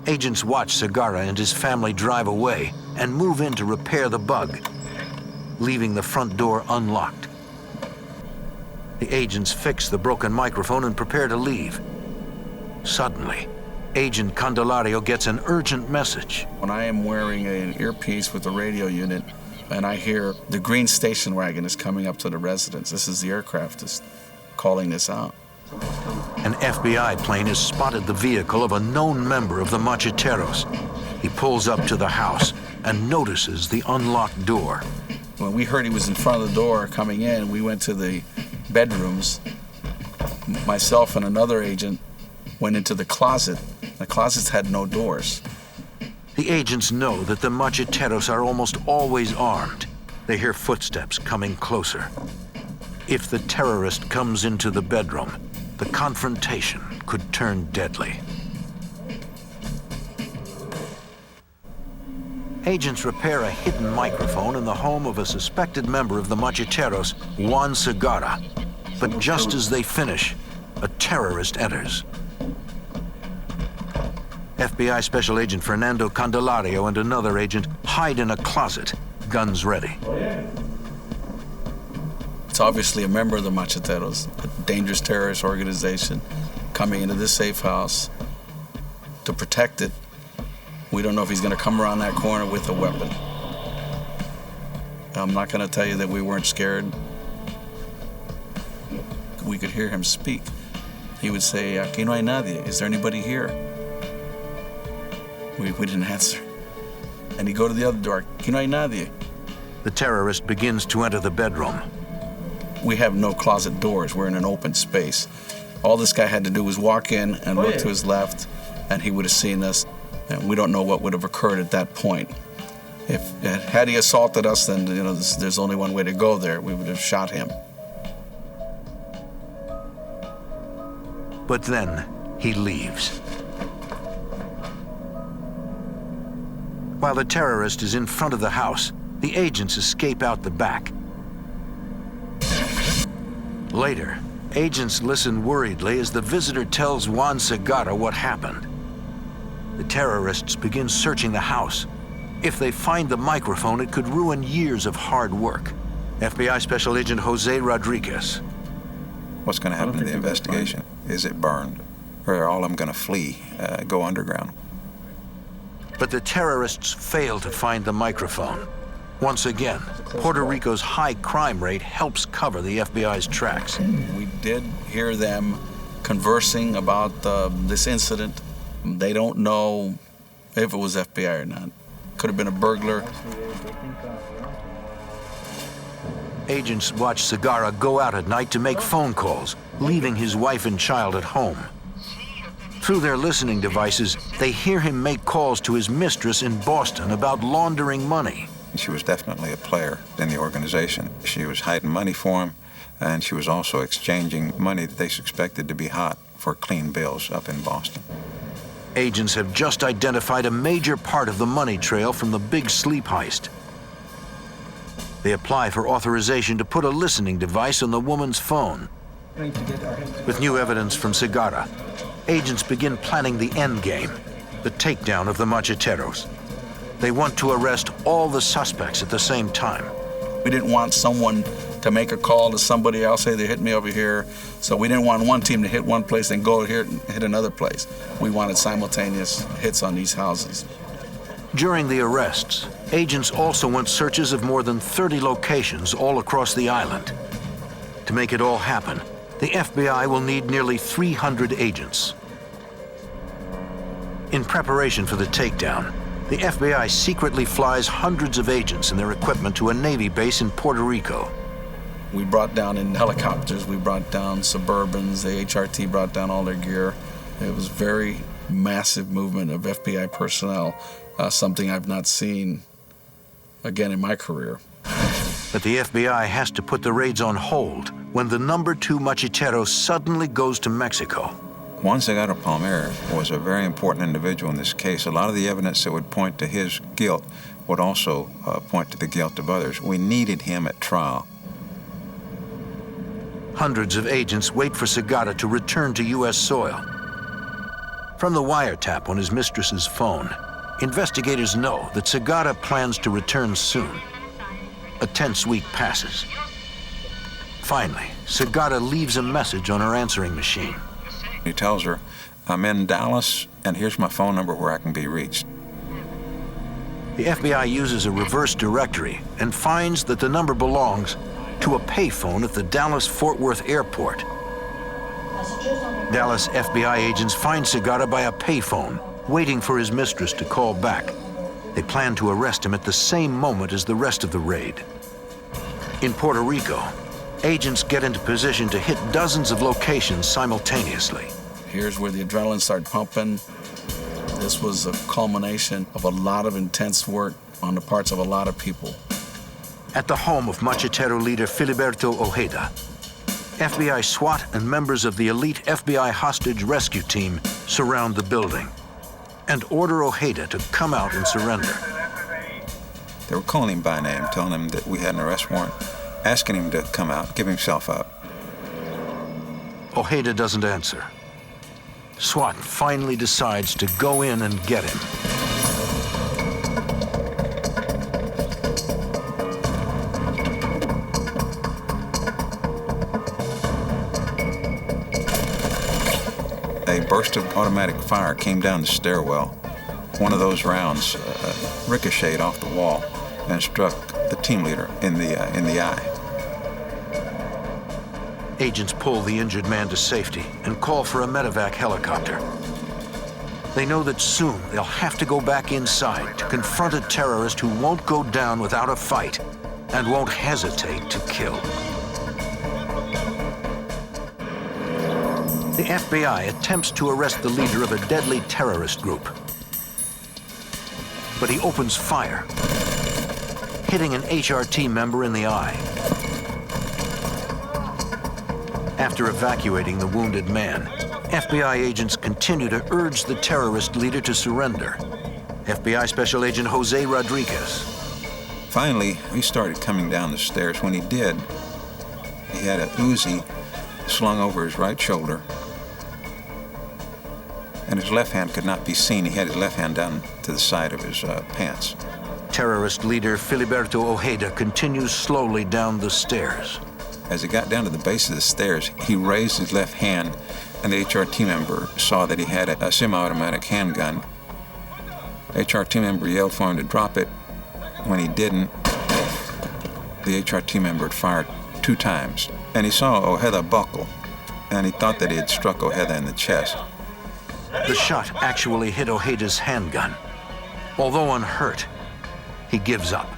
Agents watch Segarra and his family drive away and move in to repair the bug, leaving the front door unlocked. The agents fix the broken microphone and prepare to leave. Suddenly, Agent Candelario gets an urgent message. When I am wearing an earpiece with a radio unit and I hear the green station wagon is coming up to the residence, this is the aircraft is calling this out. An FBI plane has spotted the vehicle of a known member of the Macheteros. He pulls up to the house and notices the unlocked door. When we heard he was in front of the door coming in, we went to the bedrooms. Myself and another agent went into the closet. The closets had no doors. The agents know that the Macheteros are almost always armed. They hear footsteps coming closer. If the terrorist comes into the bedroom, the confrontation could turn deadly. Agents repair a hidden microphone in the home of a suspected member of the Macheteros, Juan Segarra. But just as they finish, a terrorist enters. FBI Special Agent Fernando Candelario and another agent hide in a closet, guns ready. It's obviously a member of the Macheteros, a dangerous terrorist organization, coming into this safe house to protect it. We don't know if he's going to come around that corner with a weapon. I'm not going to tell you that we weren't scared. We could hear him speak. He would say, "Aquí no hay nadie. Is there anybody here?" We didn't answer. And he'd go to the other door. "Aquí no hay nadie." The terrorist begins to enter the bedroom. We have no closet doors. We're in an open space. All this guy had to do was walk in and look to his left, and he would have seen us. And we don't know what would have occurred at that point. Had he assaulted us, then there's only one way to go there. We would have shot him. But then he leaves. While the terrorist is in front of the house, the agents escape out the back. Later, agents listen worriedly as the visitor tells Juan Segarra what happened. The terrorists begin searching the house. If they find the microphone, it could ruin years of hard work. FBI Special Agent Jose Rodriguez. What's going to happen to the investigation? Is it burned? Or are all of them going to flee, go underground? But the terrorists fail to find the microphone. Once again, Puerto Rico's high crime rate helps cover the FBI's tracks. We did hear them conversing about this incident. They don't know if it was FBI or not. Could have been a burglar. Agents watch Segarra go out at night to make phone calls, leaving his wife and child at home. Through their listening devices, they hear him make calls to his mistress in Boston about laundering money. She was definitely a player in the organization. She was hiding money for him, and she was also exchanging money that they suspected to be hot for clean bills up in Boston. Agents have just identified a major part of the money trail from the big sleep heist. They apply for authorization to put a listening device on the woman's phone. With new evidence from Segarra, agents begin planning the endgame. the takedown of the Macheteros. They want to arrest all the suspects at the same time. We didn't want someone to make a call to somebody else, say they hit me over here. So we didn't want one team to hit one place and go here and hit another place. We wanted simultaneous hits on these houses. During the arrests, agents also went searches of more than 30 locations all across the island. To make it all happen, the FBI will need nearly 300 agents. In preparation for the takedown, the FBI secretly flies hundreds of agents and their equipment to a Navy base in Puerto Rico. We brought down in helicopters, we brought down Suburbans, the HRT brought down all their gear. It was very massive movement of FBI personnel, something I've not seen again in my career. But the FBI has to put the raids on hold when the number 2 Machetero suddenly goes to Mexico. Juan Segura Palmer was a very important individual in this case. A lot of the evidence that would point to his guilt would also point to the guilt of others. We needed him at trial. Hundreds of agents wait for Segura to return to U.S. soil. From the wiretap on his mistress's phone, investigators know that Segura plans to return soon. A tense week passes. Finally, Segura leaves a message on her answering machine. He tells her, "I'm in Dallas, and here's my phone number where I can be reached." The FBI uses a reverse directory and finds that the number belongs to a payphone at the Dallas-Fort Worth airport. Dallas FBI agents find Segura by a payphone, waiting for his mistress to call back. They plan to arrest him at the same moment as the rest of the raid. In Puerto Rico, agents get into position to hit dozens of locations simultaneously. Here's where the adrenaline started pumping. This was a culmination of a lot of intense work on the parts of a lot of people. At the home of Machetero leader Filiberto Ojeda, FBI SWAT and members of the elite FBI hostage rescue team surround the building and order Ojeda to come out and surrender. They were calling him by name, telling him that we had an arrest warrant, asking him to come out, give himself up. Ojeda doesn't answer. SWAT finally decides to go in and get him. A burst of automatic fire came down the stairwell. One of those rounds ricocheted off the wall and struck the team leader in the eye. Agents pull the injured man to safety and call for a medevac helicopter. They know that soon they'll have to go back inside to confront a terrorist who won't go down without a fight and won't hesitate to kill. The FBI attempts to arrest the leader of a deadly terrorist group. But he opens fire, hitting an HRT member in the eye. After evacuating the wounded man, FBI agents continue to urge the terrorist leader to surrender. FBI Special Agent Jose Rodriguez. Finally, he started coming down the stairs. When he did, he had a Uzi slung over his right shoulder, and his left hand could not be seen. He had his left hand down to the side of his pants. Terrorist leader Filiberto Ojeda continues slowly down the stairs. As he got down to the base of the stairs, he raised his left hand, and the HRT member saw that he had a semi-automatic handgun. The HRT member yelled for him to drop it. When he didn't, the HRT member had fired 2 times, and he saw Ojeda buckle, and he thought that he had struck Ojeda in the chest. The shot actually hit Ojeda's handgun. Although unhurt, he gives up.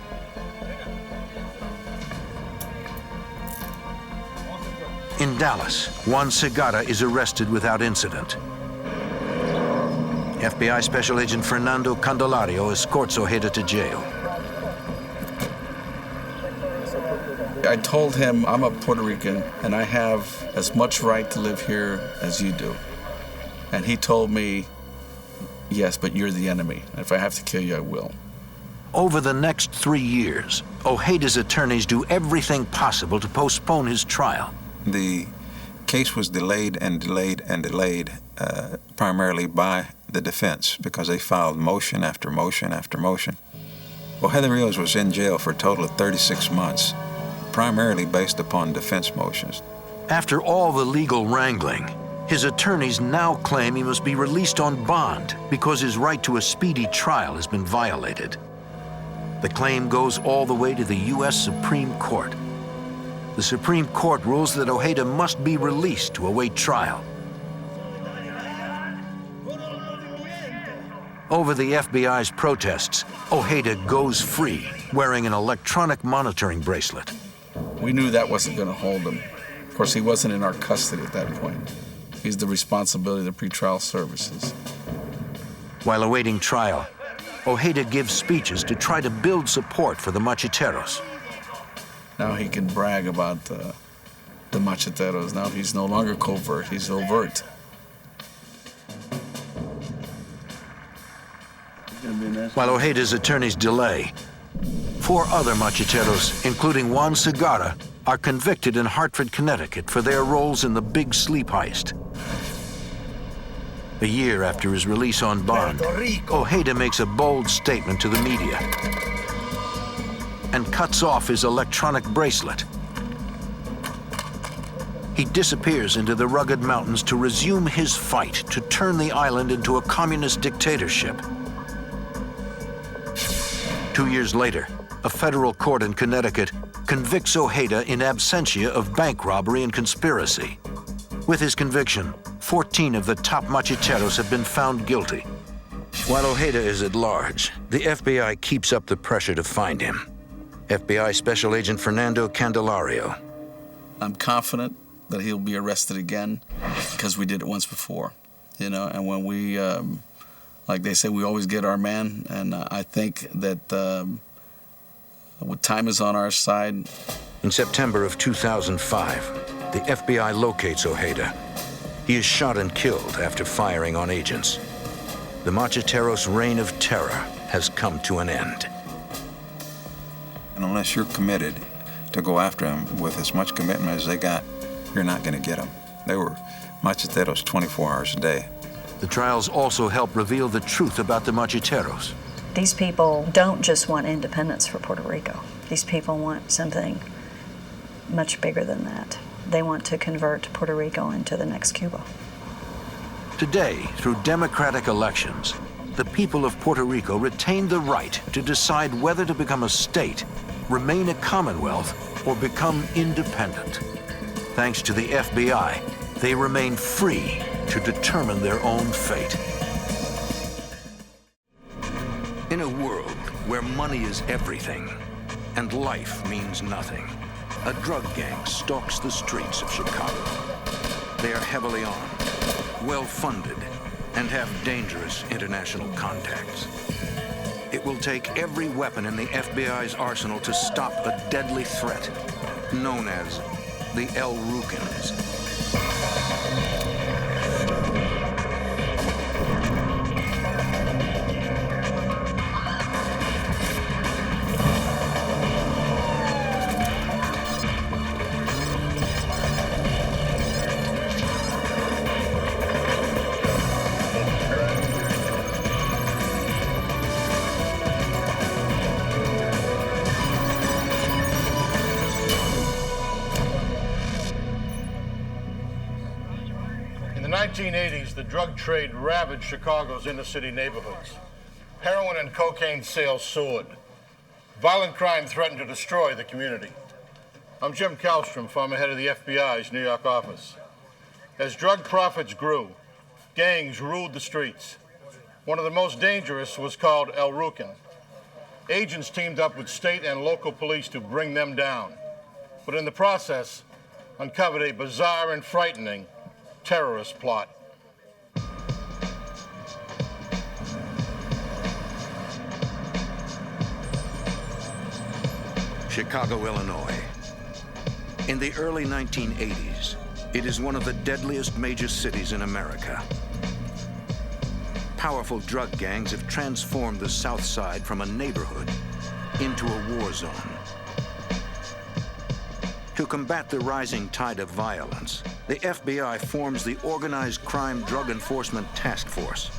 In Dallas, Juan Segura is arrested without incident. FBI Special Agent Fernando Candelario escorts Ojeda to jail. I told him I'm a Puerto Rican and I have as much right to live here as you do. And he told me, yes, but you're the enemy. If I have to kill you, I will. Over the next 3 years, Ojeda's attorneys do everything possible to postpone his trial. The case was delayed and delayed and delayed, primarily by the defense because they filed motion after motion after motion. Ojeda Rios was in jail for a total of 36 months, primarily based upon defense motions. After all the legal wrangling, his attorneys now claim he must be released on bond because his right to a speedy trial has been violated. The claim goes all the way to the US Supreme Court. The Supreme Court rules that Ojeda must be released to await trial. Over the FBI's protests, Ojeda goes free, wearing an electronic monitoring bracelet. We knew that wasn't going to hold him. Of course, he wasn't in our custody at that point. He's the responsibility of the pretrial services. While awaiting trial, Ojeda gives speeches to try to build support for the Macheteros. Now he can brag about the Macheteros. Now he's no longer covert, he's overt. While Ojeda's attorneys delay, 4 other Macheteros, including Juan Segarra, are convicted in Hartford, Connecticut for their roles in the Big Sleep heist. A year after his release on bond, Ojeda makes a bold statement to the media and cuts off his electronic bracelet. He disappears into the rugged mountains to resume his fight to turn the island into a communist dictatorship. 2 years later, a federal court in Connecticut convicts Ojeda in absentia of bank robbery and conspiracy. With his conviction, 14 of the top Macheteros have been found guilty. While Ojeda is at large, the FBI keeps up the pressure to find him. FBI Special Agent Fernando Candelario. I'm confident that he'll be arrested again because we did it once before, you know, and when we, like they say, we always get our man, and I think that time is on our side. In September of 2005, the FBI locates Ojeda. He is shot and killed after firing on agents. The Macheteros' reign of terror has come to an end. And unless you're committed to go after them with as much commitment as they got, you're not going to get them. They were Macheteros 24 hours a day. The trials also help reveal the truth about the Macheteros. These people don't just want independence for Puerto Rico. These people want something much bigger than that. They want to convert Puerto Rico into the next Cuba. Today, through democratic elections, the people of Puerto Rico retain the right to decide whether to become a state, remain a commonwealth, or become independent. Thanks to the FBI, they remain free to determine their own fate. In a world where money is everything and life means nothing, a drug gang stalks the streets of Chicago. They are heavily armed, well-funded, and have dangerous international contacts. It will take every weapon in the FBI's arsenal to stop a deadly threat known as the El Rukins. In the 1980s, the drug trade ravaged Chicago's inner-city neighborhoods. Heroin and cocaine sales soared. Violent crime threatened to destroy the community. I'm Jim Kallstrom, former head of the FBI's New York office. As drug profits grew, gangs ruled the streets. One of the most dangerous was called El Rukin. Agents teamed up with state and local police to bring them down, but in the process, uncovered a bizarre and frightening terrorist plot. Chicago, Illinois. In the early 1980s, it is one of the deadliest major cities in America. Powerful drug gangs have transformed the South Side from a neighborhood into a war zone. To combat the rising tide of violence, the FBI forms the Organized Crime Drug Enforcement Task Force.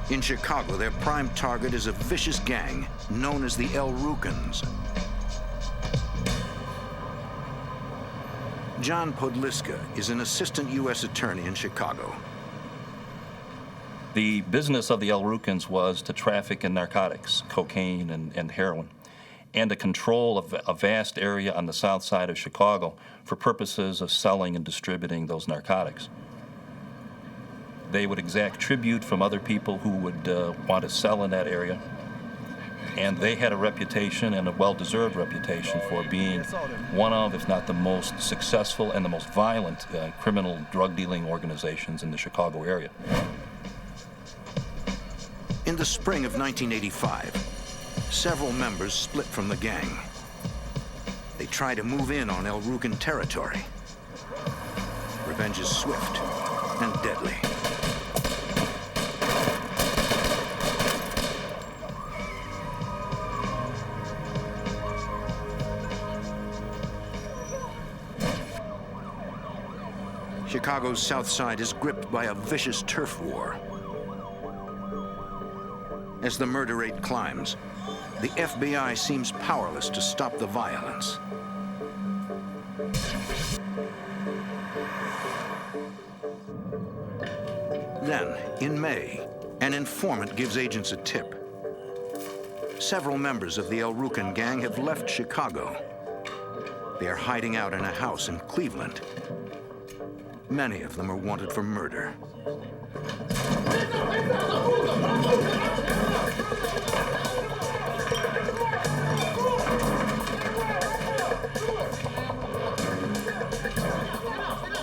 In Chicago, their prime target is a vicious gang known as the El Rukans. John Podliska is an assistant U.S. attorney in Chicago. The business of the El Rukans was to traffic in narcotics, cocaine and heroin, and to control a vast area on the south side of Chicago for purposes of selling and distributing those narcotics. They would exact tribute from other people who would want to sell in that area, and they had a reputation, and a well-deserved reputation, for being one of, if not the most successful and the most violent criminal drug-dealing organizations in the Chicago area. In the spring of 1985, several members split from the gang. They try to move in on El Rukan territory. Revenge is swift and deadly. Chicago's south side is gripped by a vicious turf war. As the murder rate climbs, the FBI seems powerless to stop the violence. Then, in May, an informant gives agents a tip. Several members of the El Rukan gang have left Chicago. They are hiding out in a house in Cleveland. Many of them are wanted for murder.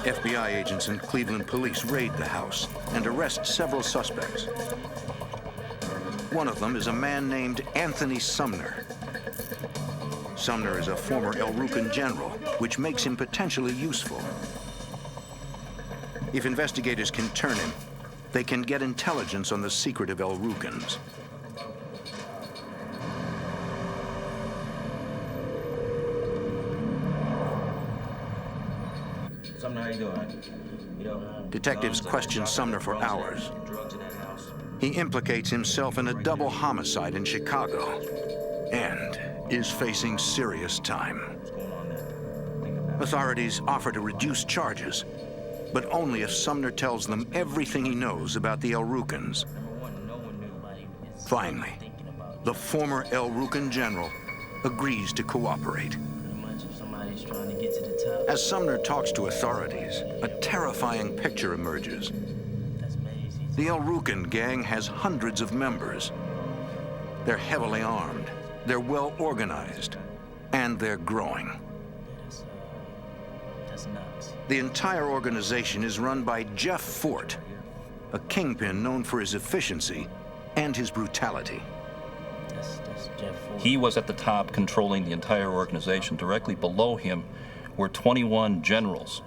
FBI agents and Cleveland police raid the house and arrest several suspects. One of them is a man named Anthony Sumner. Sumner is a former El Rukan general, which makes him potentially useful. If investigators can turn him, they can get intelligence on the secret of El Rukans. Sumner, how you doing? Detectives question Sumner for hours. He implicates himself in a double homicide in Chicago and is facing serious time. Authorities offer to reduce charges, but only if Sumner tells them everything he knows about the El Rukans. Finally, the former El Rukan general agrees to cooperate. As Sumner talks to authorities, a terrifying picture emerges. The El Rukan gang has hundreds of members. They're heavily armed, they're well organized, and they're growing. The entire organization is run by Jeff Fort, a kingpin known for his efficiency and his brutality. He was at the top, controlling the entire organization. Directly below him were 21 generals,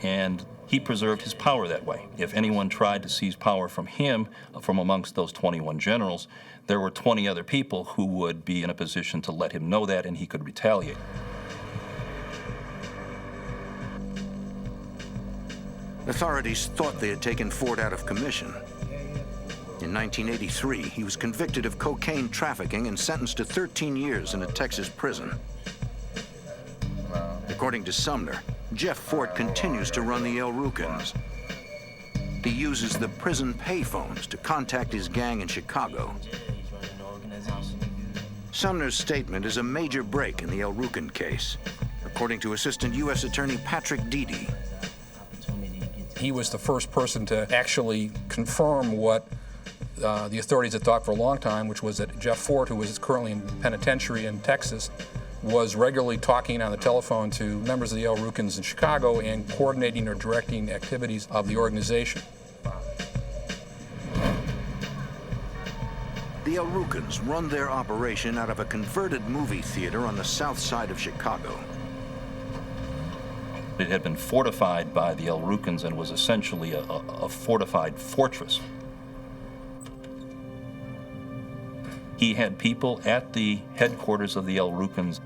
and he preserved his power that way. If anyone tried to seize power from him, from amongst those 21 generals, there were 20 other people who would be in a position to let him know that, and he could retaliate. Authorities thought they had taken Ford out of commission. In 1983, he was convicted of cocaine trafficking and sentenced to 13 years in a Texas prison. According to Sumner, Jeff Fort continues to run the El Rukans. He uses the prison payphones to contact his gang in Chicago. Sumner's statement is a major break in the El Rukan case, according to Assistant U.S. Attorney Patrick Deedy. He was the first person to actually confirm what the authorities had thought for a long time, which was that Jeff Fort, who was currently in penitentiary in Texas, was regularly talking on the telephone to members of the El Rukans in Chicago and coordinating or directing activities of the organization. The El Rukans run their operation out of a converted movie theater on the south side of Chicago. It had been fortified by the El Rukans and was essentially a fortified fortress. He had people at the headquarters of the El Rukans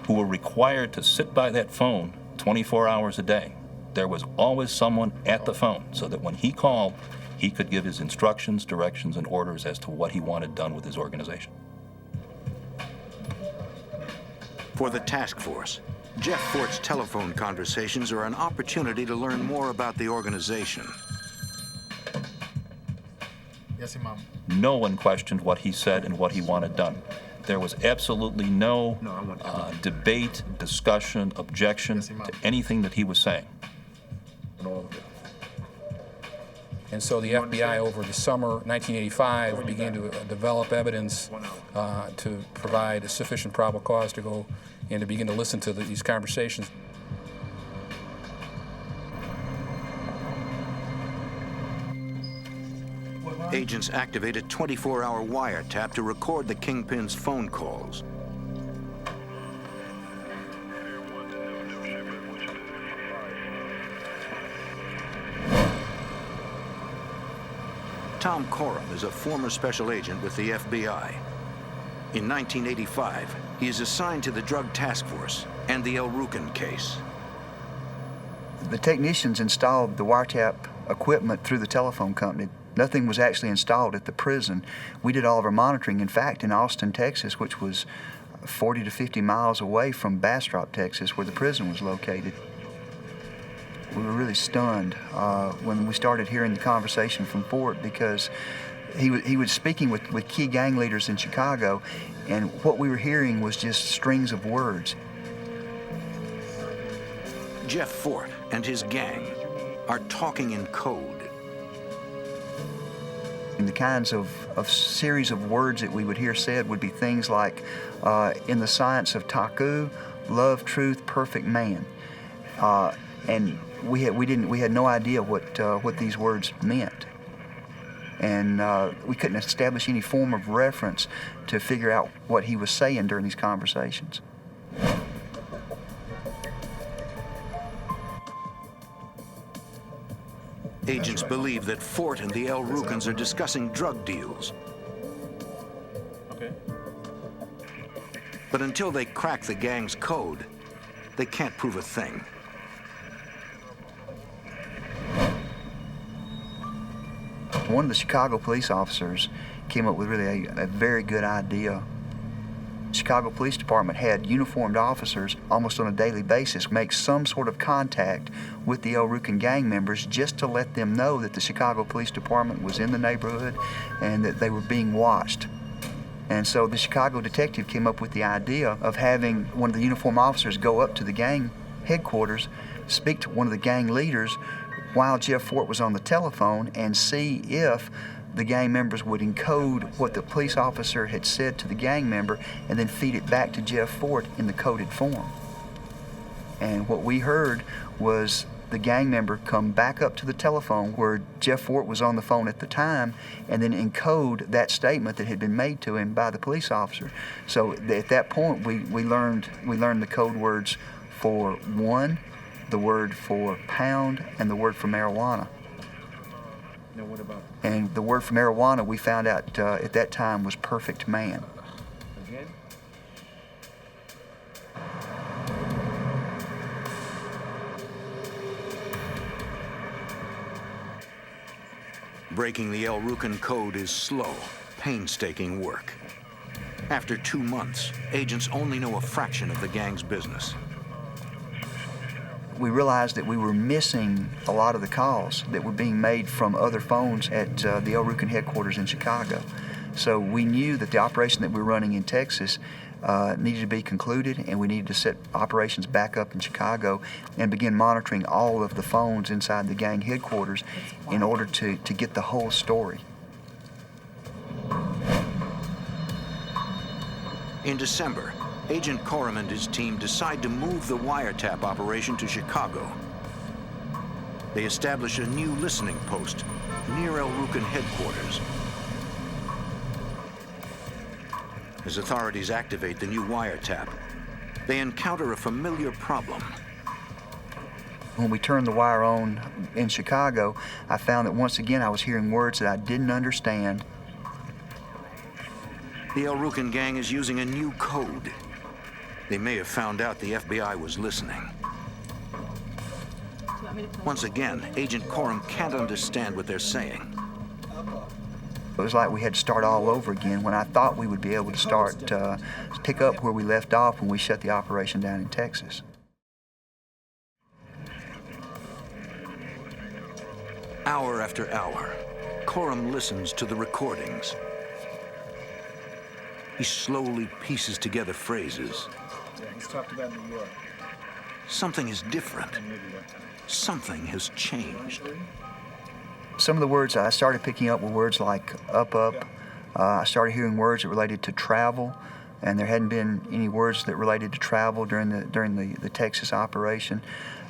who were required to sit by that phone 24 hours a day. There was always someone at the phone, so that when he called, He could give his instructions, directions, and orders as to what he wanted done with his organization. For the task force, Jeff Fort's telephone conversations are an opportunity to learn more about the organization. Yes, Imam. No one questioned what he said and what he wanted done. There was absolutely no debate, discussion, objection to anything that he was saying. And so the FBI over the summer 1985 began to develop evidence to provide a sufficient probable cause to go and to begin to listen to these conversations. Agents activate a 24-hour wiretap to record the kingpin's phone calls. Tom Coram is a former special agent with the FBI. In 1985, he is assigned to the Drug Task Force and the El Rucan case. The technicians installed the wiretap equipment through the telephone company. Nothing was actually installed at the prison. We did all of our monitoring, in fact, in Austin, Texas, which was 40 to 50 miles away from Bastrop, Texas, where the prison was located. We were really stunned when we started hearing the conversation from Fort, because he was speaking with key gang leaders in Chicago, and what we were hearing was just strings of words. Jeff Fort and his gang are talking in code. And the kinds of series of words that we would hear said would be things like, in the science of Taku, love, truth, perfect man. And we had no idea what these words meant. And we couldn't establish any form of reference to figure out what he was saying during these conversations. Agents believe that Fort and the El Rucans are discussing drug deals. Okay. But until they crack the gang's code, they can't prove a thing. One of the Chicago police officers came up with really a very good idea. The Chicago Police Department had uniformed officers almost on a daily basis make some sort of contact with the El Rucan gang members just to let them know that the Chicago Police Department was in the neighborhood and that they were being watched. And so the Chicago detective came up with the idea of having one of the uniformed officers go up to the gang headquarters, speak to one of the gang leaders while Jeff Fort was on the telephone, and see if the gang members would encode what the police officer had said to the gang member and then feed it back to Jeff Fort in the coded form. And what we heard was the gang member come back up to the telephone where Jeff Fort was on the phone at the time and then encode that statement that had been made to him by the police officer. So at that point we learned the code words for one, the word for pound, and the word for marijuana. Now what about? And the word for marijuana, we found out at that time, was perfect man. Again? Breaking the El Rucan code is slow, painstaking work. After 2 months, agents only know a fraction of the gang's business. We realized that we were missing a lot of the calls that were being made from other phones at the El Rucan headquarters in Chicago. So we knew that the operation that we were running in Texas needed to be concluded, and we needed to set operations back up in Chicago and begin monitoring all of the phones inside the gang headquarters in order to get the whole story. In December, Agent Coram and his team decide to move the wiretap operation to Chicago. They establish a new listening post near El Rucan headquarters. As authorities activate the new wiretap, they encounter a familiar problem. When we turned the wire on in Chicago, I found that once again I was hearing words that I didn't understand. The El Rucan gang is using a new code. They may have found out the FBI was listening. Once again, Agent Coram can't understand what they're saying. It was like we had to start all over again when I thought we would be able to pick up where we left off when we shut the operation down in Texas. Hour after hour, Coram listens to the recordings. He slowly pieces together phrases. He's talked about New York. Something is different. Something has changed. Some of the words I started picking up were words like up. I started hearing words that related to travel, and there hadn't been any words that related to travel during the Texas operation.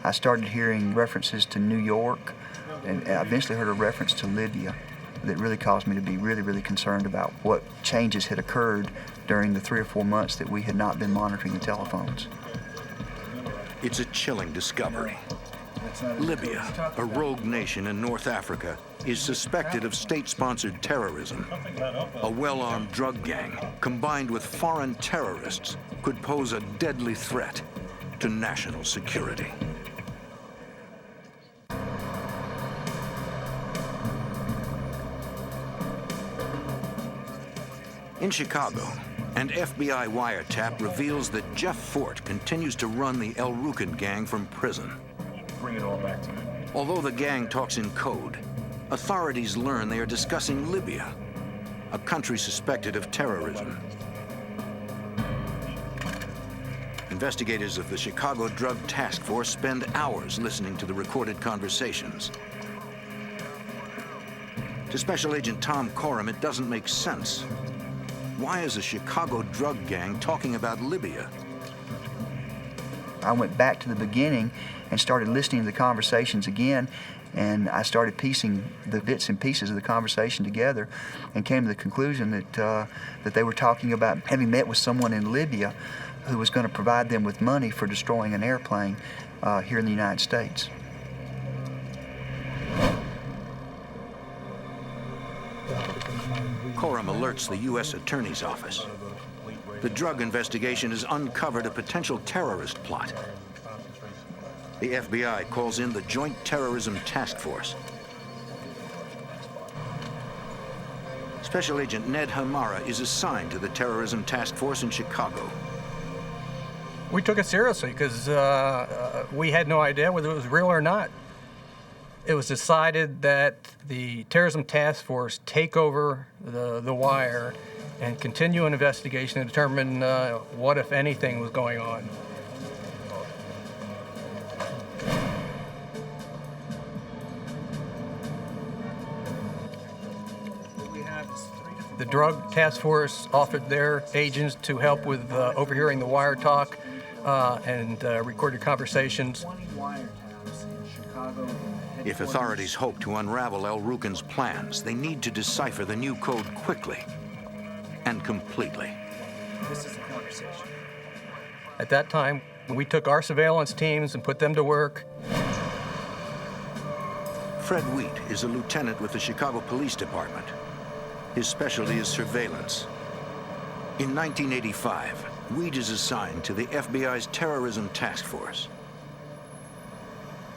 I started hearing references to New York, and I eventually heard a reference to Libya that really caused me to be really, really concerned about what changes had occurred during the 3 or 4 months that we had not been monitoring the telephones. It's a chilling discovery. Libya, a rogue nation in North Africa, is suspected of state-sponsored terrorism. A well-armed drug gang, combined with foreign terrorists, could pose a deadly threat to national security. In Chicago, an FBI wiretap reveals that Jeff Fort continues to run the El Rukin gang from prison. Bring it all back to me. Although the gang talks in code, authorities learn they are discussing Libya, a country suspected of terrorism. Investigators of the Chicago Drug Task Force spend hours listening to the recorded conversations. To Special Agent Tom Coram, it doesn't make sense. Why is a Chicago drug gang talking about Libya? I went back to the beginning and started listening to the conversations again, and I started piecing the bits and pieces of the conversation together and came to the conclusion that they were talking about having met with someone in Libya who was going to provide them with money for destroying an airplane here in the United States. Coram alerts the U.S. Attorney's Office. The drug investigation has uncovered a potential terrorist plot. The FBI calls in the Joint Terrorism Task Force. Special Agent Ned Hamara is assigned to the Terrorism Task Force in Chicago. We took it seriously because we had no idea whether it was real or not. It was decided that the Terrorism Task Force take over the wire and continue an investigation to determine what, if anything, was going on. The Drug Task Force offered their agents to help with overhearing the wire talk and recorded conversations. If authorities hope to unravel El Rukin's plans, they need to decipher the new code quickly and completely. This is the conversation. At that time, we took our surveillance teams and put them to work. Fred Wheat is a lieutenant with the Chicago Police Department. His specialty is surveillance. In 1985, Wheat is assigned to the FBI's Terrorism Task Force.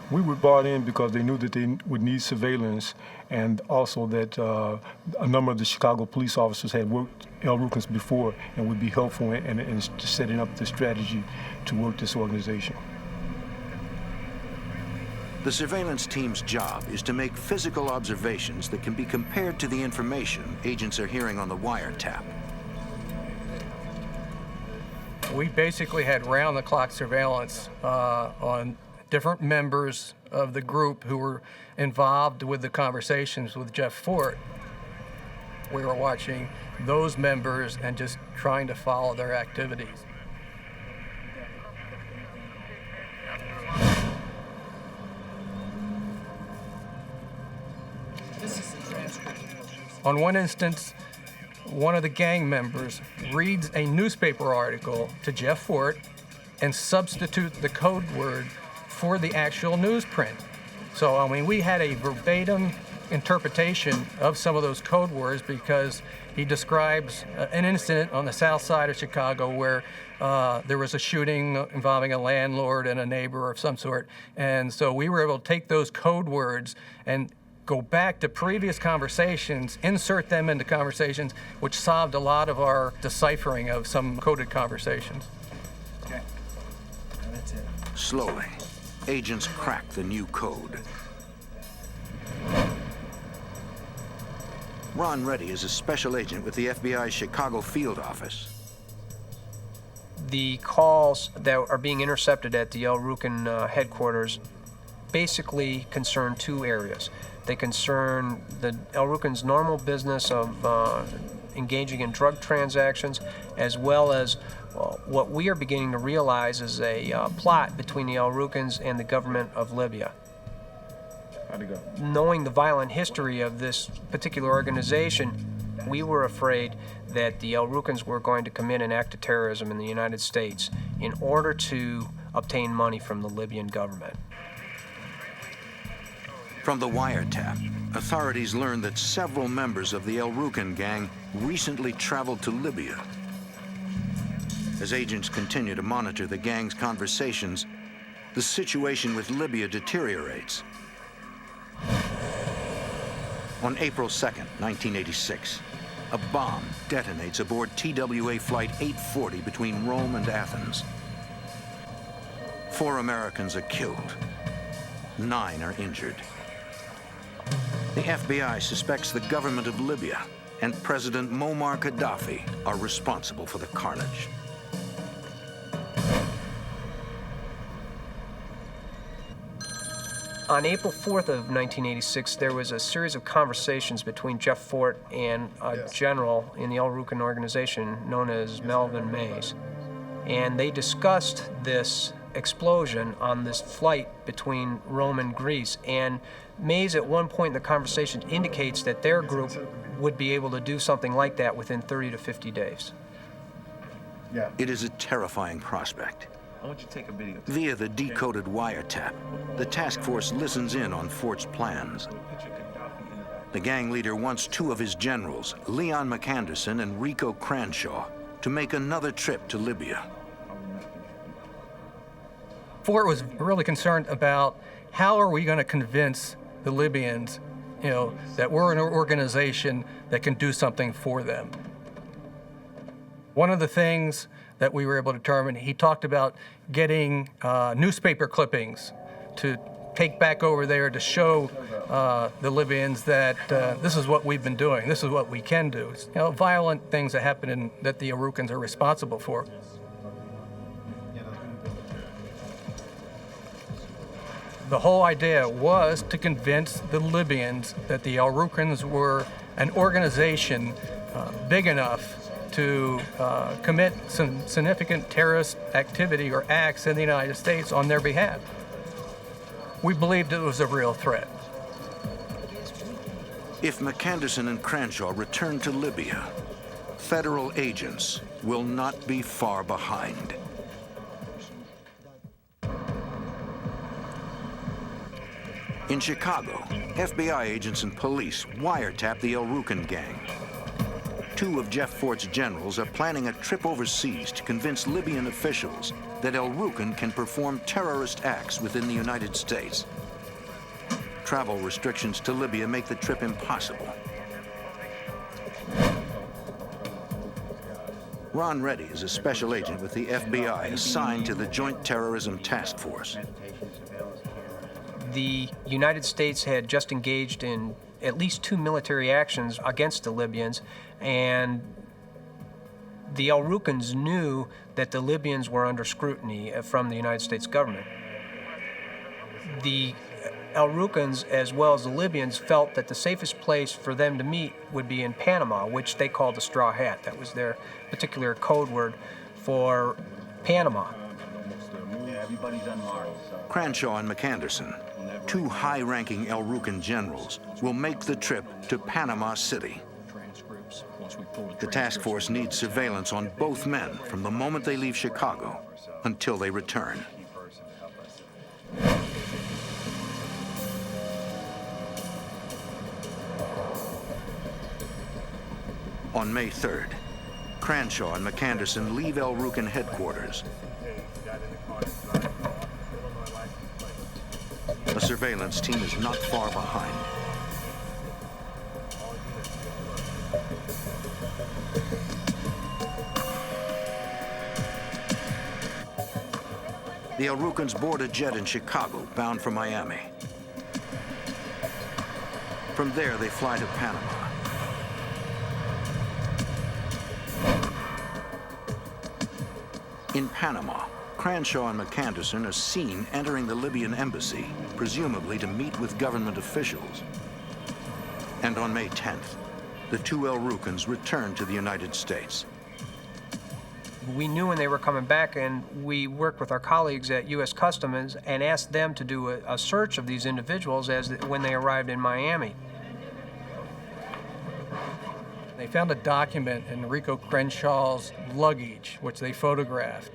We were brought in because they knew that they would need surveillance, and also that a number of the Chicago police officers had worked El Rukin's before and would be helpful in setting up the strategy to work this organization. The surveillance team's job is to make physical observations that can be compared to the information agents are hearing on the wiretap. We basically had round-the-clock surveillance on different members of the group who were involved with the conversations with Jeff Fort. We were watching those members and just trying to follow their activities. On one instance, one of the gang members reads a newspaper article to Jeff Fort and substitutes the code word for the actual newsprint. So, I mean, we had a verbatim interpretation of some of those code words because he describes an incident on the south side of Chicago where there was a shooting involving a landlord and a neighbor of some sort. And so we were able to take those code words and go back to previous conversations, insert them into conversations, which solved a lot of our deciphering of some coded conversations. Okay. Now that's it. Slowly, agents crack the new code. Ron Reddy is a special agent with the FBI's Chicago field office. The calls that are being intercepted at the El Rucan headquarters basically concern two areas. They concern the El Rucan's normal business of engaging in drug transactions, as well as what we are beginning to realize is a plot between the El Rucans and the government of Libya. How'd it go? Knowing the violent history of this particular organization, we were afraid that the El Rucans were going to commit an act of terrorism in the United States in order to obtain money from the Libyan government. From the wiretap, authorities learned that several members of the El Rucan gang recently traveled to Libya. As agents continue to monitor the gang's conversations, the situation with Libya deteriorates. On April 2nd, 1986, a bomb detonates aboard TWA Flight 840 between Rome and Athens. 4 Americans are killed. 9 are injured. The FBI suspects the government of Libya and President Muammar Gaddafi are responsible for the carnage. On April 4th of 1986, there was a series of conversations between Jeff Fort and a general in the El Rucan organization known as Melvin Mays. And they discussed this explosion on this flight between Rome and Greece. And Mays, at one point in the conversation, indicates that their group would be able to do something like that within 30 to 50 days. Yeah. It is a terrifying prospect. I want you to take a video. Via the decoded wiretap, the task force listens in on Fort's plans. The gang leader wants 2 of his generals, Leon McAnderson and Rico Cranshaw, to make another trip to Libya. Fort was really concerned about how are we going to convince the Libyans, that we're an organization that can do something for them. One of the things that we were able to determine, he talked about getting newspaper clippings to take back over there to show the Libyans that this is what we've been doing, this is what we can do. Violent things that happen that the El Rucans are responsible for. The whole idea was to convince the Libyans that the El Rucans were an organization big enough to commit some significant terrorist activity or acts in the United States on their behalf. We believed it was a real threat. If McAnderson and Cranshaw return to Libya, federal agents will not be far behind. In Chicago, FBI agents and police wiretap the El Rucan gang. 2 of Jeff Fort's generals are planning a trip overseas to convince Libyan officials that El Rucan can perform terrorist acts within the United States. Travel restrictions to Libya make the trip impossible. Ron Reddy is a special agent with the FBI assigned to the Joint Terrorism Task Force. The United States had just engaged in at least 2 military actions against the Libyans, and the El Rucans knew that the Libyans were under scrutiny from the United States government. The El Rucans, as well as the Libyans, felt that the safest place for them to meet would be in Panama, which they called the Straw Hat. That was their particular code word for Panama. Cranshaw and McAnderson, 2 high-ranking El Rucan generals, will make the trip to Panama City. The task force needs surveillance on both men from the moment they leave Chicago until they return. On May 3rd, Cranshaw and McAnderson leave El Rucan headquarters. A surveillance team is not far behind. The Elrukans board a jet in Chicago, bound for Miami. From there, they fly to Panama. In Panama, Cranshaw and McAnderson are seen entering the Libyan embassy, presumably to meet with government officials. And on May 10th, the two Elrukans return to the United States. We knew when they were coming back, and we worked with our colleagues at US Customs and asked them to do a search of these individuals when they arrived in Miami. They found a document in Rico Crenshaw's luggage, which they photographed.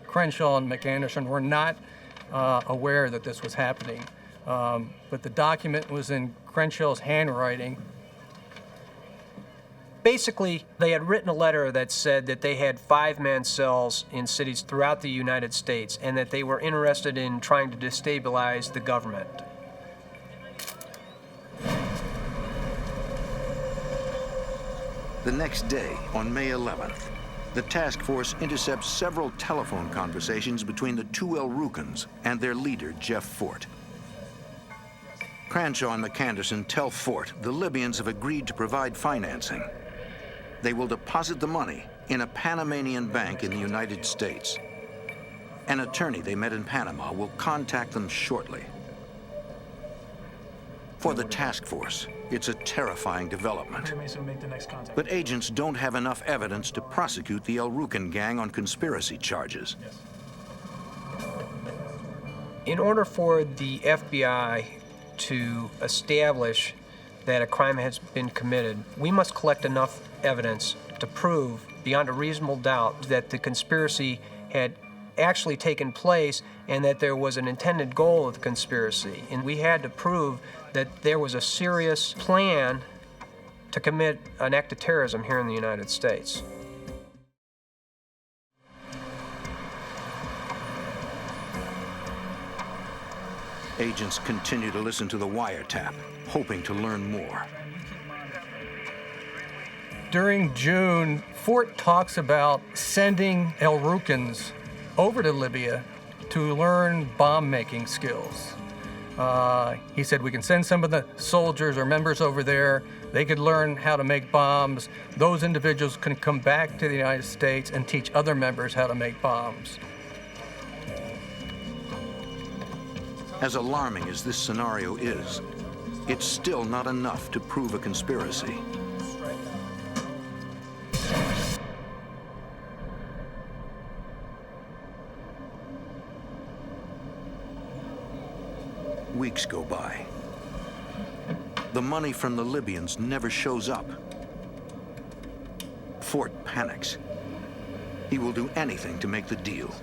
Crenshaw and McAnderson were not aware that this was happening, but the document was in Crenshaw's handwriting. Basically, they had written a letter that said that they had 5-man cells in cities throughout the United States and that they were interested in trying to destabilize the government. The next day, on May 11th, the task force intercepts several telephone conversations between the two Elrukans and their leader, Jeff Fort. Cranshaw and McAnderson tell Fort the Libyans have agreed to provide financing. They will deposit the money in a Panamanian bank in the United States. An attorney they met in Panama will contact them shortly. For the task force, it's a terrifying development. But agents don't have enough evidence to prosecute the Elrukan gang on conspiracy charges. In order for the FBI to establish that a crime has been committed, we must collect enough evidence to prove beyond a reasonable doubt that the conspiracy had actually taken place and that there was an intended goal of the conspiracy. And we had to prove that there was a serious plan to commit an act of terrorism here in the United States. Agents continue to listen to the wiretap, hoping to learn more. During June, Fort talks about sending Elrukans over to Libya to learn bomb-making skills. He said we can send some of the soldiers or members over there. They could learn how to make bombs. Those individuals can come back to the United States and teach other members how to make bombs. As alarming as this scenario is, it's still not enough to prove a conspiracy. Weeks go by. The money from the Libyans never shows up. Fort panics. He will do anything to make the deal.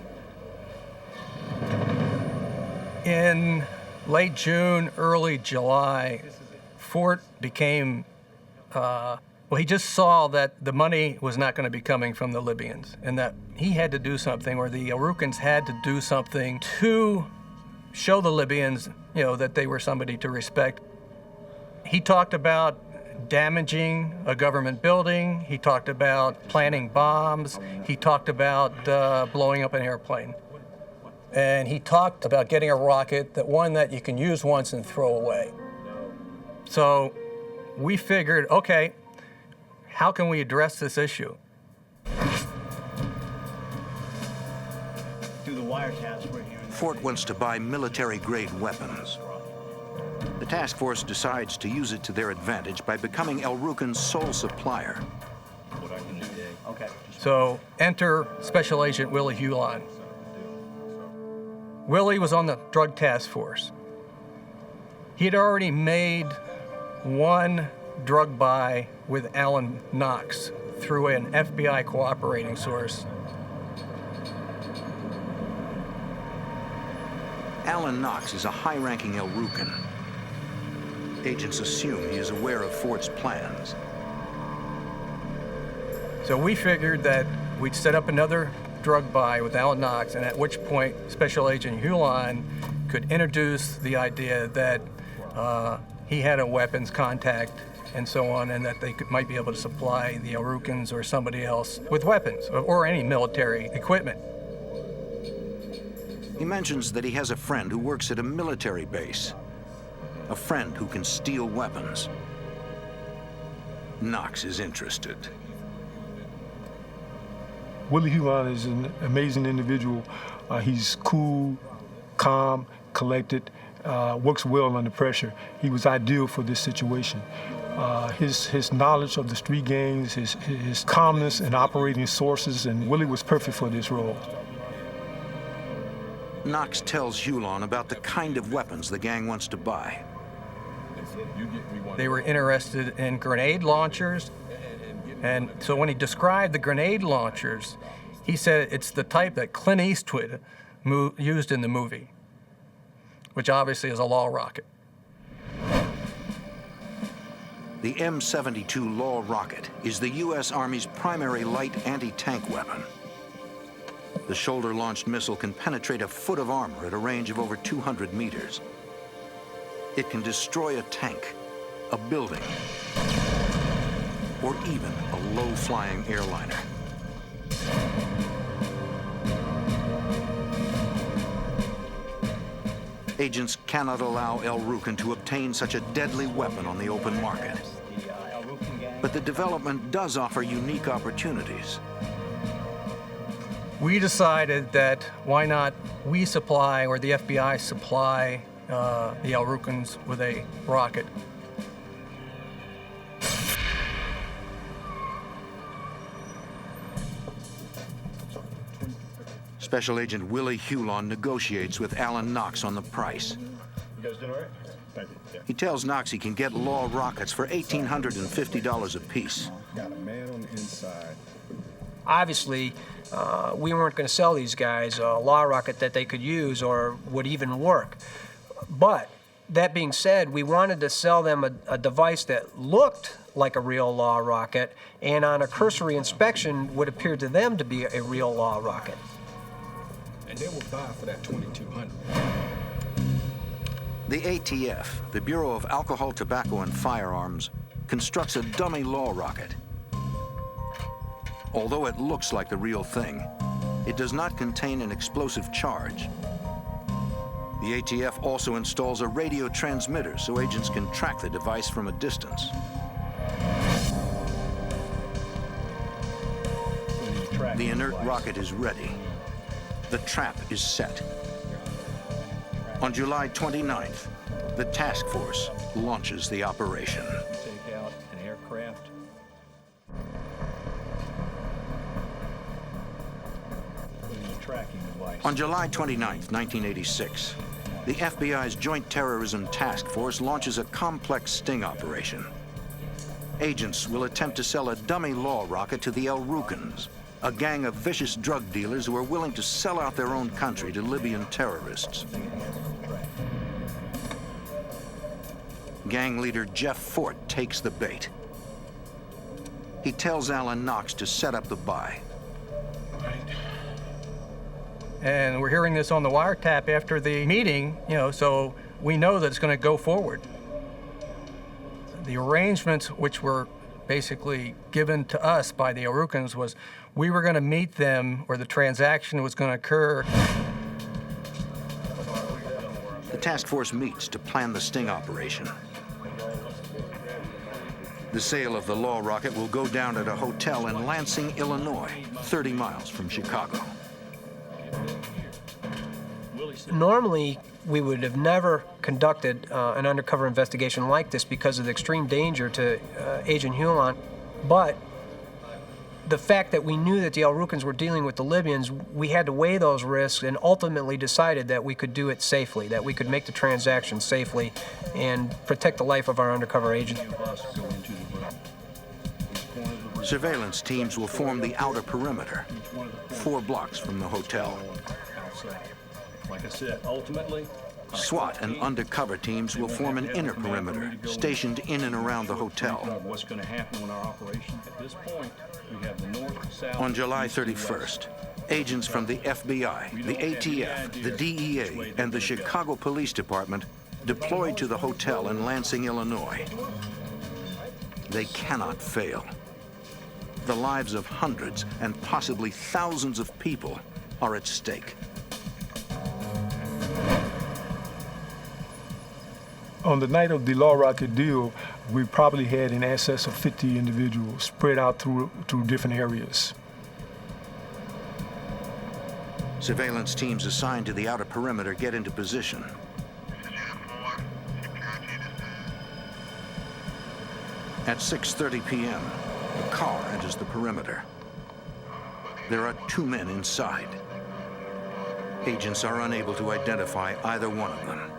In late June, early July, Fort became, he just saw that the money was not going to be coming from the Libyans and that he had to do something, or the Elrukans had to do something to show the Libyans, that they were somebody to respect. He talked about damaging a government building. He talked about planting bombs. He talked about blowing up an airplane. And he talked about getting a rocket, one that you can use once and throw away. So we figured, okay, how can we address this issue? Through the wiretaps we're hearing. Fort wants to buy military-grade weapons. The task force decides to use it to their advantage by becoming Elrukan's sole supplier. Okay. So enter Special Agent Willie Hulan. Willie was on the drug task force. He had already made one drug buy with Alan Knox through an FBI cooperating source. Alan Knox is a high-ranking Elrukan. Agents assume he is aware of Fort's plans. So we figured that we'd set up another drug buy with Alan Knox, and at which point Special Agent Hulan could introduce the idea that he had a weapons contact and so on, and that they might be able to supply the Elrukans or somebody else with weapons or any military equipment. He mentions that he has a friend who works at a military base, a friend who can steal weapons. Knox is interested. Willie Hulan is an amazing individual. He's cool, calm, collected, works well under pressure. He was ideal for this situation. His knowledge of the street gangs, his calmness and operating sources, and Willie was perfect for this role. Knox tells Hulan about the kind of weapons the gang wants to buy. They were interested in grenade launchers, and so when he described the grenade launchers, he said it's the type that Clint Eastwood used in the movie, which obviously is a law rocket. The M72 Law rocket is the U.S. Army's primary light anti-tank weapon. The shoulder-launched missile can penetrate a foot of armor at a range of over 200 meters. It can destroy a tank, a building, or even a low-flying airliner. Agents cannot allow El-Rukan to obtain such a deadly weapon on the open market. But the development does offer unique opportunities. We decided that why not we supply, or the FBI supply, the El-Rukans with a rocket. Special Agent Willie Hulan negotiates with Alan Knox on the price. You guys doing all right? Thank you. Yeah. He tells Knox he can get Law rockets for $1,850 apiece. Got a man on the inside. Obviously, we weren't going to sell these guys a law rocket that they could use or would even work. But that being said, we wanted to sell them a device that looked like a real law rocket, and on a cursory inspection would appear to them to be a real law rocket. And they will buy for that $2,200. The ATF, the Bureau of Alcohol, Tobacco, and Firearms, constructs a dummy law rocket. Although it looks like the real thing, it does not contain an explosive charge. The ATF also installs a radio transmitter so agents can track the device from a distance. The inert rocket is ready. The trap is set. On July 29th, the task force launches the operation. Take out an aircraft. Tracking device. On July 29th, 1986, the FBI's Joint Terrorism Task Force launches a complex sting operation. Agents will attempt to sell a dummy law rocket to the El-Rukans, a gang of vicious drug dealers who are willing to sell out their own country to Libyan terrorists. Gang leader Jeff Fort takes the bait. He tells Alan Knox to set up the buy. And we're hearing this on the wiretap after the meeting, so we know that it's going to go forward. The arrangements which were basically given to us by the El-Rukans was we were going to meet them, or the transaction was going to occur. The task force meets to plan the sting operation. The sale of the law rocket will go down at a hotel in Lansing, Illinois, 30 miles from Chicago. Normally, we would have never conducted an undercover investigation like this because of the extreme danger to Agent Hulan. But the fact that we knew that the El-Rukans were dealing with the Libyans, we had to weigh those risks and ultimately decided that we could do it safely, that we could make the transaction safely and protect the life of our undercover agent. Surveillance teams will form the outer perimeter, 4 blocks from the hotel. Like I said, ultimately, SWAT and undercover teams will form an inner perimeter, stationed in and around the hotel. What's going to happen with our operation? At this point, we have the north, south. On July 31st, agents from the FBI, the ATF, the DEA, and the Chicago Police Department deployed to the hotel in Lansing, Illinois. They cannot fail. The lives of hundreds and possibly thousands of people are at stake. On the night of the Law Rocket deal, we probably had in excess of 50 individuals spread out through different areas. Surveillance teams assigned to the outer perimeter get into position. At 6:30 p.m., a car enters the perimeter. There are 2 men inside. Agents are unable to identify either one of them.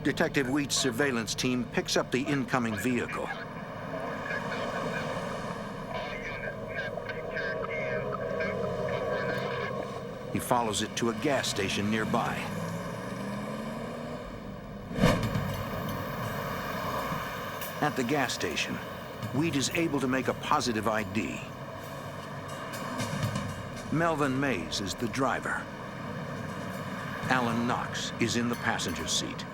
Detective Wheat's surveillance team picks up the incoming vehicle. He follows it to a gas station nearby. At the gas station, Wheat is able to make a positive ID. Melvin Mays is the driver. Alan Knox is in the passenger seat.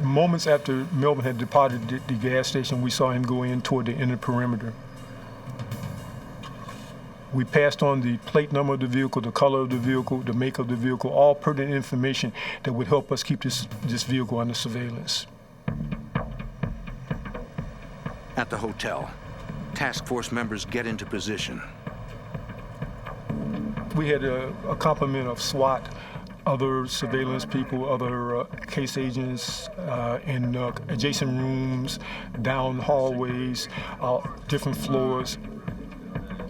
Moments after Melvin had departed the gas station, we saw him go in toward the inner perimeter. We passed on the plate number of the vehicle, the color of the vehicle, the make of the vehicle, all pertinent information that would help us keep this vehicle under surveillance. At the hotel, task force members get into position. We had a complement of SWAT, other surveillance people, other case agents in adjacent rooms, down hallways, different floors.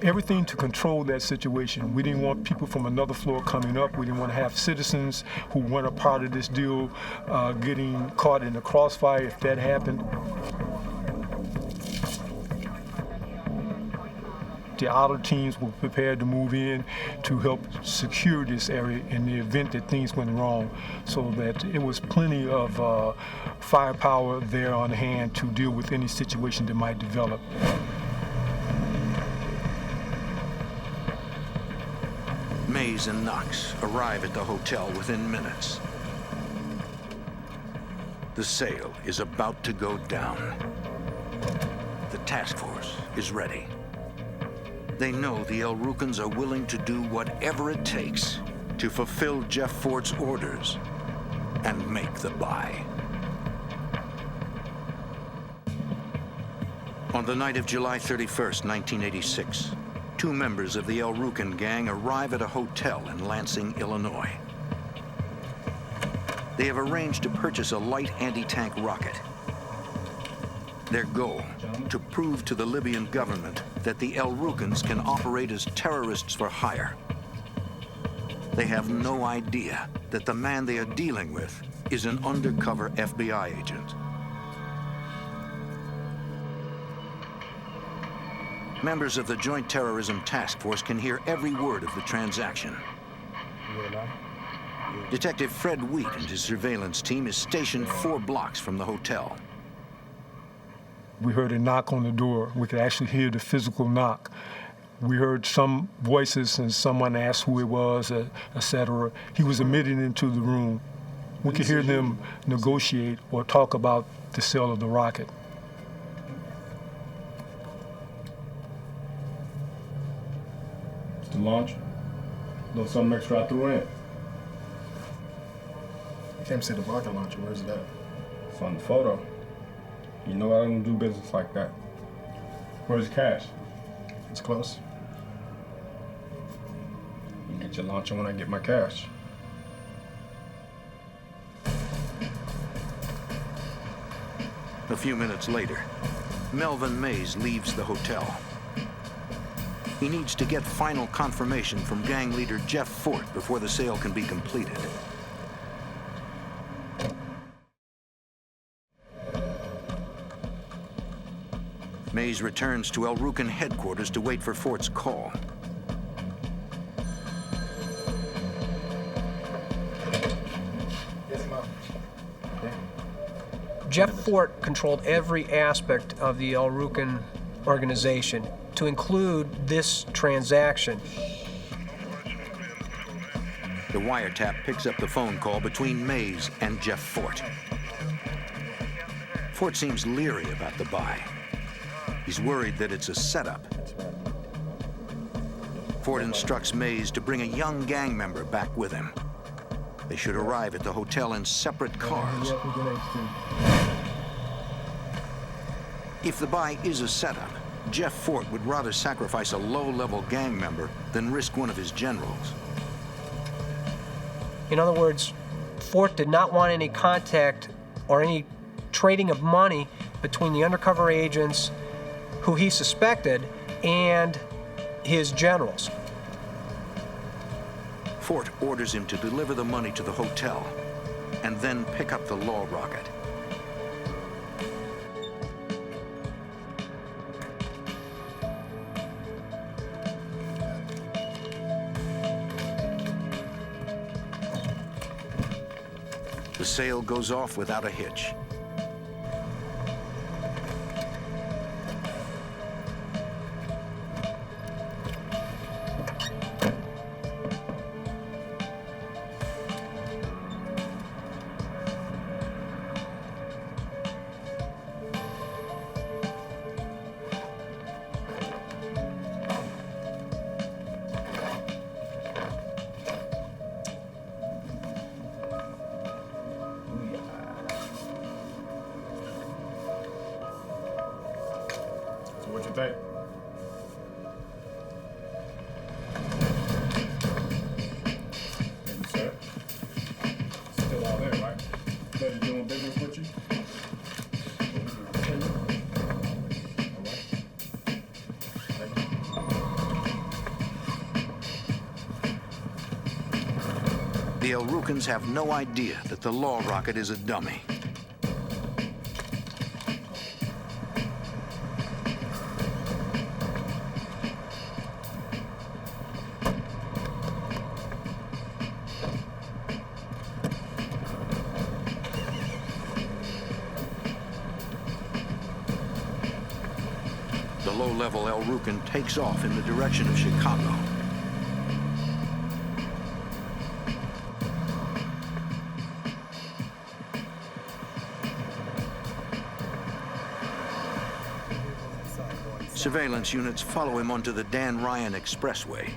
Everything to control that situation. We didn't want people from another floor coming up. We didn't want to have citizens who weren't a part of this deal getting caught in the crossfire if that happened. The outer teams were prepared to move in to help secure this area in the event that things went wrong, so that it was plenty of firepower there on hand to deal with any situation that might develop. Mays and Knox arrive at the hotel within minutes. The sale is about to go down. The task force is ready. They know the El Rukns are willing to do whatever it takes to fulfill Jeff Fort's orders and make the buy. On the night of July 31st, 1986, 2 members of the El Rukn gang arrive at a hotel in Lansing, Illinois. They have arranged to purchase a light anti-tank rocket. Their goal, to prove to the Libyan government that the El Rukns can operate as terrorists for hire. They have no idea that the man they are dealing with is an undercover FBI agent. Members of the Joint Terrorism Task Force can hear every word of the transaction. Detective Fred Wheat and his surveillance team is stationed 4 blocks from the hotel. We heard a knock on the door. We could actually hear the physical knock. We heard some voices and someone asked who it was, etc. He was admitted into the room. We could hear them negotiate or talk about the sale of the rocket. It's the launch. A little something extra I threw in. You can't say the rocket launcher. Where's it at? It's on the photo. You know I don't do business like that. Where's the cash? It's close. You get your launcher when I get my cash. A few minutes later, Melvin Mays leaves the hotel. He needs to get final confirmation from gang leader Jeff Fort before the sale can be completed. Mays returns to El Rukn headquarters to wait for Fort's call. Jeff Fort controlled every aspect of the El Rukn organization. to include this transaction. The wiretap picks up the phone call between Mays and Jeff Fort. Fort seems leery about the buy. He's worried that it's a setup. Fort instructs Mays to bring a young gang member back with him. They should arrive at the hotel in separate cars. If the buy is a setup, Jeff Fort would rather sacrifice a low-level gang member than risk one of his generals. In other words, Fort did not want any contact or any trading of money between the undercover agents who he suspected and his generals. Fort orders him to deliver the money to the hotel and then pick up the law rocket. The sale goes off without a hitch. What you think? Maybe, sir. Still out there, right? Buddy doing business with you? The El Rukns have no idea that the law rocket is a dummy. The low-level El Rukn takes off in the direction of Chicago. Surveillance units follow him onto the Dan Ryan Expressway.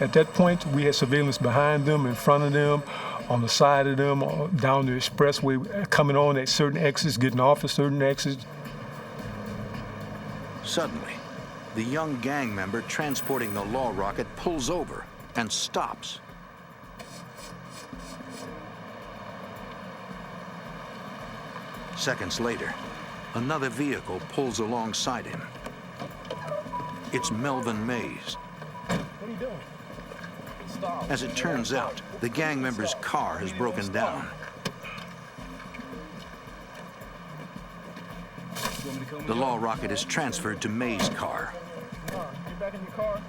At that point, we had surveillance behind them, in front of them, on the side of them, down the expressway, coming on at certain exits, getting off at certain exits. Suddenly, the young gang member transporting the law rocket pulls over and stops. Seconds later, another vehicle pulls alongside him. It's Melvin Mays. What are you doing? Stop. As it turns out, the gang member's car has broken down. The law rocket is transferred to Mays' car. Get back in your car.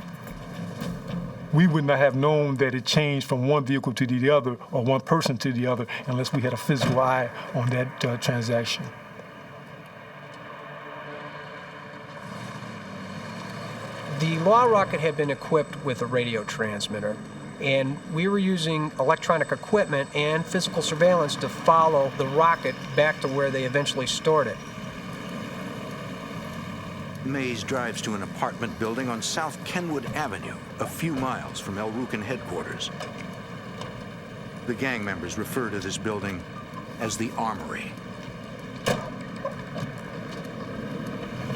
We would not have known that it changed from one vehicle to the other or one person to the other unless we had a physical eye on that transaction. The law rocket had been equipped with a radio transmitter, and we were using electronic equipment and physical surveillance to follow the rocket back to where they eventually stored it. Mays drives to an apartment building on South Kenwood Avenue, a few miles from El Rukn headquarters. The gang members refer to this building as the Armory.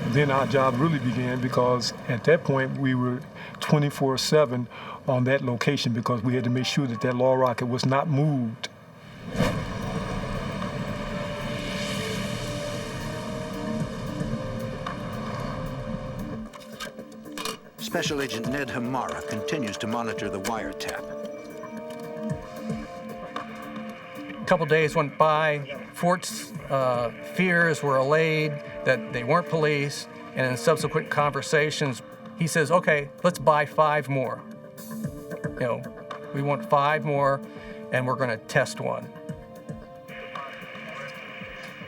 Then our job really began, because at that point we were 24/7 on that location, because we had to make sure that that law rocket was not moved. Special Agent Ned Hamara continues to monitor the wiretap. A couple days went by. Fort's fears were allayed that they weren't police, and in subsequent conversations, he says, okay, let's buy 5 more. You know, we want 5 more, and we're going to test one.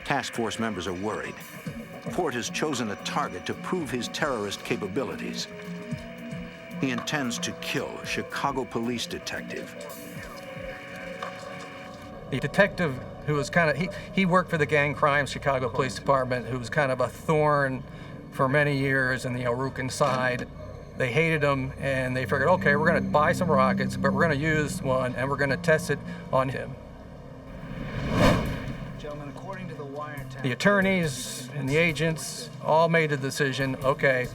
Task force members are worried. Fort has chosen a target to prove his terrorist capabilities. He intends to kill a Chicago police detective. The detective who was kind of, he worked for the Gang Crimes Chicago Police Department, who was kind of a thorn for many years in the El Rucan side. They hated him, and they figured, okay, we're going to buy some rockets, but we're going to use one, and we're going to test it on him. Gentlemen, according to the wiretap, The attorneys and the agents all made a decision, okay,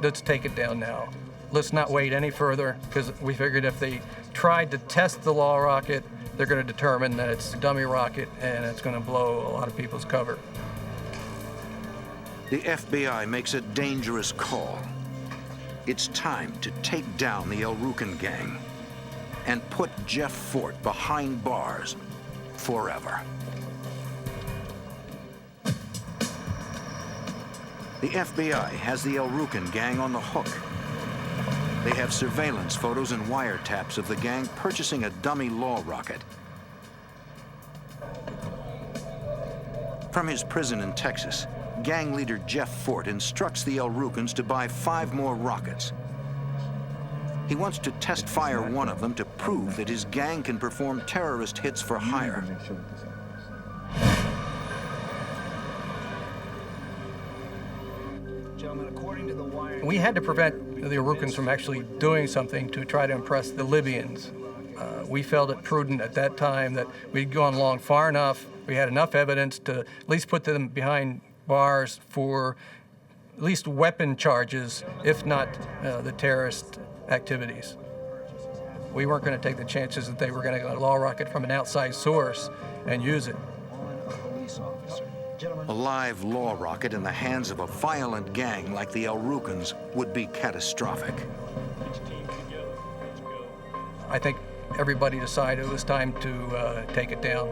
let's take it down now. Let's not wait any further, because we figured if they tried to test the law rocket, they're going to determine that it's a dummy rocket, and it's going to blow a lot of people's cover. The FBI makes a dangerous call. It's time to take down the El Rucan gang and put Jeff Fort behind bars forever. The FBI has the El Rucan gang on the hook. They have surveillance photos and wiretaps of the gang purchasing a dummy law rocket. From his prison in Texas, gang leader Jeff Fort instructs the El Rucans to buy 5 more rockets. He wants to test fire one of them to prove that his gang can perform terrorist hits for hire. We had to prevent the Arukans from actually doing something to try to impress the Libyans. We felt it prudent at that time that we'd gone along far enough, we had enough evidence to at least put them behind bars for at least weapon charges, if not the terrorist activities. We weren't going to take the chances that they were going to get a law rocket from an outside source and use it. A live law rocket in the hands of a violent gang like the El Rucans would be catastrophic. I think everybody decided it was time to take it down.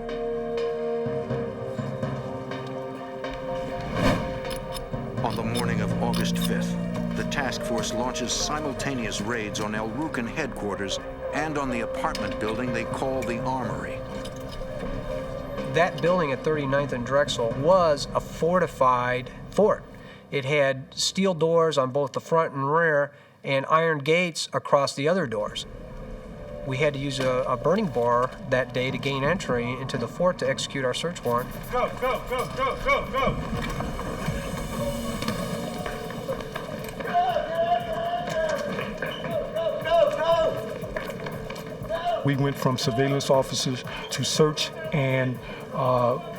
On the morning of August 5th, the task force launches simultaneous raids on El Rucan headquarters and on the apartment building they call the Armory. That building at 39th and Drexel was a fortified fort. It had steel doors on both the front and rear and iron gates across the other doors. We had to use a burning bar that day to gain entry into the fort to execute our search warrant. Go, go, go, go, go, go! We went from surveillance officers to search and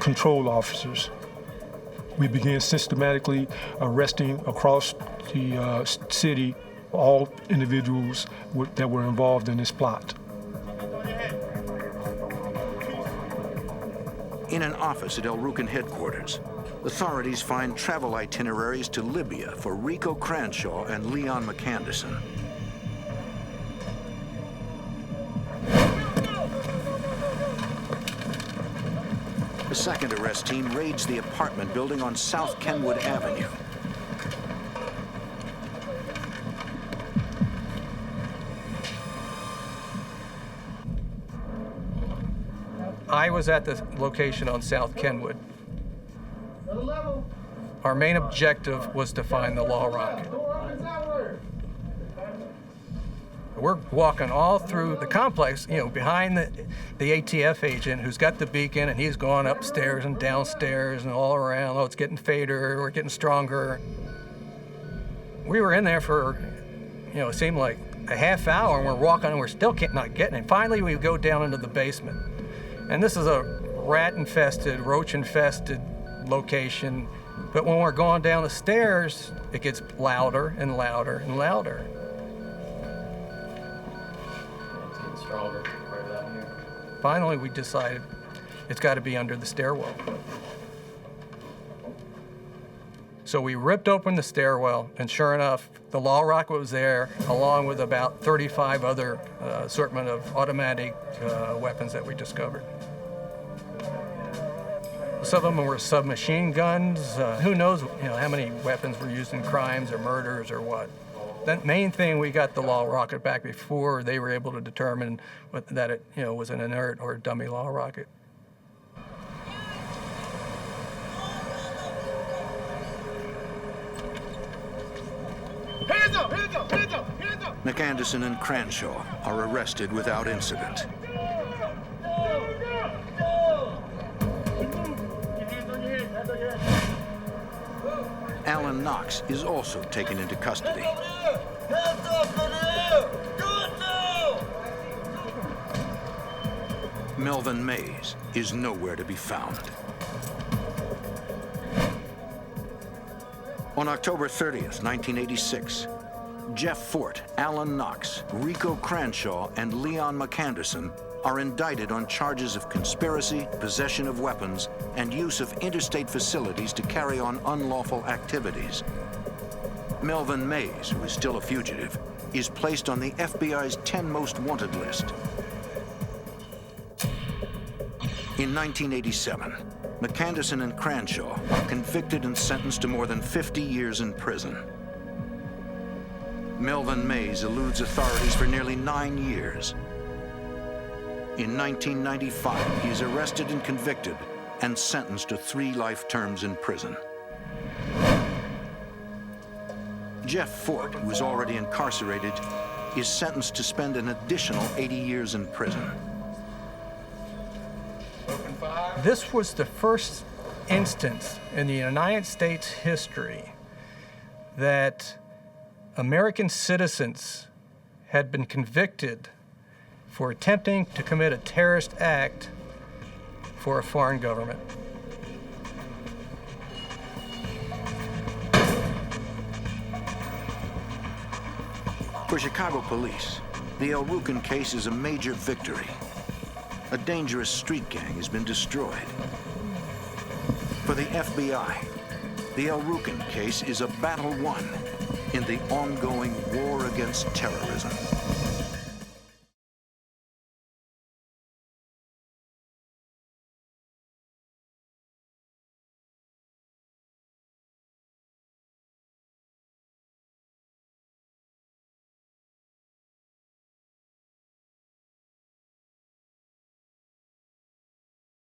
control officers. We began systematically arresting across the city all individuals that were involved in this plot. In an office at El Rucan headquarters, authorities find travel itineraries to Libya for Rico Cranshaw and Leon McAnderson. The second arrest team raids the apartment building on South Kenwood Avenue. I was at the location on South Kenwood. Our main objective was to find the law rocket. We're walking all through the complex, you know, behind the ATF agent who's got the beacon, and he's going upstairs and downstairs and all around. Oh, it's getting fader, we're getting stronger. We were in there for, you know, it seemed like a half hour, and we're walking and we're still not getting it. Finally, we go down into the basement. And this is a rat-infested, roach-infested location. But when we're going down the stairs, it gets louder and louder and louder. It's getting stronger right down here. Finally, we decided it's got to be under the stairwell. So we ripped open the stairwell, and sure enough, the law rocket was there, along with about 35 other assortment of automatic weapons that we discovered. Some of them were submachine guns. Who knows, you know, how many weapons were used in crimes or murders or what. The main thing, we got the law rocket back before they were able to determine that it, you know, was an inert or dummy law rocket. McAnderson and Cranshaw are arrested without incident. Alan Knox is also taken into custody. Melvin Mays is nowhere to be found. On October 30th, 1986, Jeff Fort, Alan Knox, Rico Cranshaw, and Leon McAnderson are indicted on charges of conspiracy, possession of weapons, and use of interstate facilities to carry on unlawful activities. Melvin Mays, who is still a fugitive, is placed on the FBI's 10 most wanted list. In 1987, McAnderson and Cranshaw are convicted and sentenced to more than 50 years in prison. Melvin Mays eludes authorities for nearly 9 years. In 1995, he is arrested and convicted and sentenced to 3 life terms in prison. Jeff Fort, who is already incarcerated, is sentenced to spend an additional 80 years in prison. This was the first instance in the United States history that American citizens had been convicted for attempting to commit a terrorist act for a foreign government. For Chicago police, the El Rucan case is a major victory. A dangerous street gang has been destroyed. For the FBI, the El Rucan case is a battle won in the ongoing war against terrorism.